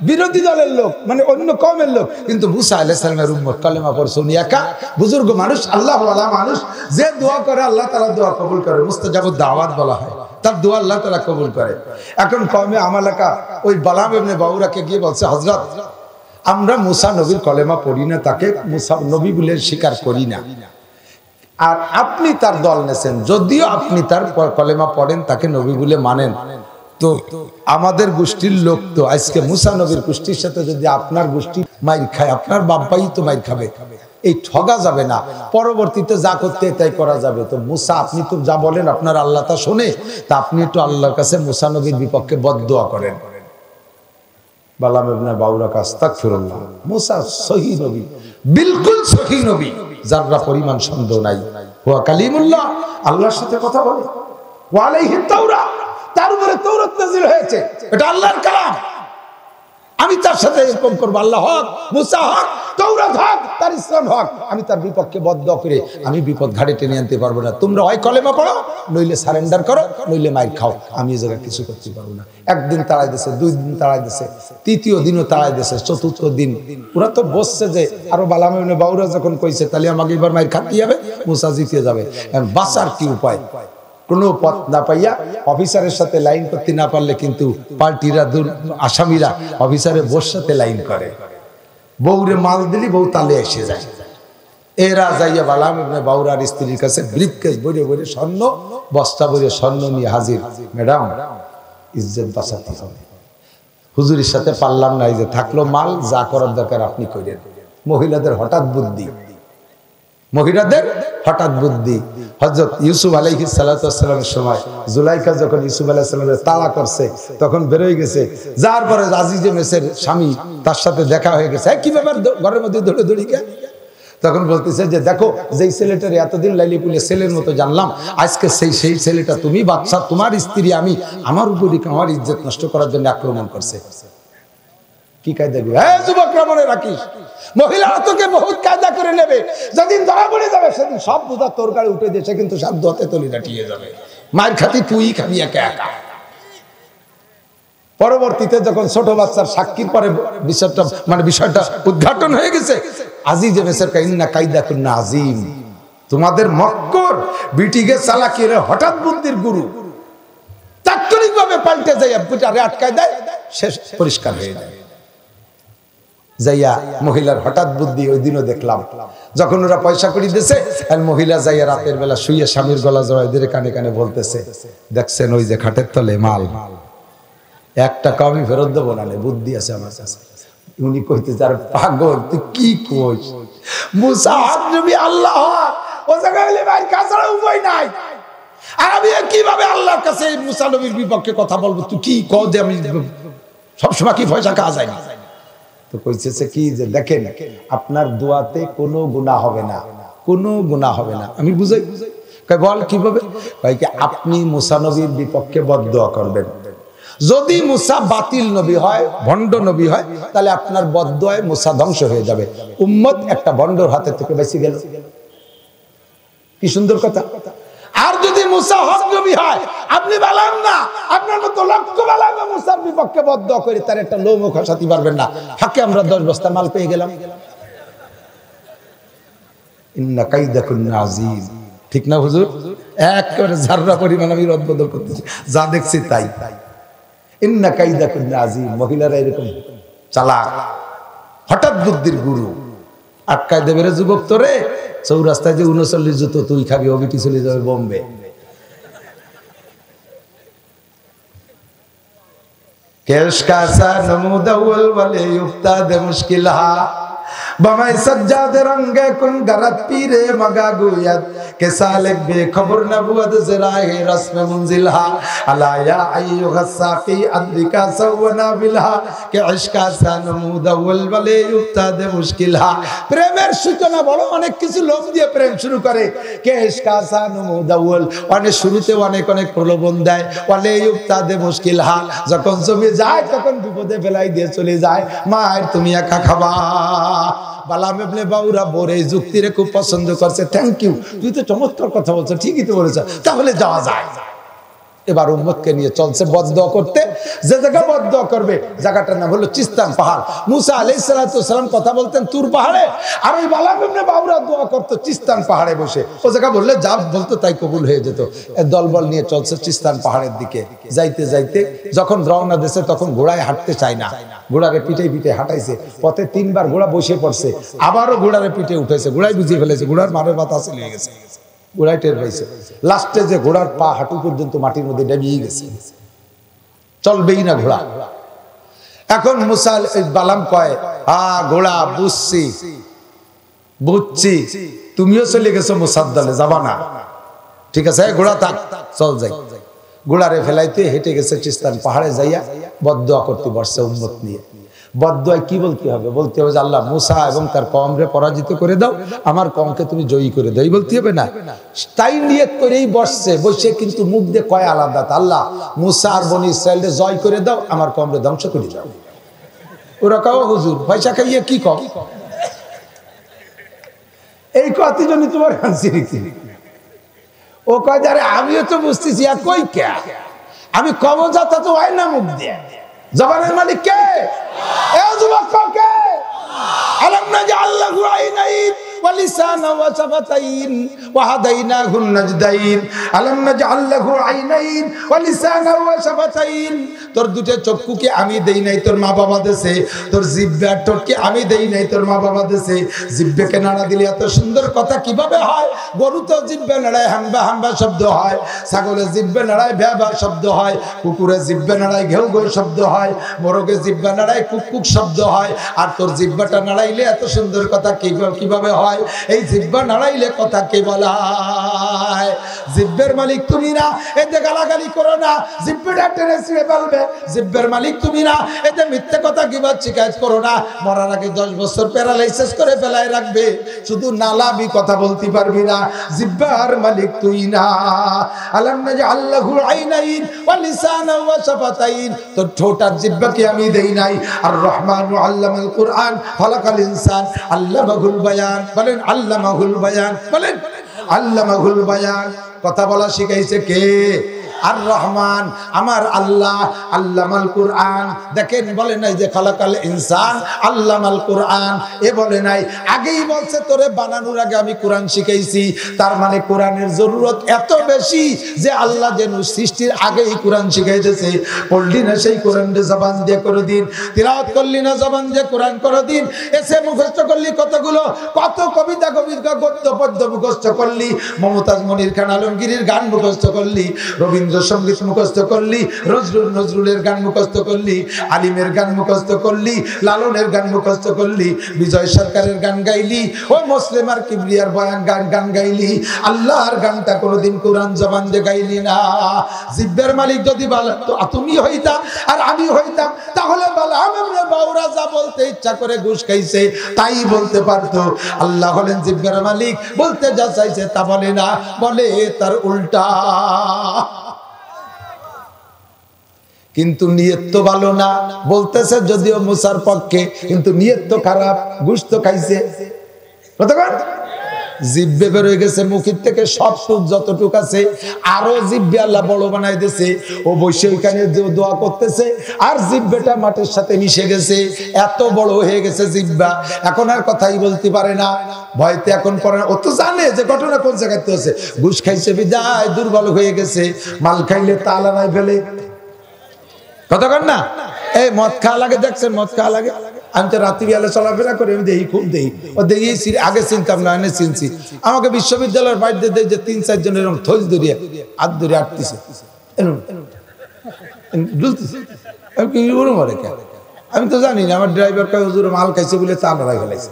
বিরোধী দলের লোক, মানে অন্য কওমের লোক, কিন্তু মুসা আলাইহিস সালামের উম্মত, কালেমা পড়ছে উনি একা, বুজুর্গ মানুষ, আল্লাহ ওয়ালা মানুষ, যে দোয়া করে আল্লাহ তাআলা দোয়া কবুল করে, মুস্তাজাবুদ দাওয়াত বলা হয়, তার দোয়া আল্লাহ তাআলা কবুল করে। এখন কওমে আমালাকা ওই বালআম ইবনে বাউরাকে গিয়ে বলছে, হযরত, আমরা মুসা নবীর কলেমা পড়ি না, তাকে মুসা নবী বলে স্বীকার করি না, আর আপনি তার দল নেছেন, যদিও আপনি তার কলেমা পড়েন, তাকে নবী বলে মানেন, তো আমাদের গোষ্ঠীর লোক তো আজকে মুসা নবীর গোষ্ঠীর সাথে যদি আপনার গোষ্ঠী মাইর খায়, আপনার বাপ্পাই তো মাইর খাবে, এই ঠগা যাবে না। পরবর্তীতে যা করতে তাই করা যাবে। তো মুসা, আপনি তো যা বলেন আপনার আল্লাহ তা শোনে, তা আপনি একটু আল্লাহর কাছে মুসা নবীর বিপক্ষে বদদোয়া করেন। বালাম ইবনে বাউরা আস্তাগফিরুল্লাহ। মুসা সহি নবী, বিলকুল সহি নবী, যারা পরিমাণ সন্দেহ নাই। হুয়া কালিমুল্লাহ, আল্লাহর সাথে কথা বলে। ওয়া আলাইহি তাওরাত, তার উপরে তাওরাত নাযিল হয়েছে, এটা আল্লাহর কালাম। আমি তার সাথে এরকম করব, আল্লাহ হক, মুসা হক, তাওরাত হক, তার ইসলাম হক, আমি তার বিপক্ষে বদদোয়া করে আমি বিপদ ঘাড়ে টেনে আনতে পারবো না। তোমরা হয় কলেমা পড়ো, নইলে সারেন্ডার করো, নইলে মাইর খাও, আমি এই জায়গায় কিছু করতে পারবো না। একদিন তাড়াই দিছে, 2 দিন তাড়াই দিছে, তৃতীয় দিনও তাড়াই দিছে, চতুর্থ দিন ওরা তো বসছে যে আরো বালাম ইবনে বাউরা যখন কইছে তাহলে আমাকে এবার মাইর খাতে যাবে, মুসা জিতে যাবে। বাঁচার কি উপায়? কোনো পথ না পাইয়া অফিসারের সাথে লাইন করতে না পারলে কিন্তু পার্টিরা আসামিরা অফিসারের বোর সাথে লাইন করে, বউরে মাল দিলি বউ তালে এসে যায়। এরা যাইয়া বালাম ইবনে বাউরার স্ত্রীর কাছে ব্রিফকেস ভরে ভরে স্বর্ণ, বস্তা ভরে স্বর্ণ নিয়ে হাজির। ম্যাডাম, ইজ্জত বাঁচাতে হবে, হুজুরের সাথে পারলাম না, এই যে থাকলো মাল, যা করার দরকার আপনি করেন। মহিলাদের হঠাৎ বুদ্ধি, মহিলাদের হঠাৎ বুদ্ধি। হযরত ইউসুফ আলাইহিস সালাতু ওয়াস সালামের সময় জুলাইখা যখন ইউসুফ আলাইহিস সালামের তাড়া করছে, তখন বেরোয় গেছে, যার পরে আজিজে মেসের স্বামী তার সাথে দেখা হয়ে গেছে। কি ব্যাপার, ঘরের মধ্যে দৌড়ে দৌড়ি কে? তখন বলতেছে যে দেখো, যেই ছেলেটার এতদিন লাইলি পুলে ছেলের মতো জানলাম, আজকে সেই ছেলেটা তুমি, বাচ্চা তোমার স্ত্রী, আমি আমার উপরে আমার ইজ্জত নষ্ট করার জন্য আক্রমণ করছে। কি কায়দা দিবে? হ্যাঁ যুবকরা মনে রাখিস, মহিলারা তোকে বহুত কায়দা করে নেবে, যেদিন ধরা পড়ে যাবে সেদিন সব বোঝা তোর গাড়ি উঠে দিয়েছে, কিন্তু সাধ্য হাতে তলি লাটিয়ে যাবে, মায়ের খাতি তুই খাবি একা একা। পরবর্তীতে যখন ছোট বাচ্চার সাক্ষীর পরে বিষয়টা উদ্ঘাটন হয়ে গেছে, আজিজে মেসের কাইন্না কায়দা কুন্না আজিম, তোমাদের মক্কর বিটিকে চালাকির হঠাৎ বুদ্ধির গুরু তাৎক্ষণিকভাবে পাল্টে যায়, বুটারে আটকায় দেয়, শেষ পরিষ্কার হয়ে যায়। যাইয়া মহিলার হঠাৎ বুদ্ধি ওই দিনও দেখলাম, যখন ওরা পয়সা করে দিয়েছে, আর মহিলা যাইয়া রাতের বেলা শুয়ে স্বামীর গলা জড়ায় দিয়ে কানে কানে বলতেছে, দেখছেন ওই যে খাটের তলে মাল, 1 টাকা আমি ফেরত দেবো না, বুদ্ধি আছে আমার কাছে। উনি কইতেছে, আর পাগল তুই কি কইস, মুসা হক নবী আল্লাহ হক, ও জায়গায় হলে ভাই কাছাড়া উপায় নাই, আর আমি কিভাবে আল্লাহর কাছে মুসা নবীর বিপক্ষে কথা বলবো? তুই কি কও যে আমি সবসময় কি পয়সা কাজ যায় না? তো কইছে কি যে দেখেন, আপনার দোয়াতে কোনো গুনাহ হবে না, কোনো গুনাহ হবে না। আমি বুঝাই, কই বল কিভাবে? কই কি আপনি মুসা নবীর বিপক্ষে বদদোয়া করবেন, যদি মুসা বাতিল নবী হয়, ভণ্ড নবী হয়, তাহলে আপনার বদদোয়ায় মুসা ধ্বংস হয়ে যাবে, উম্মত একটা ভণ্ডর হাতে থেকে বেঁচে গেল। কি সুন্দর কথা। আর যদি মুসা হক নবী হয়, আপনি বালাম না, আপনার মতো লক্ষ বালাম মুসার বিপক্ষে বদদোয়া করে তার একটা লোমও খসাতে পারবেন না। হাকে আমরা 10 বস্তা মাল পেয়ে গেলাম। ইন্না কাইদাকুন্না আযীম, ঠিক না হুজুর? একেবারে যাররা পরিমাণ আমি রদবদল করতেছি, যা দেখছি তাই। ইন্না কাইদাকুন্না আযীম, মহিলারা এরকম চালাক, হঠাৎ বুদ্ধির গুরু। আটকায় দেবে রে যুবক, তোরে চৌরাস্তায় যে 39 জুতো তুই খাবি, ওবিটি চলে যাবে বোম্বে। কেশ কাসা নমুদ আউয়াল ওয়ালে ইফতাদ মুশকিলহা বামাই সজ্জাদ রঙ্গে কুন গরত পীরে মগা গুয়াত কে সালেক বে খবর নবুয়ত জরায়ে রসম মুনজিলহা আলা ইয়া আইয়ুহা সাফি আদরিকা সওনা বিলহা কে ইশকা সানমুদ আউয়াল ওয়ালে ইফতাদ মুশকিলহা। প্রেমের সূচনা বড় অনেক কিছু লোভ দিয়ে প্রেম শুরু করে, কে ইশকা সানমুদ আউয়াল, অনেক শুরুতে অনেক প্রলোভন দেয়, ওয়ালে ইফতাদ মুশকিলহা, যখন জমে যায় তখন বিপদে ফেলাই দিয়ে চলে যায়, মায়ের তুমি একা খাবা। বালাম ইবনে বাউরা বোর এই যুক্তিরে খুব পছন্দ করছে। থ্যাংক ইউ, তুই তো চমৎকার কথা বলছো, ঠিকই তো বলেছ, তাহলে যাওয়া যায়। এবার উম্মতকে নিয়ে চলছে বদদোয়া করতে। যে জায়গা বদদোয়া করবে জায়গাটার নাম হলো চিস্তান পাহাড়। মুসা আলাইহিস সালাম কথা বলতেন তুর পাহাড়ে, আর ওই বালাম ইবনে বাউরা দোয়া করতো চিস্তান পাহাড়ে বসে। ও জায়গা বললে যা বলতো তাই কবুল হয়ে যেত। দলবল নিয়ে চলছে চিস্তান পাহাড়ের দিকে। যাইতে যাইতে যখন রওনা দিয়েছে তখন ঘোড়ায় হাঁটতে চায় না, ঘোড়ারে পিঠে পিঠে হাঁটাইছে। পথে 3 বার ঘোড়া বসে পড়ছে, আবারও ঘোড়ারে পিঠে উঠেছে, ঘোড়ায় বুঝিয়ে ফেলেছে, ঘোড়ার মারের বাতাসে লেগে গেছে, ঘোড়ায় টের পাইছে। লাস্টে যে ঘোড়ার পা হাঁটু পর্যন্ত মাটির মধ্যে ডেবিয়ে গেছে। চলবেই না ঘোড়া। এখন মুসা বালাম কয়, ঘোড়া বুঝছি তুমিও চলে গেছো মুসার দলে, যাবা না, ঠিক আছে ঘোড়া থাক, চল যাই। ঘোড়ারে ফেলাইতে হেঁটে গেছে চিস্তান পাহাড়ে যাইয়া বদদোয়া করতে বসছে উম্মত নিয়ে। বদদোয়ায় কি বলতে হবে? বলতে হবে যে আল্লাহ মুসা এবং তার কওমরে পরাজিত করে দাও, আমার কওমকে তুমি জয়ী করে দাও, এই বলতে হবে না। তাই নিয়ত করেই বসছে, বসে কিন্তু মুখ দিয়ে কয় আলাদা, আল্লাহ মুসা আর বনি ইসরায়েলকে জয় করে দাও, আমার কওমরে ধ্বংস করে দাও। ওরা কাও হুজুর পয়সা খাইয়ে কি কও, এই কথার জন্য তোমার হাসি রেখে। ও কয় আরে আমিও তো বুঝতেছি কই কে, আমি কব যাতা তো হয় না মুখ দিয়ে। জবানের মালিক কে? এ যুবক কে? আলাম নাজআল লাহু আইনাইন ওয়া লিসানান ওয়া শাফাতাইন ওয়া হাদাইনাহুন নাজদাইন। আলাম নাজআল লাহু আইনাইন ওয়া লিসানান ওয়া শাফাতাইন। তোর দুটো চক্ষুকে আমি দেই নাই, তোর মা বাবা দেশে। তোর জিহ্বা ঠোঁটকে আমি দেই নাই, তোর মা বাবা দেশে। জিহ্বাকে নাড়া দিলে এত সুন্দর কথা কিভাবে হয়? গরু তো জিহ্বা নাড়ায় হাম্বা হাম্বা শব্দ হয়, ছাগলের জিহ্বা নাড়ায় ভ্যা ভ্যা শব্দ হয়, কুকুরের জিহ্বা নাড়ায় ঘেউ ঘেউ শব্দ হয়, মোরগের জিহ্বা নাড়ায় কুক কুক শব্দ হয়। আর তোর জিহ্বাটা নাড়াইলে এত সুন্দর কথা কিভাবে হয়? এই জিহ্বা নাড়াইলে কথা কে বলায়? জিহ্বের মালিক তুমি না, এতে গালাগালি করো না, জিহ্বাটা টেনে ছিঁড়ে ফেলবে। জিহ্বের মালিক তুমি না, এতে মিথ্যে কথা কিভাবে শিকায়ত করো না, মরার আগে 10 বছর প্যারালাইসিস করে ফেলায় রাখবে, শুধু নালাবি কথা বলতে পারবি না। জিহ্বার মালিক তুই না। আলাম নাজআল লাহু আইনাইন ওয়া লিসানান ওয়া শাফাতাইন। তোর ঠোঁট আর জিহ্বাকে আমি দেই নাই। আর রহমানু আল্লামাল কুরআন খালাকাল ইনসান আল্লামাহুল বায়ান। বলেন আল্লামাহুল বায়ান, বলেন আল্লামাহুল বায়ান। কথা বলা শিখাইছে কে? আর রহমান আমার আল্লাহ। আল্লামাল কুরআন, দেখেন বলে নাই যে খালাকাল ইনসান আল্লামাল কুরআন, এ বলে নাই। আগেই বলছে তোরে বানানোর আগে আমি কোরআন শিখাইছি। তার মানে কোরআনের জরুরত এত বেশি যে আল্লাহ যেন সৃষ্টির আগেই কোরআন শিখাইতেছে। পড়লি না সেই কোরআনকে জবান দিয়ে করে দিন, তিলাওয়াত করলি না জবান দিয়ে কোরআন করে দিন, এসে মুখস্থ করলি কতগুলো, কত কবিতা গদ্য পদ্য মুখস্থ করলি, মমতাজ মনির খান আলমগীরের গান মুখস্থ করলি, রবীন্দ্রসঙ্গীত মুখস্থ করলি, নজরুলের গান মুখস্থ করলি, আলিমের গান মুখস্থ করলি, লালনের গান মুখস্থ করলি, বিজয় সরকারের গান গাইলি, ও মুসলিম আর কিবরিয়ার বয়ান গান গাইলি, আল্লাহর গানটা কোনোদিন কোরআন জবান দিয়ে গাইলি না। জিহ্বার মালিক যদি তুমি হইতা আর আমি হইতাম, তাহলে বালাম ইবনে বাউরা যা বলতে ইচ্ছা করে ঘুষ খাইছে তাই বলতে পারতো। আল্লাহ হলেন জিহ্বার মালিক, বলতে যা চাইছে তা বলে না, বলে তার উল্টা। কিন্তু নিয়ত তো ভালো না, বলতেছে যদিও মুসার পক্ষে, কিন্তু নিয়ত তো খারাপ, ঘুষ তো খাইছে। কতক্ষণ জিহ্বে বের হয়ে গেছে মুখের থেকে, সব সুখ যতটুক আছে আরো জিহ্বে আল্লাহ বড় বানাই দিয়েছে। ও বসে ওইখানে দোয়া করতেছে আর জিহ্বেটা মাটির সাথে মিশে গেছে, এত বড় হয়ে গেছে জিহ্বা, এখন আর কথাই বলতে পারে না। ভয়তে এখন পরে না, ও তো জানে যে ঘটনা কোন জায়গাতে হচ্ছে। ঘুষ খাইছে বিদায় দুর্বল হয়ে গেছে, মাল খাইলে তালা নাই ফেলে। কতক্ষণ না এই মদ খাওয়া লাগে, দেখছেন মদ খাওয়া লাগে। আমি তো রাত্রিবেলা চলাফেরা করি, আমি দেখি, খুব দেখি, ও দেখি আগে চিনতাম না, এনে চিনছি। আমাকে বিশ্ববিদ্যালয়ের বাড়িতে দেয় যে 3-4 জন এরকম থইল ধরিয়ে হাত ধরে আটতেছে, আমি তো জানি না। আমার ড্রাইভার কয় হুজুর মাল খাইছে বলে চা লড়াই ফেলাইছে,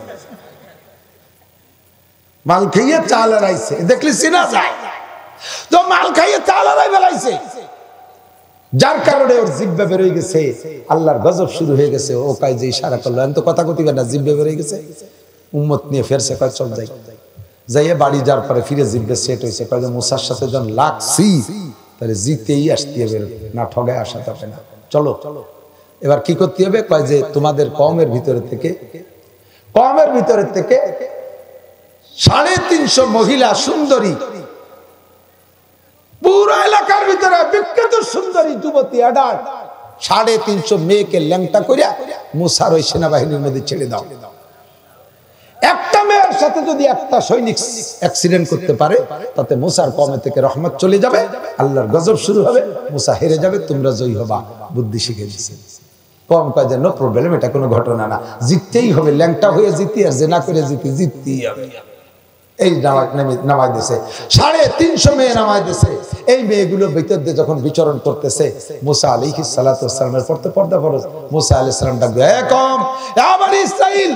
মাল খাইয়ে চা লড়াইছে, দেখলি চিনা যায় তো মাল খাইয়ে চা লড়াই ফেলাইছে, যার কারণে ওর জিহ্বা বের হয়ে গেছে, আল্লাহর গজব শুরু হয়ে গেছে। ও কাজ যে ইশারা করলো, আমি তো কথা কতিবে না, জিহ্বা বের হয়ে গেছে। উম্মত নিয়ে ফেরছে, কয় চল যাই। যাইয়ে বাড়ি যাওয়ার পরে ফিরে জিহ্বা সেট হয়েছে, কয় যে মুসার সাথে যখন লাগছি তাহলে জিতেই আসতে হবে, না ঠগায় আসা যাবে না, চলো। এবার কি করতে হবে? কয় যে তোমাদের কওমের ভিতরে থেকে 350 মহিলা সুন্দরী, পুরো এলাকার ভিতরে বিখ্যাত সুন্দরী যুবতী অ্যাডাল্ট 350 মেয়েকে ল্যাংটা করিয়া মুসার ওই সেনাবাহিনীর মধ্যে ছেড়ে দাও। একটা মেয়ের সাথে যদি একটা সৈনিক অ্যাক্সিডেন্ট করতে পারে, তাতে মুসার কওমে থেকে রহমত চলে যাবে, আল্লাহর গজব শুরু হবে, মুসা হেরে যাবে, তোমরা জয়ী হবা। বুদ্ধি শিখে দিয়েছে। কম কয় যে নো প্রবলেম, এটা কোনো ঘটনা না, জিততেই হবে, ল্যাংটা হয়ে জিতি আর জেনা করে জিততেই হবে। এই নামাই দিছে 350 মেয়ে নামাই দিছে। এই মেয়েগুলো ভিতর দিয়ে যখন বিচরণ করতেছে মুসা আলাইহিস সালাতু ওয়াস সালামের পড়তে পর্দা ফরজ। মুসা আলাইহিস সালাম ডাক দেয়, কম ইয়া বনি ইসরাইল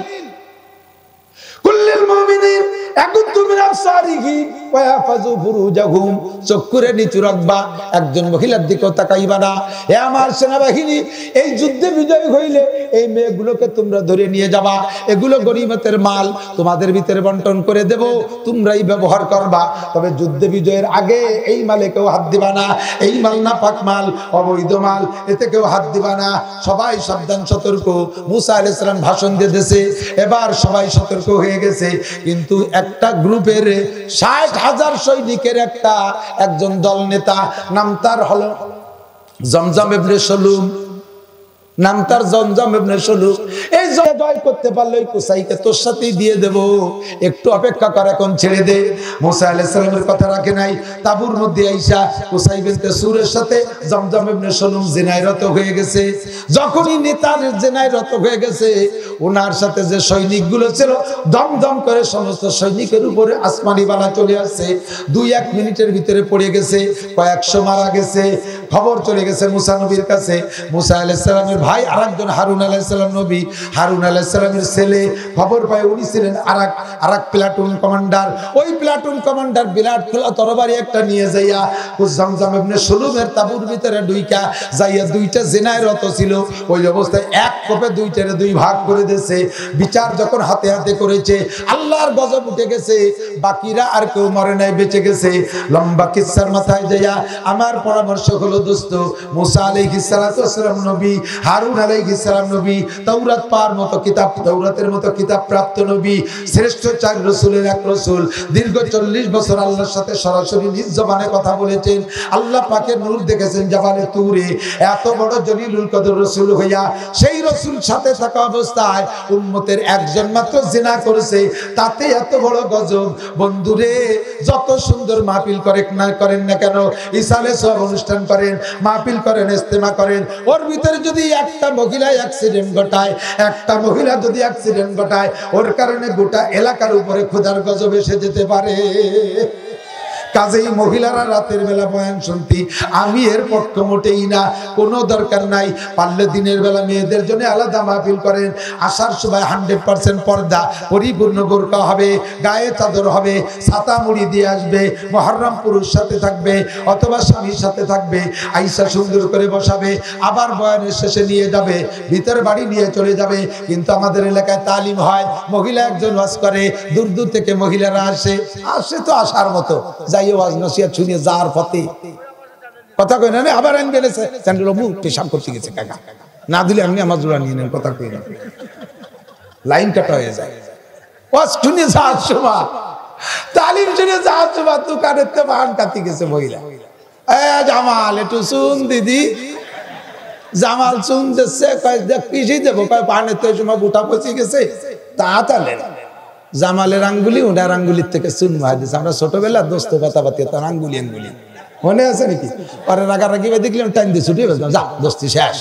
কুল্লিল মুমিনিন ইয়াকুদ্দু মিন আবসারিহিম ওয়া ইয়াহফাযু ফুরুজাহুম, চক্ষুরে নিচু রাখবা, একজন মহিলার দিকে তাকাইবা না। হে আমার সেনাবাহিনী, এই যুদ্ধে বিজয় হইলে এই মেয়েগুলোকে তোমরা ধরে নিয়ে যাবা, এগুলো গনিমতের মাল, তোমাদের ভিতরে বন্টন করে দেব, তোমরাই ব্যবহার করবা। তবে যুদ্ধে বিজয়ের আগে এই মালে কেউ হাত দিবা না, এই মাল নাপাক মাল, অবৈধ মাল, এতে কেউ হাত দিবা না। সবাই সাবধান, সতর্ক। মুসা আলাইহিস সালাম ভাষণ দিতেছে, এবার সবাই সতর্ক হয়ে গেছে। কিন্তু একটা গ্রুপের 60,000 সৈনিকের একজন দল নেতা, নাম তার হলো জমজম ইবনে সলুম, নাম তার জমজম ইবনে সলুম। এই জয় করতে পারলে ওই কুসাইকে তোর সাথেই দিয়ে দেব, একটু অপেক্ষা কর, এখন ছেড়ে দে। মুসা আলাইহিস সালামের কথা রাখে নাই। তাবুর মধ্যে আইসা কুসাই বিনতে সুরের সাথে জমজম ইবনে সলুম জিনায় রত হয়ে গেছে। যখনই নেতার জিনায় রত হয়ে গেছে, ওনার সাথে যে সৈনিকগুলো ছিল দমদম করে সমস্ত সৈনিকের উপরে আসমানি বালা চলে আসছে। 2-1 মিনিটের ভিতরে পড়ে গেছে, কয়েকশো মারা গেছে। খবর চলে গেছে মুসা নবীর কাছে। মুসা আলাইহিস সালামের ভাই আরেকজন হারুন আলাইহিস সালাম নবী, হারুন আলাইহিস সালামের ছেলে খবর পায়, উনি ছিলেন আরেক প্লাটুন কমান্ডার। ওই প্লাটুন কমান্ডার বিরাট খোলা তরবারি একটা নিয়ে যাইয়া জমজম ইবনে সলুমের তাবুর ভিতরে ঢুইকা যাইয়া 2টা জিনায় রত ছিল, ওই অবস্থায় এক কোপে 2টারে 2 ভাগ করে দিয়েছে। বিচার যখন হাতে হাতে করেছে, আল্লাহর গজব উঠে গেছে। বাকিরা আর কেউ মরে নাই, বেঁচে গেছে। লম্বা কিচ্ছার মাথায় যাইয়া আমার পরামর্শ হলো, দোস্ত, মুসা আলাইহিস সালাতু ওয়াস সালাম নবী, হারুন আলাইহিস সালাম নবী, তাওরাত পাওয়ার মতো কিতাব, তাওরাতের মতো কিতাব প্রাপ্ত নবী, শ্রেষ্ঠ 4 রাসূলের 1 রাসূল, দীর্ঘ 40 বছর আল্লাহর সাথে সরাসরি নিজ জবানে কথা বলেছেন। আল্লাহ পাকের নূর দেখেছেন জাবালে তুরে। এত বড় জলিলুল কদর রাসূল হইয়া সেই রাসূল সাথে থাকা অবস্থায় উম্মতের একজন মাত্র জিনা করেছে, তাতে এত বড় গজব। বন্ধুরে, যত সুন্দর মাহফিল করেন না কেন, ইসালে সব অনুষ্ঠান করেন, মাহফিল করেন, ইস্তেমা করেন, ওর ভিতরে যদি একটা মহিলা অ্যাক্সিডেন্ট ঘটায়, একটা মহিলা যদি অ্যাক্সিডেন্ট ঘটায়, ওর কারণে গোটা এলাকার উপরে খোদার গজব এসে যেতে পারে। কাজেই মহিলারা রাতের বেলা বয়ান শুনতি আমি এর পক্ষ মোটেই না, কোনো দরকার নাই। পারলে দিনের বেলা মেয়েদের জন্য আলাদা মাহফিল করেন। আসার সময় 100% পর্দা, পরিপূর্ণ বোরকা হবে, গায়ে চাদর হবে, ছাতা মুড়ি দিয়ে আসবে, মুহররম পুরুষ সাথে থাকবে অথবা স্বামীর সাথে থাকবে, আইসা সুন্দর করে বসাবে, আবার বয়ানের শেষে নিয়ে যাবে, ভিতরে বাড়ি নিয়ে চলে যাবে। কিন্তু আমাদের এলাকায় তালিম হয়, মহিলা একজন ওয়াজ করে, দূর দূর থেকে মহিলারা আসে তো আসার মতো, যাইয়ে ওয়াজ নসিহত শুনিয়ে যার পথে কথা কই না, আবার আইন বেলেছে চ্যান্ডেল মুখ পেশাব করতে গেছে, কাকা না দিলে আপনি আমার জোড়া নিয়ে নেন, কথা কই না, লাইন কাটা হয়ে যায়। ওয়াজ শুনিয়ে যাওয়ার সময়, তালিম শুনে যাওয়ার সময় দোকানের তো বাহান কাটি গেছে মহিলা, জামাল একটু শুন দিদি, জামাল শুন দিচ্ছে, পিছিয়ে দেবো, বাহানের তো সময় বুটা পচে গেছে, তাহলে জামালের আঙ্গুলি ওনার আঙ্গুলির থেকে চুন মার দিচ্ছে। আমরা ছোটবেলা দোস্ত পাতাপাতি তার আঙ্গুলি মনে আছে নাকি? পরে রাগারাগি দেখলাম টাইম দিয়ে ছুটে গেলাম, যা দোস্তি শেষ।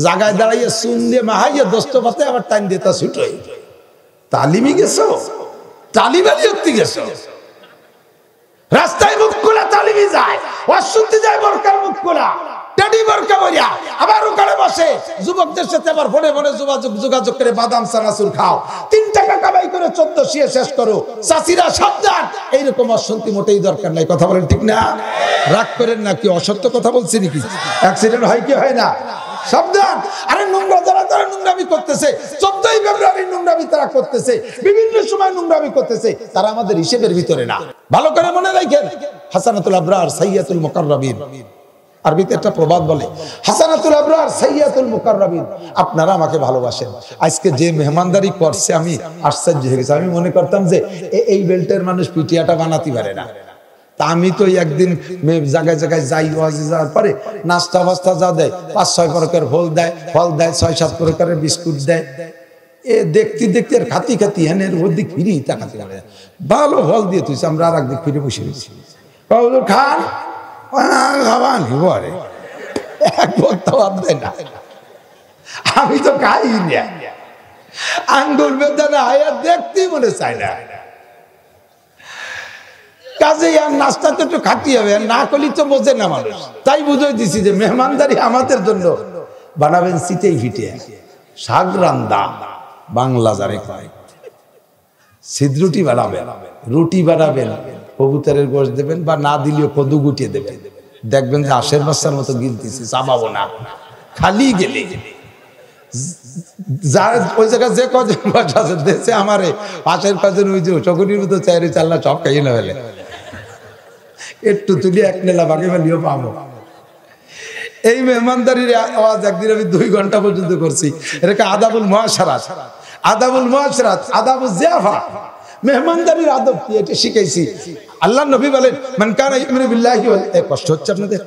জায়গায় দাঁড়াইয়ে চুন দিয়ে মাহাইয়ে দোস্ত পাতে আবার টাইম দিয়ে তা ছুটো। তালিমি গেছো, তালিবালি হতে গেছো, রাস্তায় মুখ খোলা তালিমি যায়, অশুদ্ধি যায় বোরকার মুখ খোলা, টেডি বোরকা বইয়া আবার ওখানে বসে যুবকদের সাথে আবার ফোনে ফোনে যোগাযোগ করে বাদাম চানাচুর খাও, 3 টাকা কামাই করে 14 শিয়ে শেষ করো। চাষিরা সাবধান, এইরকম অশান্তি মোটেই দরকার নাই। কথা বলেন ঠিক না? রাগ করেন না, কি অসত্য কথা বলছি নাকি? অ্যাক্সিডেন্ট হয় কি হয় না? সাবধান। আরে নোংরা যারা নোংরামি করতেছে, 14ই ফেব্রুয়ারি নোংরামি তারা করতেছে, বিভিন্ন সময় নোংরামি করতেছে, তারা আমাদের হিসেবের ভিতরে না। ভালো করে মনে রাখেন, হাসানাতুল আবরার সাইয়্যাতুল মুকাররাবিন, আরবিতে একটা প্রবাদ বলে, হাসানাতুল আবরার সাইয়্যাতুল মুকাররাবিন। আপনারা আমাকে ভালোবাসেন, আজকে যে মেহমানদারি করছে আমি আশ্চর্য হয়ে গেছি। আমি মনে করতাম যে এই বেল্টের মানুষ পিটিয়াটা বানাতে পারে না। তা আমি তো একদিন জায়গায় জায়গায় যাই, ওয়াজে যাওয়ার পরে নাস্তা ফাস্তা যা দেয়, 5-6 প্রকার ফল দেয়, 6-7 প্রকারের বিস্কুট দেয়। দেখতে দেখতে আর খাতি খাতি হেনের ওর দিক ফিরি তাকাতে পারে, ভালো ফল দিয়ে তুই, আমরা আর একদিক ফিরে বসে গেছি, খান আমি তো খাই না, আঙ্গুল বেদনা দেখতেই মনে চাই না। কাজে আর নাস্তা তো একটু খাটি হবে, না করলে তো বোঝে না মানুষ। তাই বুঝাই দিছি যে মেহমানদারি আমাদের জন্য বানাবেন সিটেই ফিটে শাক রান্দা বাংলা যারে কয়, সিদ্ধরুটি বানাবেন, রুটি বানাবেন, কবুতরের গোশত দেবেন বা না দিলেও কদু গুটিয়ে দেবেন। দেখবেন যে আশের বাচ্চার মতো গিলতেছে, চাবাবো না, খালি গেলে যার ওই জায়গায় যে কজন বসা আছে দেশে আমারে পাশের কজন ওই যে চকুনির মতো চাইরে চাল্লা সব খাইয়ে না ফেলে, একটু তুলি এক নেলা বাকি ফেলিও পাবো। এই মেহমানদারির আওয়াজ একদিন আমি 2 ঘন্টা পর্যন্ত করছি। এটাকে আদাবুল মুআশারাত, আদাবুল মুআশারাত, আদাবুল জিয়াফা, মেহমানদারির আদব কি এটা শিখাইছি। আল্লাহ নবী বলেন মান কানা ইউমিনু বিল্লাহি ওয়াল, কষ্ট হচ্ছে আপনাদের,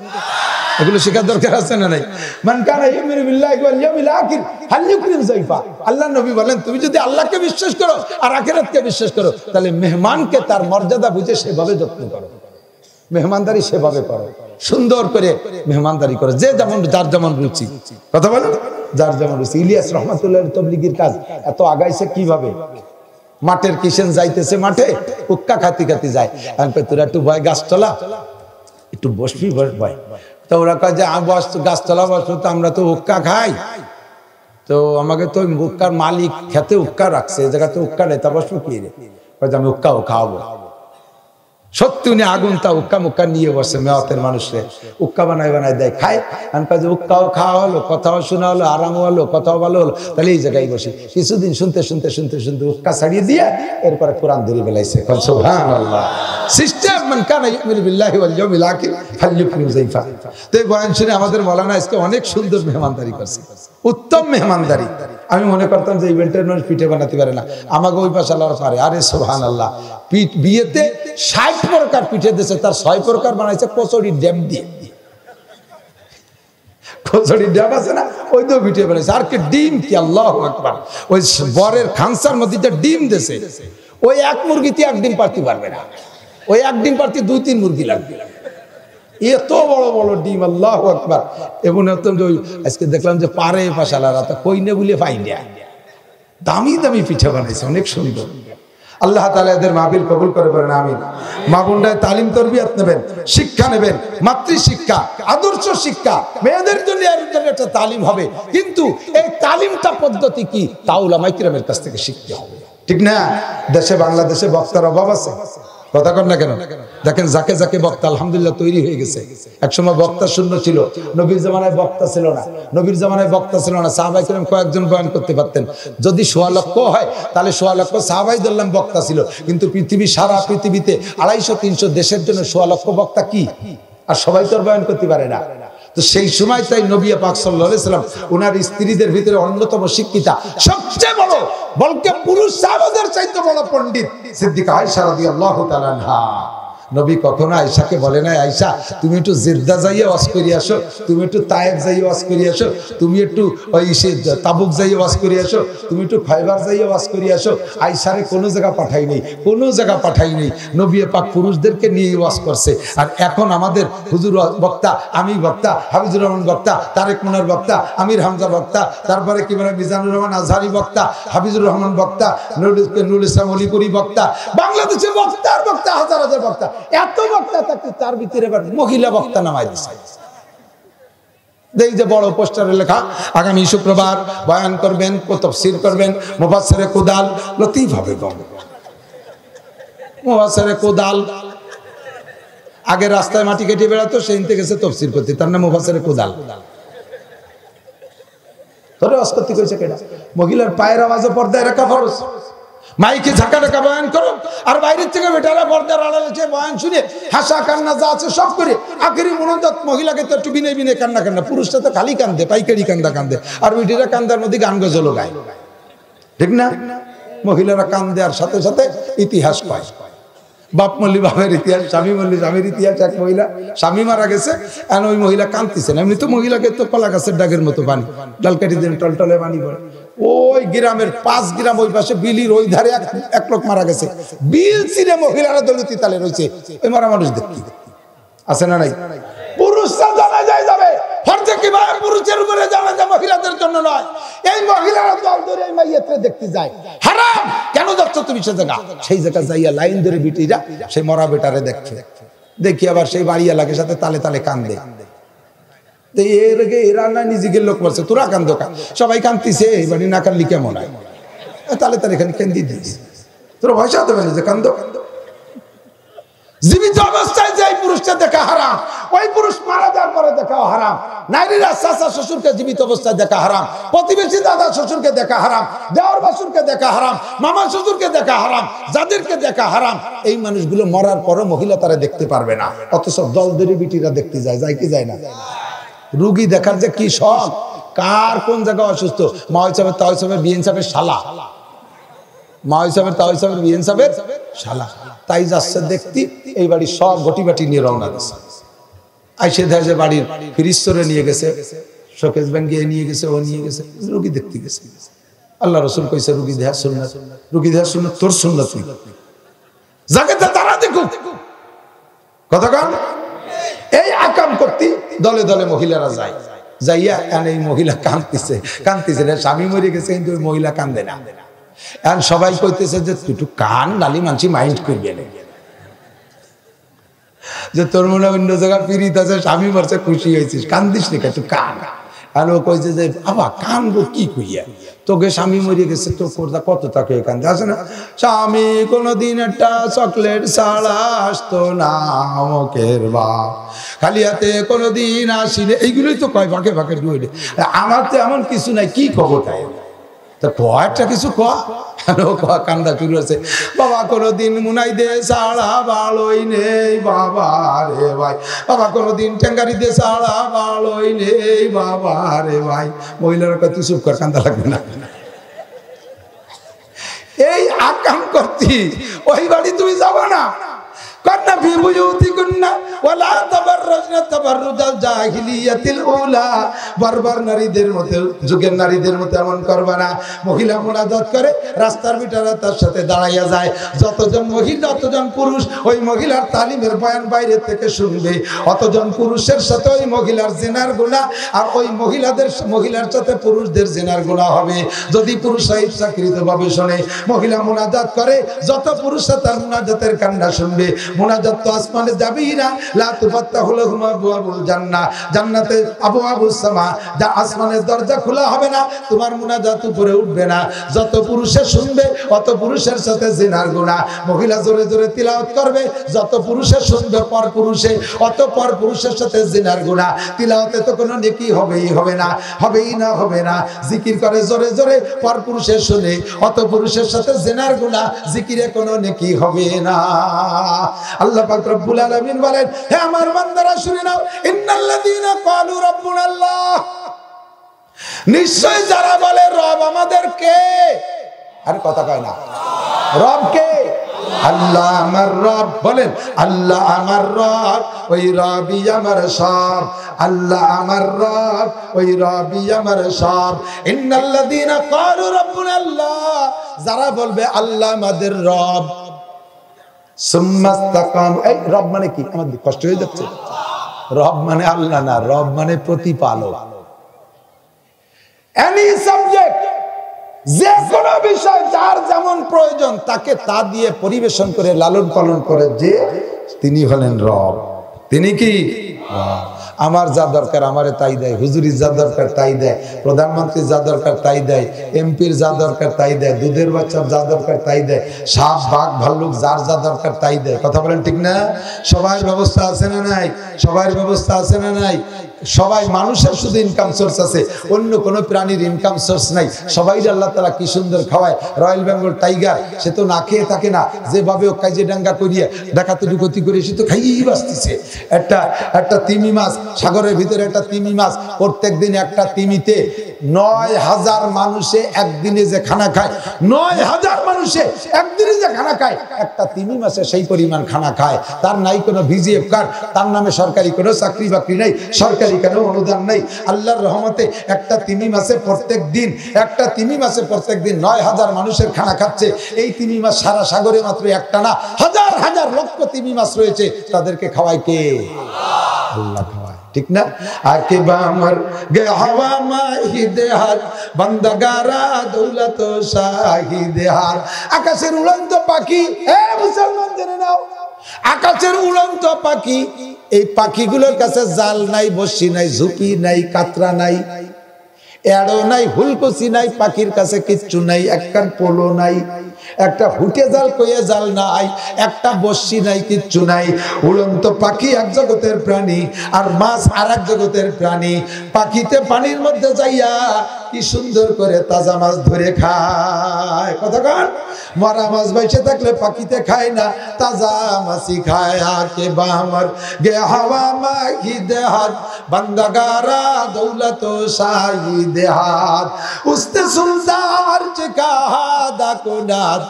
এগুলো শেখার দরকার আছে না নাই? মান কানা ইউমিনু বিল্লাহি ওয়াল ইয়াউমিল আখির হাল ইউকরিম যায়ফা। আল্লাহ নবী বলেন তুমি যদি আল্লাহকে বিশ্বাস করো আর আখিরাতকে বিশ্বাস করো তাহলে মেহমানকে তার মর্যাদা বুঝে সেভাবে যত্ন করো, মেহমানদারি সেভাবে করো, সুন্দর করে মেহমানদারি করো, যে যেমন যার যেমন রুচি। কথা বলেন, যার যেমন রুচি। ইলিয়াস রহমাতুল্লাহ তবলিগির কাজ এত আগাইছে কিভাবে? মাঠের কিষেন যাইতেছে মাঠে, উক্কা খাতি খাতি যায়, তোরা একটু ভয় গাছতলা একটু বসবি, ভয়। তো ওরা কয় যে গাছতলা বসবো, তো আমরা তো উক্কা খাই, তো আমাকে তো উক্কার মালিক খেতে উক্কা রাখছে, এই জায়গাতে উক্কা নেই, তা বসবো কি রে? আমি উক্কাও খাওয়াবো। সত্যি উনি আগুন তা উক্কা মুক্কা নিয়ে বসে, মেয়াতের মানুষরে উক্কা বানায় বানায় দেয়, খায়। আমি কাজে উক্কাও খাওয়া হলো, কথাও শোনা হলো, আরামও হলো, কথাও ভালো হলো, তাহলে এই জায়গায় বসে কিছুদিন শুনতে শুনতে শুনতে শুনতে উক্কা ছাড়িয়ে দিয়ে এরপরে কোরআন ধরে বেলাইছে। সুবহানাল্লাহ। সিস্টেম মান কানা ইউমিনু বিল্লাহি ওয়াল ইয়াউমিল আখির ফালইউকরিম যায়ফা। তো এই বয়ান শুনে আমাদের মাওলানা আজকে অনেক সুন্দর মেহমানদারি করছে, উত্তম মেহমানদারি। আমি মনে করতাম যে ইভেন্টের মানুষ পিঠে বানাতে পারে না, আমাকে ওই পাশে আল্লাহর পারে। আরে সুবহানাল্লাহ, বিয়েতে 60 প্রকার পিঠে দিয়েছে, তার 6 প্রকার বানাইছে কচুরি ড্যাম দিয়ে। কচুরি ড্যাম আছে না, ওই তো পিঠে বানাইছে। আর কি ডিম, কি আল্লাহু আকবার! ওই বরের খানসার মধ্যে যে ডিম দিয়েছে, ওই এক মুরগিতে 1 ডিম পারতে পারবে না, ওই 1 ডিম পারতে 2-3 মুরগি লাগবে, এত বড় বড় ডিম। আল্লাহু আকবার! এবং আজকে দেখলাম যে পারে পাশালারা তা কইনে বলে পাই না, দামি দামি পিঠে বানাইছে, অনেক সুন্দর। আল্লাহ তাআলা এদের মাহফিল কবুল করে বলেন আমিন। মা বোনরা তালিম তরবিয়ত নেবেন, শিক্ষা নেবেন, মাতৃ শিক্ষা, আদর্শ শিক্ষা, মেয়েদের জন্য একটা তালিম হবে। কিন্তু এই তালিমটা পদ্ধতি কি তা উলামায়ে কিরামের কাছ থেকে শিখতে হবে, ঠিক না? দেশে বাংলাদেশে বক্তার অভাব আছে, কথা কন না কেন? দেখেন যাকে যাকে বক্তা আলহামদুলিল্লাহ তৈরি হয়ে গেছে। একসময় বক্তা শূন্য ছিল, নবীর জামানায় বক্তা ছিল না, নবীর জামানায় বক্তা ছিল না, সাহাবায়ে কেরাম কয়েকজন বয়ান করতে পারতেন। যদি 1.5 লক্ষ হয় তাহলে 1.5 লক্ষ সাহাবাই ধরলাম বক্তা ছিল। কিন্তু পৃথিবী, সারা পৃথিবীতে 250-300 দেশের জন্য 1.5 লক্ষ বক্তা কি? আর সবাই তো বয়ান করতে পারে না। তো সেই সময় তাই নবী পাক সাল্লাল্লাহু আলাইহি সাল্লাম ওনার স্ত্রীদের ভিতরে অন্যতম শিক্ষিতা, সবচেয়ে বড়, বলকে পুরুষ সাহাবাদের চাইতে বড় পণ্ডিত সিদ্দিকা আয়েশা রাদিয়াল্লাহু তাআলা আনহা। নবী কখনো আয়েশাকে বলে নাই, আয়েশা তুমি একটু জিদ্দা যাইয়ে ওয়াজ করে আসো, তুমি একটু তায়েফ যাইয়ে ওয়াজ করে আসো, তুমি একটু ওই তাবুক যাইয়ে ওয়াজ করে আসো, তুমি একটু খায়বার যাইয়ে ওয়াজ করে আসো। আয়েশারে কোনো জায়গা পাঠাই নেই, কোনো জায়গা পাঠাই নেই। নবী পাক পুরুষদেরকে নিয়ে ওয়াজ করছে। আর এখন আমাদের হুজুর বক্তা, আমি বক্তা, হাফিজুর রহমান বক্তা, তারেক মুনার বক্তা, আমির হামজা বক্তা, তারপরে কি বলে মিজানুর রহমান আজহারি বক্তা, হাফিজুর রহমান বক্তা, নুরুল ইসলাম অলিপুরি বক্তা। বাংলাদেশে বক্তার বক্তা, হাজার হাজার বক্তা, এত বক্তা থাকতে তার ভিতরে এবার মহিলা বক্তা নামাই দিচ্ছে। এই যে বড় পোস্টারে লেখা আগামী শুক্রবার বয়ান করবেন, তাফসীর করবেন মুফাসসিরে কুদাল লতিফ হবে। মুফাসসিরে কুদাল আগে রাস্তায় মাটি কেটে বেড়াতো, সেই থেকে গেছে তাফসীর করতে, তার নাম মুফাসসিরে কুদাল। তোরে অস্কতি কইছে কেডা? মহিলার পায়ের আওয়াজে পর্দায় রাখা ফরজ। মাইকে ঝাঁকা ঢাকা বয়ান করো, আর বাইরের থেকে বেটারা পর্দার আড়ালে বয়ান শুনে হাসা কান্না যা আছে সব করে আখেরি মনোজাত মহিলাকে তো একটু বিনে বিনে কান্না কান্না, পুরুষটা তো খালি কান্দে, পাইকারি কান্দা কান্দে, আর বেটিরা কান্দার মধ্যে গান গজলও গায়, ঠিক না? মহিলারা কান্দে আর সাথে সাথে ইতিহাস পায়। বাপ মল্লি বাপের ইতিহাস, স্বামী মল্লি স্বামীর ইতিহাস। এক মহিলা স্বামী মারা গেছে, আর ওই মহিলা কাঁদতেছেন। এমনি তো মহিলাকে তো কলা গাছের ডাকের মতো পানি, ডালকাঠি দিন টলটলে পানি পড়ে। ওই গ্রামের 5 গ্রাম ওই পাশে বিলির ওই ধারে এক লোক মারা গেছে, বিল ছিঁড়ে মহিলারা দলিত তালে রয়েছে। ওই মারা মানুষ দেখি আছে না নাই? পুরুষরা জানা যায় যাবে, ফরজ বলছে কি ভাই পুরুষের উপরে জানাজা মহিলাদের জন্য নয়, এই মহিলারা দল ধরে এই মাইয়াতরে দেখতে যায়, হারাম। কেন যাচ্ছ তুমি সে জায়গা? সেই জায়গা যাইয়া লাইন ধরে বিটিরা সেই মরা বেটারে দেখছে, দেখি আবার সেই বাড়ি এলাকার সাথে তালে তালে কান্দে। এর আগে এরা না নিজেকে লোক বলছে তোরা কান্দ, সবাই কান্দিছে, এবারে না কানলি কেমন হয়, তালে তালে এখানে কেন্দি দিস, তোরা ভয় সাথে বলে যে কান্দ। জীবিত অবস্থায় যে পুরুষটা দেখা হারাম, ওই পুরুষ মারা যাওয়ার পরে দেখা হারাম। নারীরা চাচা শ্বশুরকে জীবিত অবস্থায় দেখা হারাম, প্রতিবেশী দাদা শ্বশুরকে দেখা হারাম, দেওর বাসুরকে দেখা হারাম, মামা শ্বশুরকে দেখা হারাম, যাদেরকে দেখা হারাম, এই মানুষগুলো মরার পরও মহিলা তারা দেখতে পারবে না। অথচ দলদরি বিটিরা দেখতে যায়, যায় কি যায় না? রুগী দেখার যে কি শখ, কার কোন জায়গায় অসুস্থ, মা হিসাবে তা হিসাবে বিএন সাহেবের শালা, মা হিসাবে তা হিসাবে বিএন সাহেবের শালা, তাই যাচ্ছে দেখতে। এই বাড়ির সব ঘটি বাটি নিয়ে রওনা দিচ্ছে, আইসে দেখা যায় বাড়ির ফ্রিজরে নিয়ে গেছে, শোকেস ব্যাংকে নিয়ে গেছে, ও নিয়ে গেছে, রুগী দেখতে গেছে। আল্লাহ রসুল কইছে রুগী দেহা সুন্নাত, রুগী দেহা সুন্নাত, তোর সুন্নাত নেই, যাকে তারা দেখুক। কথা কন, এই আকাম করতে দলে দলে মহিলারা যায়, যাইয়া এই মহিলা কাঁদতেছে, কাঁদতেছে, স্বামী মরে গেছে কিন্তু ওই মহিলা কান্দে না। এখন সবাই কইতেছে যে তুই একটু কান, নালি মানসি মাইন্ড করবে না, যে তোর মনে অন্য জায়গায় পিরিত আছে, স্বামী মরছে খুশি হয়েছিস, কান্দিস নি, একটু কান। আর ও কইছে যে বাবা কানবো কি কইয়া, তোকে স্বামী মরে গেছে তো কত তাকে কান্দে আসে না, স্বামী কোনোদিন একটা চকলেট ছাড়া আসতো না আমাকের বাপ, খালি হাতে কোনোদিন আসিলে, এইগুলোই তো কয় ফাঁকে ফাঁকে ডুয়ে। আমার তো এমন কিছু নাই, কি কব তাই, তা কয়েকটা কিছু কান্দা শুরু আছে, বাবা কোনোদিন মুনাই দে ছাড়া ভালোই নেই বাবা রে ভাই, বাবা কোনোদিন টেঙ্গারি দে ছাড়া ভালোই নেই বাবা রে ভাই। মহিলারা কত চুপ কর, কান্দা লাগবে না। এই আকাম করতি ওই বাড়ি তুমি যাবো না, কন্যা বিবুয়ুতি কন্যা ওয়ালা তাবাররুজনা তাবাররুজাল জাহিলিয়াতিল উলা, বারবার নারীদের মতো, যুগের নারীদের মতো এমন করবা না। মহিলা মুনাজাত করে, রাস্তার বিটারা তার সাথে দাঁড়াইয়া যায়, যতজন মহিলা অতজন পুরুষ ওই মহিলার তালিমের বয়ান বাইরে থেকে শুনবে, অতজন পুরুষের সাথে ওই মহিলার জিনার গুনাহ, আর ওই মহিলার সাথে পুরুষদের জিনার গুনাহ হবে। যদি পুরুষরা ইচ্ছাকৃতভাবে শোনে, মহিলা মুনাজাত করে, যত পুরুষরা তার মুনাজাতের কান্না শুনবে, মুনাজাত তো আসমানে যাবেই না, লা তুফাত্তাহু লাহুম আবওয়াবুল জান্নাহ, জান্নাতে আবওয়াবুস সামা, যা আসমানের দরজা খোলা হবে না, তোমার মুনাজাত উপরে উঠবে না। যত পুরুষে শুনবে অত পুরুষের সাথে জিনার গুনাহ। মহিলা জোরে জোরে তিলাওয়াত করবে, যত পুরুষে শুনবে পর পুরুষে, অত পর পুরুষের সাথে জিনার গুনাহ। তিলাওয়াতে তো কোনো নেকি হবেই হবে না, হবেই না, হবে না। জিকির করে জোরে জোরে, পর পুরুষে শুনে, অত পুরুষের সাথে জিনার গুনাহ, জিকিরে কোনো নেকি হবে না। আল্লাহ পাক রব্বুল আলামিন বলেন, হে আমার বান্দারা শুনে নাও, ইন্নাল্লাযীনা ক্বালু রাব্বুনাল্লাহ, নিশ্চয় যারা বলে রব আমাদের কে, আরে কথা কয় না, রব কে? আল্লাহ আমার রব, বলেন আল্লাহ আমার রব, ওই রবই আমার সব, আল্লাহ আমার রব, ওই রবই আমার সব। ইন্নাল্লাযীনা ক্বালু রাব্বুনাল্লাহ, যারা বলবে আল্লাহ আমাদের রব, সুম্মাস্তাকাম, এই রব মানে কি? আমাদের কষ্ট হয়ে যাচ্ছে, রব মানে আল্লাহ না, রব মানে প্রতিপালক। এনি সাবজেক্ট, যে কোনো বিষয় যার যেমন প্রয়োজন তাকে তা দিয়ে পরিবেশন করে লালন পালন করে, যে তিনি হলেন রব। তিনি কি? আমার যা দরকার আমারে তাই দেয়, হুজুরির যা দরকার তাই দেয়, প্রধানমন্ত্রীর যা দরকার তাই দেয়, এমপির যা দরকার তাই দেয়, দুধের বাচ্চার যা দরকার তাই দেয়, সাপ বাঘ ভাল্লুক যার যা দরকার তাই দেয়। কথা বলেন ঠিক না? সবার ব্যবস্থা আছে না নাই? সবার ব্যবস্থা আছে না নাই? সবাই, মানুষের শুধু ইনকাম সোর্স আছে, অন্য কোনো প্রাণীর ইনকাম সোর্স নাই। সবাই আল্লাহ তাআলা কি সুন্দর খাওয়ায়। রয়্যাল বেঙ্গল টাইগার, সে তো না খেয়ে থাকে না, যেভাবে ও কাজিরাঙ্গা করিয়ে ডাকাতি ডুকতি করে সে তো খাইয়েই বাঁচতেছে। একটা তিমি মাছ, সাগরের ভিতরে একটা তিমি মাছ, প্রত্যেক দিন একটা তিমিতে ৯,০০০ মানুষে একদিনে যে খানা খায়, ৯,০০০ মানুষে একদিনে যে খানা খায়, একটা তিমি মাছে সেই পরিমাণ খানা খায়। তার নাই কোনো ভিজিএফ কার্ড, তার নামে সরকারি কোনো চাকরি বাকরি নাই, সরকারি কেন অনুদান নেই। আল্লাহর রহমতে একটা তিমি মাছে প্রত্যেক দিন, একটা তিমি মাছে প্রত্যেক দিন ৯,০০০ মানুষের খানা খাচ্ছে। এই তিমি মাছ সারা সাগরে মাত্র একটা না, হাজার হাজার লক্ষ তিমি মাছ রয়েছে, তাদেরকে খাওয়ায় কে? আল্লাহ খাওয়ায়। ঠিক না? আকিবা আমার গে হাওয়া মাহিদে হার বান্দাগারা দৌলত শাহিদে হার। আকাশের উড়ন্ত পাখি, এ মুসলমান জেনে নাও, আকাশের উড়ন্ত পাখি, এই পাখিগুলোর কাছে জাল নাই, বসি নাই, ঝুপি নাই, কাতরা নাই, এড়ো নাই, হুলকুসি নাই, পাখির কাছে কিচ্ছু নাই, একটা পোলো নাই, একটা হুটে জাল কইয়ে জাল নাই, একটা বসি নাই, কিচ্ছু নাই। উড়ন্ত পাখি এক জগতের প্রাণী, আর মাছ আর এক জগতের প্রাণী। পাখিতে পানির মধ্যে যাইয়া কি সুন্দর করে তাজা মাছ ধরে খায়। কতক্ষণ মরা মাছ বাইসে থাকলে পাখিতে খায় না, তাজা মাছই খায়। আকে বামর গে হাওয়া মাহিদে হাত বান্দাগারা দৌলত শাহিদে হাত। উস্তে সুলতার চিকাহা দাকুনাত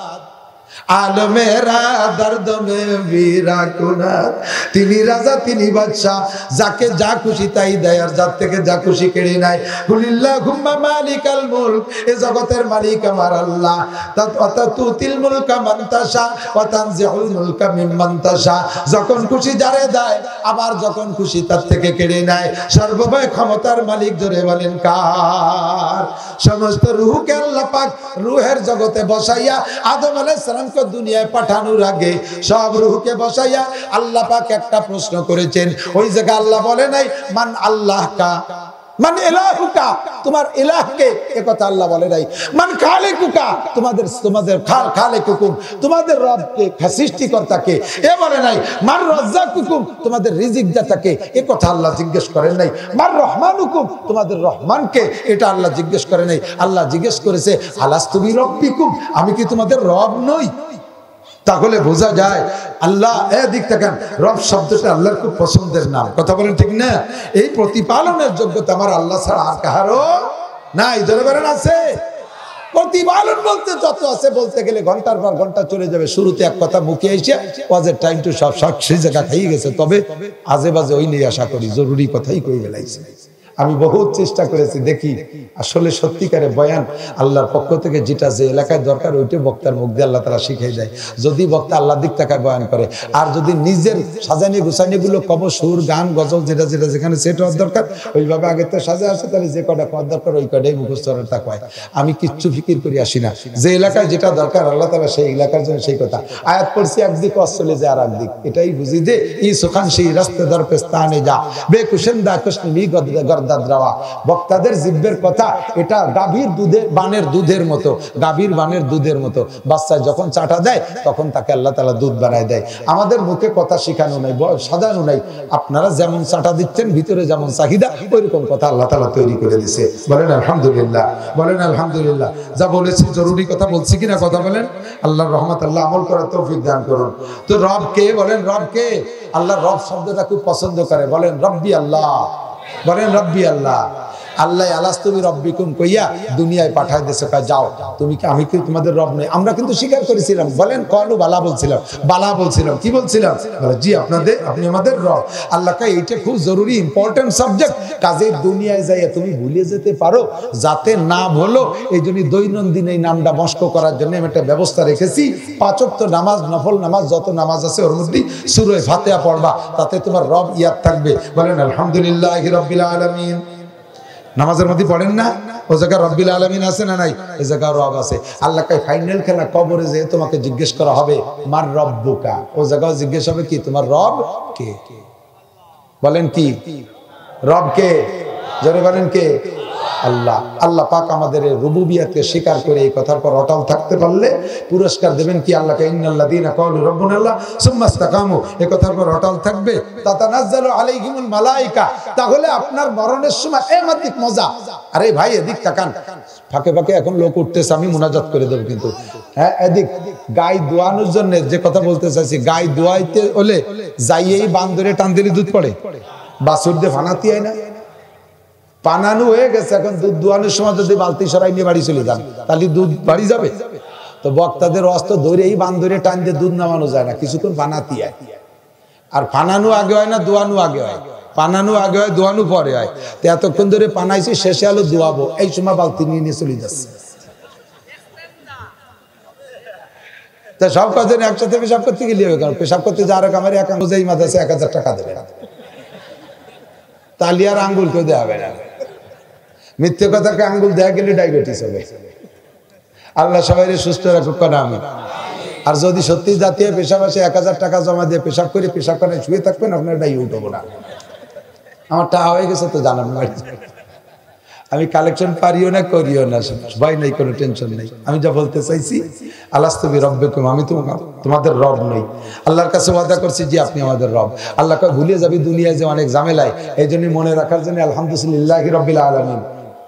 আলমেরা দর্দ মে বীরা কুনাত। তিনি রাজা, তিনি বাদশাহ, যাকে যা খুশি তাই দেয়, আর যার থেকে যা খুশি কেড়ে নেয়। কুলিল্লাহুম্মা মালিকাল মুলক, এ জগতের মালিক আমার আল্লাহ। তুতিল মুলকা মান তাশা ওয়া তানজিউল মুলকা মিম্মান তাশা। যখন খুশি যারে দেয়, আবার যখন খুশি তার থেকে কেড়ে নেয়। সর্বময় ক্ষমতার মালিক, জোরে বলেন কার? সমস্ত রূহকে আল্লাহ পাক রূহের জগতে বসাইয়া আদম আলাইহিস সালামকে দুনিয়ায় পাঠানোর আগে সব রূহকে বসাইয়া আল্লাহ পাক একটা প্রশ্ন করেছেন। ওই জায়গা আল্লাহ বলে নাই মান আল্লাহ কা, মান ইলাহুকা, তোমার ইলাহকে, এ কথা আল্লাহ বলে নাই। মান খালিকুকা, তোমাদের খালিকুকুম, তোমাদের রবকে, সৃষ্টিকর্তাকে, এ বলে নাই। মান রাজ্জাকুকুম, তোমাদের রিজিক দাতাকে, এ কথা আল্লাহ জিজ্ঞেস করেন নাই। মান রহমানুকুম, তোমাদের রহমানকে, এটা আল্লাহ জিজ্ঞেস করে নাই। আল্লাহ জিজ্ঞেস করেছে আলাস্তু বিরব্বিকুম, আমি কি তোমাদের রব নই? তাহলে বোঝা যায় আল্লাহ, এদিক দেখেন, রব শব্দটা আল্লাহর খুব পছন্দের নাম। কথা বলেন ঠিক না? এই প্রতিপালনের যোগ্যতা আমার আল্লাহ ছাড়া আর কাহারও নাই। ধরে বেড়ান আছে প্রতিপালন বলতে যত আছে, বলতে গেলে ঘন্টার পর ঘন্টা চলে যাবে। শুরুতে এক কথা মুখে এসে ওয়াজের টাইম টু সব সেই জায়গা খাইয়ে গেছে। তবে আজে বাজে ওই নিয়ে আশা করি জরুরি কথাই কই গেলাইছে। আমি বহুত চেষ্টা করেছি, দেখি আসলে সত্যিকারে বয়ান আল্লাহর পক্ষ থেকে যেটা যে এলাকায় দরকার ওইটা বক্তার মুখ দিয়ে আল্লাহ তাআলা শিখিয়ে দেয়। যদি বক্তা আল্লাহর দিক থেকে বয়ান করে, আর যদি নিজের সাজানি গুছানি গুলো কব, সুর গান গজল যেটা যেটা যেখানে সেট হওয়ার দরকার ওইভাবে আগে তো সাজা আসে, তাহলে যে কটা করার দরকার ওই কটাই মুখস্থ তা কয়। আমি কিচ্ছু ফিকির করি আসি না, যে এলাকায় যেটা দরকার আল্লাহ তাআলা সেই এলাকার জন্য সেই কথা। আয়াত পড়ছি একদিক, চলে যায় আর একদিক, এটাই বুঝি যে ই সুখান সেই রাস্তে দর পেস্তানে যা বেকুশেন্দা কুশনি গর্দাদ রাওয়া। বক্তাদের জিব্বের কথা এটা গাভীর দুধের বানের দুধের মতো, গাভীর বানের দুধের মতো। বাচ্চা যখন চাটা দেয় তখন তাকে আল্লাহ তাআলা দুধ বানায় দেয়। আমাদের মুখে কথা শেখানো নাই, সাজানো নাই। আপনারা যেমন চাটা দিচ্ছেন, ভিতরে যেমন চাহিদা, ওইরকম কথা আল্লাহ তাআলা তৈরি করে দিয়েছে। বলেন আলহামদুলিল্লাহ, বলেন আলহামদুলিল্লাহ। যা বলেছি জরুরি কথা বলছি কিনা কথা বলেন। আল্লাহর রহমত, আল্লাহ আমল করার তৌফিক দান করুন। তো রব কে? বলেন রব কে? আল্লাহ রব শব্দটা খুব পছন্দ করে। বলেন রব্বি আল্লাহ, বলেন রব্বি আল্লাহ। আল্লাহ আলাস্তুবি রব্বিকুম কইয়া দুনিয়ায় পাঠায় দেশে, যাও তুমি কি, আমি কি তোমাদের রব নই? আমরা কিন্তু স্বীকার করেছিলাম। বলেন কলু বালা বলছিলাম, বালা বলছিলাম, কি বলছিলাম? জি আপনাদের, আপনি আমাদের রব। আল্লাহ কয় এইটা খুব জরুরি ইম্পর্টেন্ট সাবজেক্ট, কাজে দুনিয়ায় যাইয়া তুমি ভুলে যেতে পারো, যাতে না ভুলো। এই জন্য দৈনন্দিন এই নামটা মস্ক করার জন্য আমি একটা ব্যবস্থা রেখেছি। 5 ওয়াক্ত নামাজ, নফল নামাজ, যত নামাজ আছে ওর মধ্যে সূরা ফাতিহা পড়বা, তাতে তোমার রব ইয়াদ থাকবে। বলেন আলহামদুলিল্লাহি রাব্বিল আলামিন। নামাজের মধ্যে পড়েন না? ও জায়গায় রব্বিল আলামিন আছে না নাই? এই জায়গায় রব আছে। আল্লাহ কয় ফাইনাল খেলা কবরে যে তোমাকে জিজ্ঞেস করা হবে মার রব্বুকা, ও জায়গায় জিজ্ঞেস হবে কি তোমার রব কে? বলেন কি রব কে? জোরে বলেন কে? আল্লাহ। আল্লাহ পাক আমাদের রুবুবিয়াতকে স্বীকার করে এই কথার পর অটল থাকতে পারলে পুরস্কার দেবেন কি? আল্লাহকে ইন্নাল্লাযীনা ক্বালু রাব্বুনাল্লাহ সুম্মা ইসতাকামু, এই কথার পর অটল থাকবে। তাতানাজ্জালু আলাইহিমুল মালায়েকা। তাহলে আপনার মরণের সময় এমাতিক মজা। আরে ভাই এদিক তাকান, ফাঁকে ফাঁকে এখন লোক উঠতেছে, আমি মুনাজাত করে দেব কিন্তু। হ্যাঁ এদিক গাই দোয়ানোর জন্য যে কথা বলতে চাইছি, গাই দোয়াইতে হলে যাইয়েই বান্দরে টান দিলে দুধ পড়ে, বাছুর দিয়ে ফানাতি হয় না? পানানো হয়ে গেছে, এখন দুধ দোয়ানোর সময় যদি বালতি সরাই নিয়ে বাড়ি চলে যান তাহলে দুধ বাড়ি যাবে। তো বক্তাদের অস্ত্র ধরেই বান্দরে টান দিয়ে দুধ নামানো যায় না, কিছুক্ষণ ফানাতি হয়। আর ফানানো আগে হয় না, দোয়ানো আগে হয়। পানানো আগে হয়, দোয়ানো পরে হয়। তো এতক্ষণ ধরে পানাইছি, শেষে আলো দোয়াবো, এই সময় বালতি নিয়ে নিয়ে চলে যাচ্ছে। তা সব কাজে একসাথে পেশাব করতে গেলে হবে, কারণ পেশাব করতে যাওয়ার আমার একাংশ মাদাসে 1000 টাকা দেবে। তালি আর আঙ্গুল কেউ দেওয়া হবে না। মিথ্যে কথাকে আঙ্গুল দেয়া গেলে ডায়াবেটিস হবে। আল্লাহ সবাই সুস্থ রাখুক না আমি। আর যদি সত্যি জাতীয় পেশাব আসে 1000 টাকা জমা দিয়ে পেশাব করে পেশাবখানায় শুয়ে থাকবেন, আপনার ডাই উঠবো না। আমার টাকা হয়ে গেছে তো জানান, আমি কালেকশন পারিও না করিও না, ভয় নেই, কোনো টেনশন নেই। আমি যা বলতে চাইছি, আলাস্তুবি রব্বিকুম, আমি তোমাদের রব নই। আল্লাহর কাছে ওয়াদা করছি যে আপনি আমাদের রব। আল্লাহকে ভুলে যাবি দুনিয়ায় যে অনেক ঝামেলায়, এই জন্য মনে রাখার জন্য আলহামদুলিল্লাহি রাব্বিল আলামিন।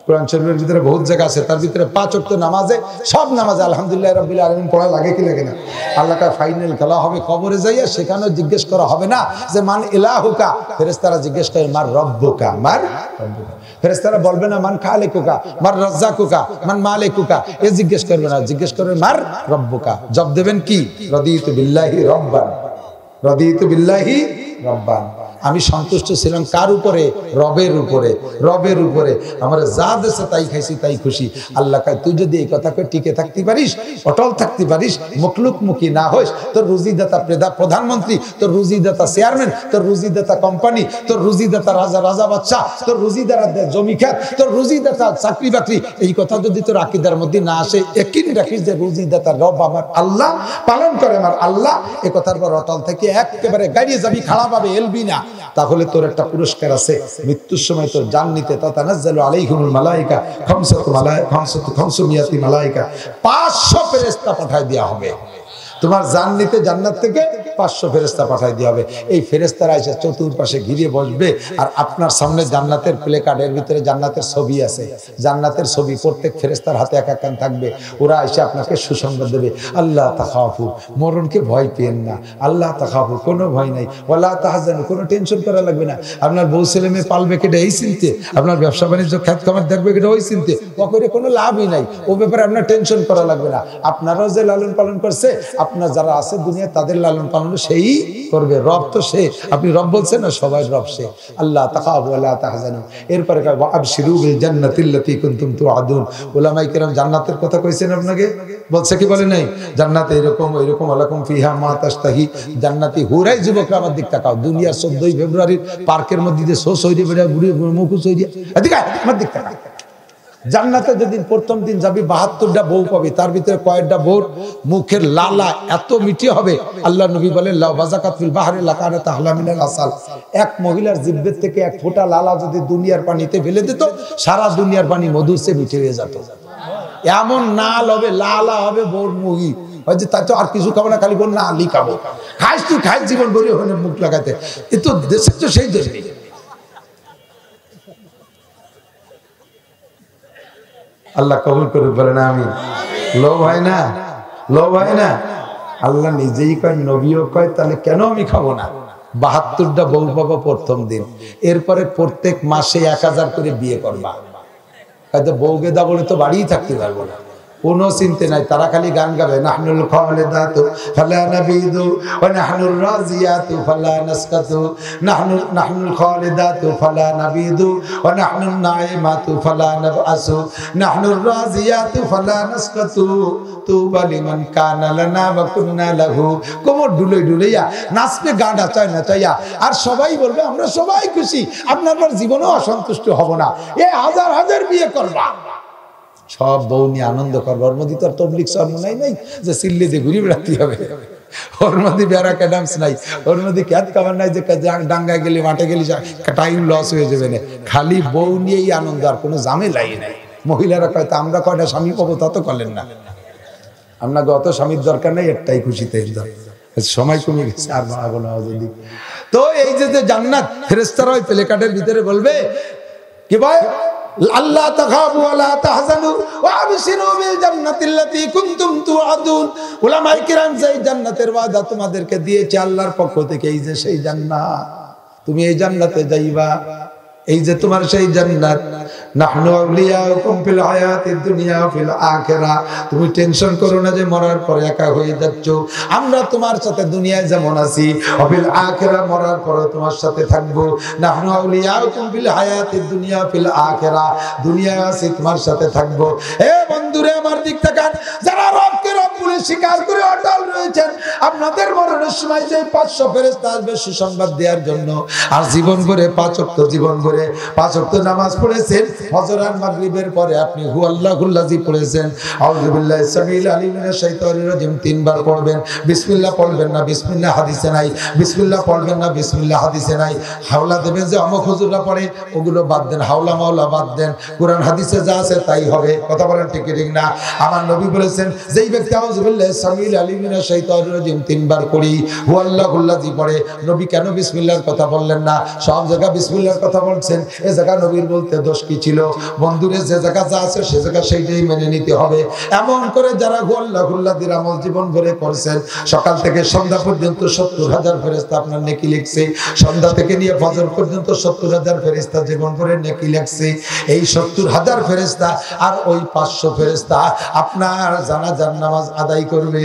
কোরআন শরীফের ভিতরে বহুত জায়গা আছে, তার ভিতরে 5 ওয়াক্ত নামাজে, সব নামাজে আলহামদুলিল্লাহি রাব্বিল আলামিন পড়া লাগে কি লাগে না? আল্লাহকে ফাইনাল খেলা হবে কবরে যাইয়া, সেখানেও জিজ্ঞেস করা হবে না যে মান ইলাহুকা, ফেরেশতারা জিজ্ঞেস করে মার রব্বুকা, মার রব্বুকা। ফেরেশতারা বলবে না মান খালিকুকা, মার রাজ্জাকুকা, মান মালিকুকা, এ জিজ্ঞেস করবে না, জিজ্ঞেস করবে মার রব্বুকা। জবাব দেবেন কি? রাদিতু বিল্লাহি রাব্বান, রাদিতু বিল্লাহি রাব্বান। আমি সন্তুষ্ট ছিলাম কার উপরে? রবের উপরে। রবের উপরে আমার যা দেশে তাই খাইছি, তাই খুশি। আল্লাহ কয় তুই যদি এই কথাকে টিকে থাকতে পারিস, অটল থাকতে পারিস, মুখলুকমুখী না হইস, তোর রুজিদাতা প্রধানমন্ত্রী, তোর রুজিদাতা চেয়ারম্যান, তোর রুজিদাতা কোম্পানি, তোর রুজিদাতা রাজা রাজা বাচ্চা, তোর রুজিদাতা জমি খেত, তোর রুজিদাতা চাকরি বাকরি, এই কথা যদি তোর আকীদার মধ্যে না আসে, একই রাখিস যে রুজিদাতা রব আমার আল্লাহ, পালন করে আমার আল্লাহ, এ কথার পর অটল থেকে একেবারে গাড়িয়ে যাবি, খাড়া পাবে, এলবি না, তাহলে তোর একটা পুরস্কার আছে। মৃত্যুর সময় তোর জান নিতে তাতানাজ্জালু আলাইহিমুল মালায়েকা, খামসু মিয়াতি মালায়েকা, 500 ফেরেশতা পাঠায় দেয়া হবে। তোমার জান নিতে জান্নাত থেকে 500 ফেরেশতা পাঠায় দেওয়া হবে। এই ফেরেশতারা এসে চতুর্পাশে ঘিরে বসবে, আর আপনার সামনে জান্নাতের প্লে কার্ডের ভিতরে জান্নাতের ছবি আছে, জান্নাতের ছবি প্রত্যেক ফেরেশতার হাতে এক একখান থাকবে। ওরা এসে আপনাকে সুসংবাদ দেবে, আল্লাহ তাখাফু, মরণকে ভয় পেয়েন না, আল্লাহ তাখাফু, কোনো ভয় নাই, ওয়ালা তাহজানু, কোনো টেনশন করা লাগবে না। আপনার বউ ছেলে মেয়ে পালবে কেটে এই চিনতে, আপনার ব্যবসা বাণিজ্য খ্যাত খামার দেখবে কেটে ওই চিনতে, ও করে কোনো লাভই নাই, ও ব্যাপারে আপনার টেনশন করা লাগবে না। আপনারাও যে লালন পালন করছে, আপনার যারা আছে দুনিয়া তাদের লালন পালন সেই করবে। রব তো সে, আপনি রব বলছেন না, সবাই রব সে। আল্লাহ তাখাফু ওয়ালা তাহজানু। এরপরে কয় আবশিরু বিল জান্নাতিল্লাতী কুনতুম তুআদুন। উলামায়ে কেরাম জান্নাতের কথা কইছেন আপনাকে, বলছে কি বলে নাই? জান্নাতে এরকম এরকম আলাকুম ফিহা মা তাশতাহি, জান্নাতি হুরাই। যুবকরা আমার দিক তাকাও, দুনিয়ার 14 ফেব্রুয়ারির পার্কের মধ্যে যে শো সইরে বেড়া ঘুরে মুখুস হইয়া, এদিকে আমার দিক তাকাও। জান্নাতে যেদিন প্রথম দিন যাবি 72টা বউ পাবি, তার ভিতরে কয়েকটা বউর মুখের লালা এত মিঠি হবে, আল্লাহ নবী বলেন লাউ বাযাকাত ফিল বাহরি লাকানাত আহলা মিনাল আসাল। এক মহিলার জিহ্বার থেকে এক ফোঁটা লালা যদি দুনিয়ার পানিতে ফেলে দিত, সারা দুনিয়ার পানি মধুর চেয়ে মিঠে হয়ে যেত। এমন নাল হবে, লালা হবে বউর মুহি, হয়তো তাই তো আর কিছু খাবো না, খালি বল না আলি খাবো, খাইস তুই খাইস জীবন ভরে ওখানে মুখ লাগাতে। এ তো দেশের তো সেই দেশ নেই। আল্লাহ কবুল করে বলেন আমিন। লোভ হয় না, লোভ হয় না। আল্লাহ নিজেই কয়, নবীও কয়, তাহলে কেন আমি খাবো না? 72টা বউ পাবো প্রথম দিন, এরপরে প্রত্যেক মাসে 1000 করে বিয়ে করবা। হয়তো বউ গেদা বলে তো বাড়িই থাকতে পারবো না, কোনো চিন্তা নাই। তারা খালি গান গাবে, নাহনুল খালিদাতু ফালা নাবিদু ওয়া নাহনুর রাজিয়াতু ফালা নাসকাতু, নাহনুল খালিদাতু ফালা নাবিদু ওয়া নাহনুন নাইমাতু ফালা নাবআসু, নাহনুর রাজিয়াতু ফালা নাসকাতু, তুবা লিমান কানা লানা ওয়া কুননা লাহু। কোমর ডুলাই ডুলাইয়া নাচবে, গানটা চাই না চাইয়া, আর সবাই বলবে আমরা সবাই খুশি, আপনার জীবনেও অসন্তুষ্ট হব না। এ হাজার হাজার বিয়ে করবা, সব বউ নিয়ে আনন্দ করবো। ওর মধ্যে তো আর তবলিগ শর্ম নাই যে সিল্লি দিয়ে ঘুরে বেড়াতে হবে, ওর মধ্যে বেড়া ক্যাডামস নাই, ওর মধ্যে ক্যাত খাবার নাই যে ডাঙ্গায় গেলে মাঠে গেলে টাইম লস হয়ে যাবে না। খালি বউ নিয়েই আনন্দ, আর কোনো ঝামেলাই নাই। মহিলারা কয় তা আমরা কয়টা স্বামী পাবো, তা তো করলেন না, আপনাকে অত স্বামীর দরকার নেই, একটাই খুশিতে সময় কমে গেছে আর বাড়াবো না যদি। তো এই যে জান্নাত, ফেরেশতারা ওই প্লেকার্ডের ভিতরে বলবে কি ভাই, আল্লাহ তাখাফু ওয়ালা তাহজানু ওয়া আবশিরু বিল জান্নাতিল্লাতী কুনতুম তুআদুন। উলামায়ে কিরাম যে জান্নাতের ওয়াদা তোমাদেরকে দিয়েছে আল্লাহর পক্ষ থেকে, এই যে সেই জান্নাত, তুমি এই জান্নাতে যাইবা, এই যে তোমার সেই জান্নাত। নাহনু আউলিয়াউকুম ফিল হায়াতিদ দুনিয়া ফিল আখিরাহ। তুমি টেনশন করো না যে মরার পরে একা হয়ে যাচ্ছ, আমরা তোমার সাথে দুনিয়ায় যেমন আছি, ফিল আখিরাহ মরার পরে তোমার সাথে থাকবো। নাহনু আউলিয়াউকুম ফিল হায়াতিদ দুনিয়া ফিল আখিরাহ, দুনিয়ায় আছি তোমার সাথে থাকবো। এ বন্ধুরে আমার দিক তাকান, যারা আমার রবকে রব বলে স্বীকার করে অটল রয়েছেন, আপনাদের মরণের সময় যে 500 ফেরেশতা আসবে সুসংবাদ দেওয়ার জন্য, আর জীবন ভরে 5 ওয়াক্ত জীবন ভরে 5 ওয়াক্ত নামাজ পড়েছেন, ফজর আর মাগরিবের পরে আপনি হু আল্লাহুল্লাযী পড়েছেন, আউযু বিল্লাহি সামিল আলিম মিনাশ শাইতানির রাজিম 3 বার পড়বেন। বিসমিল্লাহ পড়বেন না, বিসমিল্লাহ হাদিসে নাই। বিসমিল্লাহ পড়বেন না, বিসমিল্লাহ হাদিসে নাই। হাওলা দেবেন যে অমুক হুজুররা পড়ে, ওগুলো বাদ দেন, হাওলা মাওলা বাদ দেন, কোরআন হাদিসে যা আছে তাই হবে। কথা বলেন ঠিক ঠিক না? আমার নবী বলেছেন যেই ব্যক্তি আউযু বিল্লাহি সামিল আলিম মিনাশ শাইতানির রাজিম 3 বার পড়ি, হু আল্লাহুল্লাযী পড়ে, নবী কেন বিসমিল্লাহর কথা বললেন না? সব জায়গায় বিসমিল্লাহর কথা বলছেন, এ জায়গা নবীর বলতে দোষ কি ছিল? বন্ধুরে যে জায়গা যা আছে সে জায়গা সেইটাই মেনে নিতে হবে। এমন করে যারা হু আল্লাহুল্লাযীর আমল জীবন ভরে করছেন, সকাল থেকে সন্ধ্যা পর্যন্ত 70,000 ফেরেশতা আপনার নেকি লিখছে, সন্ধ্যা থেকে নিয়ে ফজর পর্যন্ত 70,000 ফেরেশতা জীবন ভরে নেকি লিখছে। এই 70,000 ফেরেশতা আর ওই 500 ফেরেশতা আপনার জানাজার নামাজ আদায় করবে।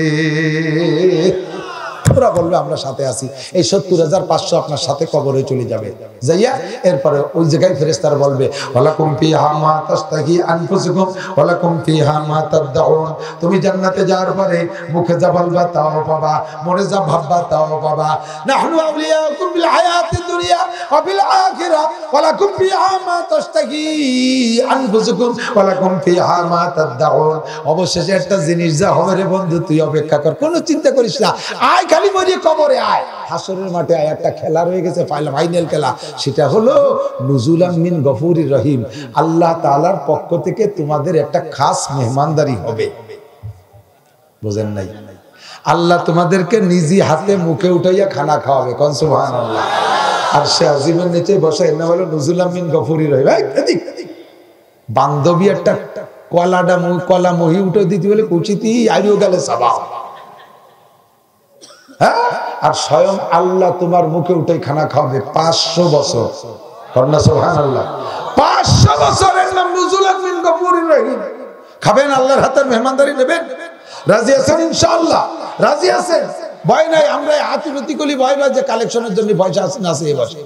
ওরা বলবে আমরা সাথে আছি। এই 70,500 আপনার সাথে কবরে চলে যাবে, যাইয়া এরপরে ওই জায়গায় ফেরেশতারা বলবে ওয়ালাকুম ফিহা মা তাশতাহি আনফুসুকুম ওয়ালাকুম ফিহা মা তাদউন। তুমি জান্নাতে যাওয়ার পরে মুখে যা বলবা তাও পাবা, মনে যা ভাববা তাও পাবা। নাহনু আউলিয়াকুম বিল হায়াতিদ দুনিয়া ওয়া বিল আখিরা ওয়ালাকুম ফিহা মা তাশতাহি আনফুসুকুম ওয়ালাকুম ফিহা মা তাদউন। অবশেষে একটা জিনিস যা হবে রে বন্ধু, তুই অপেক্ষা কর, কোনো চিন্তা করিস না, আয় খালি মরিয়ে কবরে আয়। হাসরের মাঠে আয়, একটা খেলা রয়ে গেছে, ফাইনাল খেলা, সেটা হলো নুজুলাম মিন গফুরির রহিম। আল্লাহ তাআলার পক্ষ থেকে তোমাদের একটা খাস মেহমানদারি হবে। বুঝেন নাই? আল্লাহ তোমাদেরকে নিজি হাতে মুখে উঠাইয়া খানা খাওয়াবে। কোন সুবহানাল্লাহ। আর সে আজিমের নিচে বসে এর নাম হলো নুজুলাম মিন গফুরির রহিম। বান্ধবী একটা কলা মহি উঠে দিতে বলে কুচিতি আইও গেলে সাবাব। হ্যাঁ, আর স্বয়ং আল্লাহ তোমার মুখে উঠে খানা খাওয়াবে 500 বছর। কন্যা সুবহানাল্লাহ। 500 বছরের নাম নুজুলাম মিন গফুরির রহিম। খাবেন, আল্লাহর হাতের মেহমানদারি নেবেন। রাজি আছেন ইনশাআল্লাহ? রাজি আছেন? ভয় নাই। আমরা হাতিপতি কলি ভয় পাই যে কালেকশনের জন্য পয়সা আছে না, আছে বসে।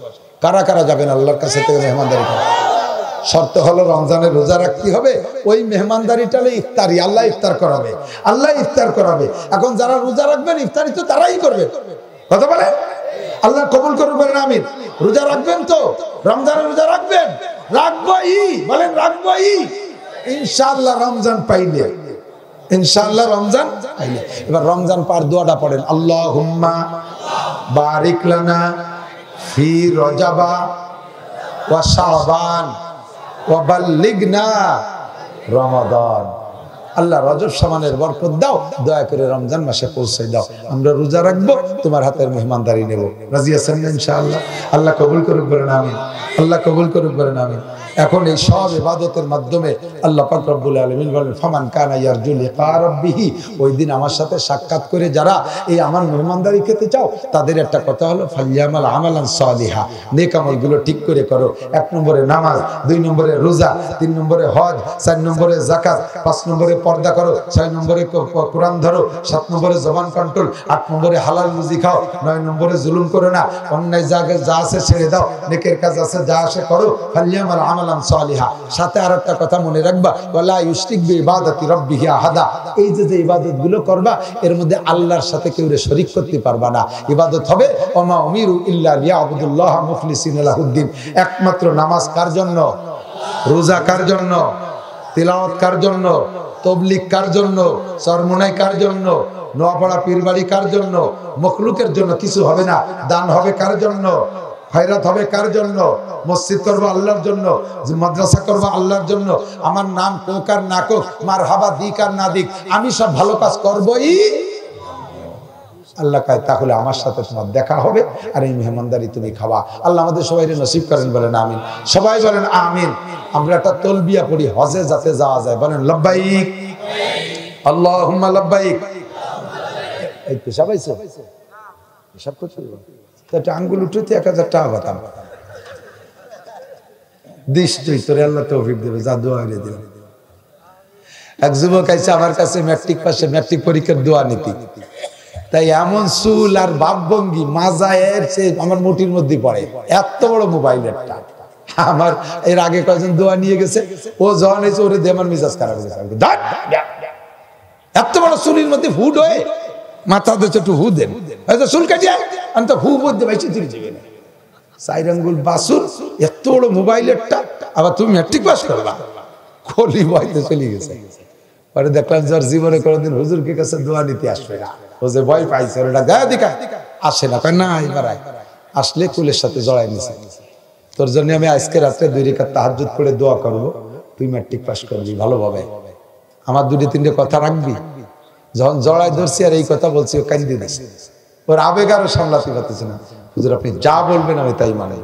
কারা কারা যাবেন আল্লাহর কাছে থেকে মেহমানদারি করেন? শর্ত হলো রমজানের রোজা রাখতে হবে। ওই মেহমানদারিটা ইফতারি, আল্লাহ ইফতার করাবে, আল্লাহ ইফতার করাবে। এখন যারা রোজা রাখবেন ইফতারি তো তারাই করবে। কথা বলে আল্লাহ কবুল করবেন, আমিন। রোজা রাখবেন তো? রমজানের রোজা রাখবেন? রাখবই, বলেন রাখবই ইনশাআল্লাহ। রমজান পাইলে, ইনশাআল্লাহ রমজান পাইলে এবার রমজান পার দোয়াটা পড়েন, আল্লাহুম্মা বারিক লানা ফি রজাবা ওয়া শাবান ওয়া বাল্লিগনা রমাদান। আল্লাহ রজব শাবানের বরকত দাও, দয়া করে রমজান মাসে পৌঁছে দাও। আমরা রোজা রাখবো, তোমার হাতের মেহমানদারি নেব। রাজি আছেন ইনশাআল্লাহ? আল্লাহ কবুল করুক বলেন আমিন। আল্লাহ কবুল করুক বলেন আমিন। এখন এই সব ইবাদতের মাধ্যমে আল্লাহ পাক রব্বুল আলামিন বলেন ফামান কানা ইয়ারজু লিকা রাব্বিহি। ওই দিন আমার সাথে সাক্ষাৎ করে যারা এই আমার মেহমানদারি খেতে চাও, তাদের একটা কথা হলো ফালিয়ামাল আমালান সালিহা। নেক আমলগুলো ঠিক করে করো। 1 নম্বরে নামাজ, 2 নম্বরে রোজা, 3 নম্বরে হজ, 4 নম্বরে যাকাত, 5 নম্বরে পর্দা করো, 6 নম্বরে কোরআন ধরো, 7 নম্বরে জবান কন্ট্রোল, 8 নম্বরে হালাল রুজি খাও, 9 নম্বরে জুলুম করো না, অন্যায় যা আছে ছেড়ে দাও, নেকের কাজ আছে যা আছে করো। ফালিয়ামাল আমালান সালিহা। সাথে আরেকটা কথা মনে রাখবা, ওয়ালা ইউশরিক বিইবাদাতি রাব্বিহি আহাদা। এই যে ইবাদতগুলো করবা, এর মধ্যে আল্লাহর সাথে কেউ শরীক করতে পারবা না। ইবাদত হবে ওমা উমিরু ইল্লা লিয়াবুদুল্লাহ মুখলিসিনা লাহুদ্দিন। একমাত্র নামাজ কার জন্য? রোজা কার জন্য? তিলাওয়াত কার জন্য? তাবলীগ কার জন্য? চরমোনাই কার জন্য? নোয়াপাড়া পীরবাড়ি কার জন্য? মখলুকের জন্য কিছু হবে না। দান হবে কার জন্য? খয়রাত হবে কার জন্য? মসজিদ করবো আল্লাহর জন্য, মাদ্রাসা করবো আল্লাহর জন্য। আমার নাম কোক আর না কোক, মারহাবা দিক আর না দিক, আমি সব ভালো কাজ করবোই। আল্লাহ কয় তাহলে আমার সাথে তোমার দেখা হবে আর এই মেহমানদারি তুমি খাওয়া। আল্লাহ আমাদের সবাই নসিব করেন, বলেন আমিন। সবাই বলেন আমিন। আমরা একটা তলবিয়া পড়ি হজে যাতে যাওয়া যায়, বলেন লব্বাইক আল্লাহুম্মা লব্বাইক। এই পেশাব আইছে, পেশাব করতে একটা আঙ্গুল উঠেতে 1000 টাকা বাতাম দিস তুই, তোরে আল্লাহ তৌফিক দেবে, যা দোয়া করে দিল। এক যুবক আইছে আমার কাছে ম্যাট্রিক পাশে, ম্যাট্রিক পরীক্ষার দোয়া নীতি। তাই এমন চুল আর ভাবভঙ্গি মাজায়ের চেয়ে আমার মুঠির মধ্যে পড়ে, এত বড় মোবাইল একটা। আমার এর আগে কয়েকজন দোয়া নিয়ে গেছে, ও যখন হয়েছে ওরে দিয়ে আমার মেজাজ খারাপ হয়ে গেছে। এত বড় চুরির মধ্যে হুড হয়ে মাথা দিচ্ছে একটু হু দেন, চুল কাটিয়ে আমি তো হু বলতে পারছি তিনি যাবে না। 4 আঙ্গুল বাসুর, এত বড় মোবাইলেরটা, আবার তুমি ম্যাট্রিক পাস করবা, খলি ভয়তে চলে গেছে। পরে দেখলাম যার জীবনে কোনোদিন হুজুরকে কাছে দোয়া নিতে আসবে না, ও যে ভয় পাইছে ওটা গায়ে দেখা আসে না, না এবার আসলে কুলের সাথে জড়াই নিছে। তোর জন্য আমি আজকে রাত্রে 2 রাকাত তাহাজ্জুদ করে দোয়া করব, তুই ম্যাট্রিক পাস করবি ভালোভাবে। আমার 2-3টে কথা রাখবি। যখন জড়াই ধরছি আর এই কথা বলছি, ও কান্দি দিছে, ওর আবেগ আরো সামলাতে পারতেছে না। হুজুর আপনি যা বলবেন আমি তাই মানাই।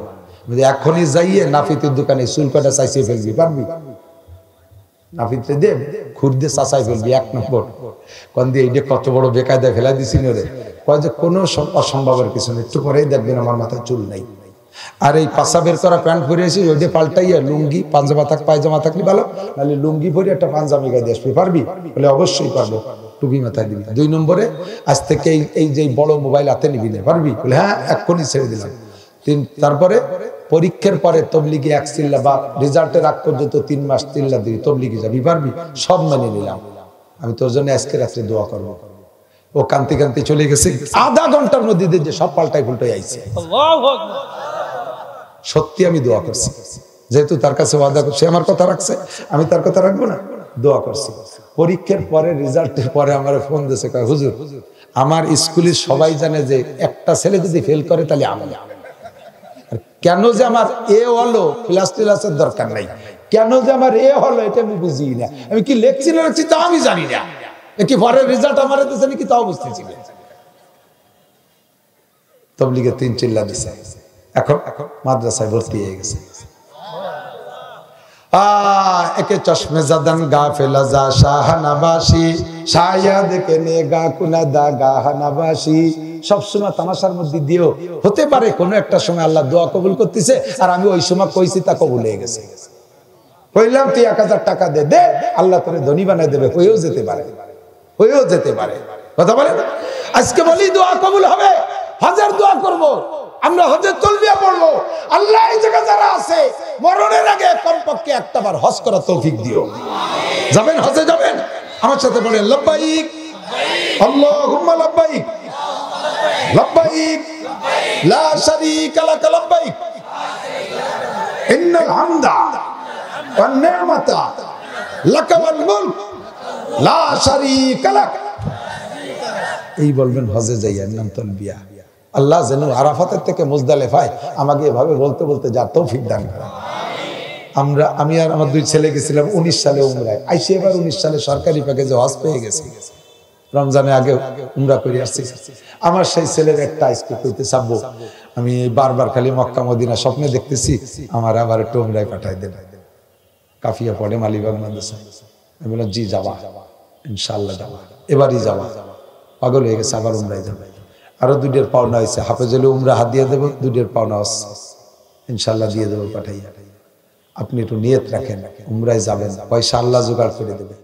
এখনই যাইয়ে নাফিতের দোকানে চুল কাটা চাইছে ফেলবি, পারবি? নাফিতে দে খুরদে চাচাই ফেলবি 1 নম্বর। কোন দিয়ে এইটা কত বড় বেকায়দায় ফেলা দিছি রে। কয় যে কোনো অসম্ভবের কিছু নেই, একটু পরেই দেখবেন আমার মাথায় চুল নাই। আর এই পাশাবের করা প্যান্ট পরেছি, ওইটা পাল্টাইয়া লুঙ্গি পাঞ্জামা থাক, পায়জামা থাকলে ভালো, নাহলে লুঙ্গি পরে একটা পাঞ্জামি গায়ে আসবি, পারবি? বলে অবশ্যই পারবো, টুপি মাথায় দিবি। 2 নম্বরে আজ থেকে এই যে বড় মোবাইল হাতে নিবি না, পারবি? বলে হ্যাঁ এক্ষুনি ছেড়ে দিলাম। তারপরে পরীক্ষার পরে তবলিগে 1 চিল্লা বা রেজাল্টের আগ পর্যন্ত 3 মাস চিল্লা দিবি, তবলিগে যাবি, পারবি? সব মেনে নিলাম। আমি তোর জন্য আজকে রাত্রে দোয়া করবো। ও কান্তি কান্তি চলে গেছে, আধা ঘন্টার মধ্যে যে সব পাল্টাই ফুলটাই আইছে। সত্যি আমি দোয়া করছি, যেহেতু তার কাছে ওয়াদা করছে, আমার কথা রাখছে, আমি তার কথা রাখবো না? দোয়া করছি। পরীক্ষার পরে রেজাল্টের পরে আমার ফোন দিয়েছে, কয় হুজুর আমার স্কুলের সবাই জানে যে একটা ছেলে যদি ফেল করে তাহলে আমি, কেন যে আমার এ হলো ক্লাস টিলাসের দরকার নাই, কেন যে আমার এ হলো এটা আমি বুঝি না। আমি কি লেখছি না লেখছি তাও আমি জানি না, কি পরের রেজাল্ট আমার দিচ্ছে নাকি তাও বুঝতেছি না। তবলিগে 3 চিল্লা দিছে, এখন মাদ্রাসায় ভর্তি হয়ে গেছে। একে চশমে জাদান গাফেলা যা শাহনাবাসী, শায়াদ কেনে গা কুনাদা গাহনাবাসী। সবসময় তামাশার মধ্যে দিও, হতে পারে কোনো একটা সময় আল্লাহ দোয়া কবুল করতেছে, আর আমি ওই সময় কইছি তা কবুল হয়ে গেছে। কইলাম তুই 1000 টাকা দে, দে আল্লাহ তোরে ধনী বানাই দেবে, হয়েও যেতে পারে, হয়েও যেতে পারে। কথা বলে আজকে বলি দোয়া কবুল হবে, হাজার দোয়া করব, আমরা হজে তলবিয়া পড়বো, আল্লাহ এই জায়গা যারা আছে মরণের আগে কমপক্ষে একটা বার হজ করার তৌফিক দিও। যাবেন হজে, যাবেন আমার সাথে বলেন লব্বাইক আল্লাহুম্মা লব্বাইক, লব্বাইক লা শারীকা লাক, লব্বাইক ইন্নাল হামদা ওয়ান নি'মাতা লাক ওয়াল মুলক লা শারীকা লাক। এই বলবেন হজে যাইয়া, নাম তলবিয়া। আল্লাহ যেন আরাফাতের থেকে মুজদালিফায় আমাকে এভাবে বলতে বলতে যা তৌফিক দান করেন। আমি আর আমার 2 ছেলে গেছিলাম 19 সালে উমরায়, আইসি এবার 19 সালে সরকারি প্যাকেজে হজ পেয়ে গেছি, রমজানে আগে উমরা করে আসছি। আমার সেই ছেলের একটা আজকে কইতে চাবো, আমি বারবার খালি মক্কা মদিনা স্বপ্নে দেখতেছি, আমার আবার একটু উমরায় পাঠাই দেন। কাফিয়া পড়ে মালিবাগ মাদ্রাসায়। আমি বললাম জি যাবা, ইনশাআল্লাহ যাবা, এবারই যাবা। পাগল হয়ে গেছে, আবার উমরায় যাবা। আরো 2টের পাওনা হয়েছে, হাফেজুল উমরা হাত দিয়ে দেবো, 2টের পাওনা ইনশাআল্লাহ দিয়ে দেবো পাঠাইয়া। আপনি একটু নিয়ত রাখেন, উমরায় যাবেন, পয়সা আল্লাহ জোগাড় করে দেবে।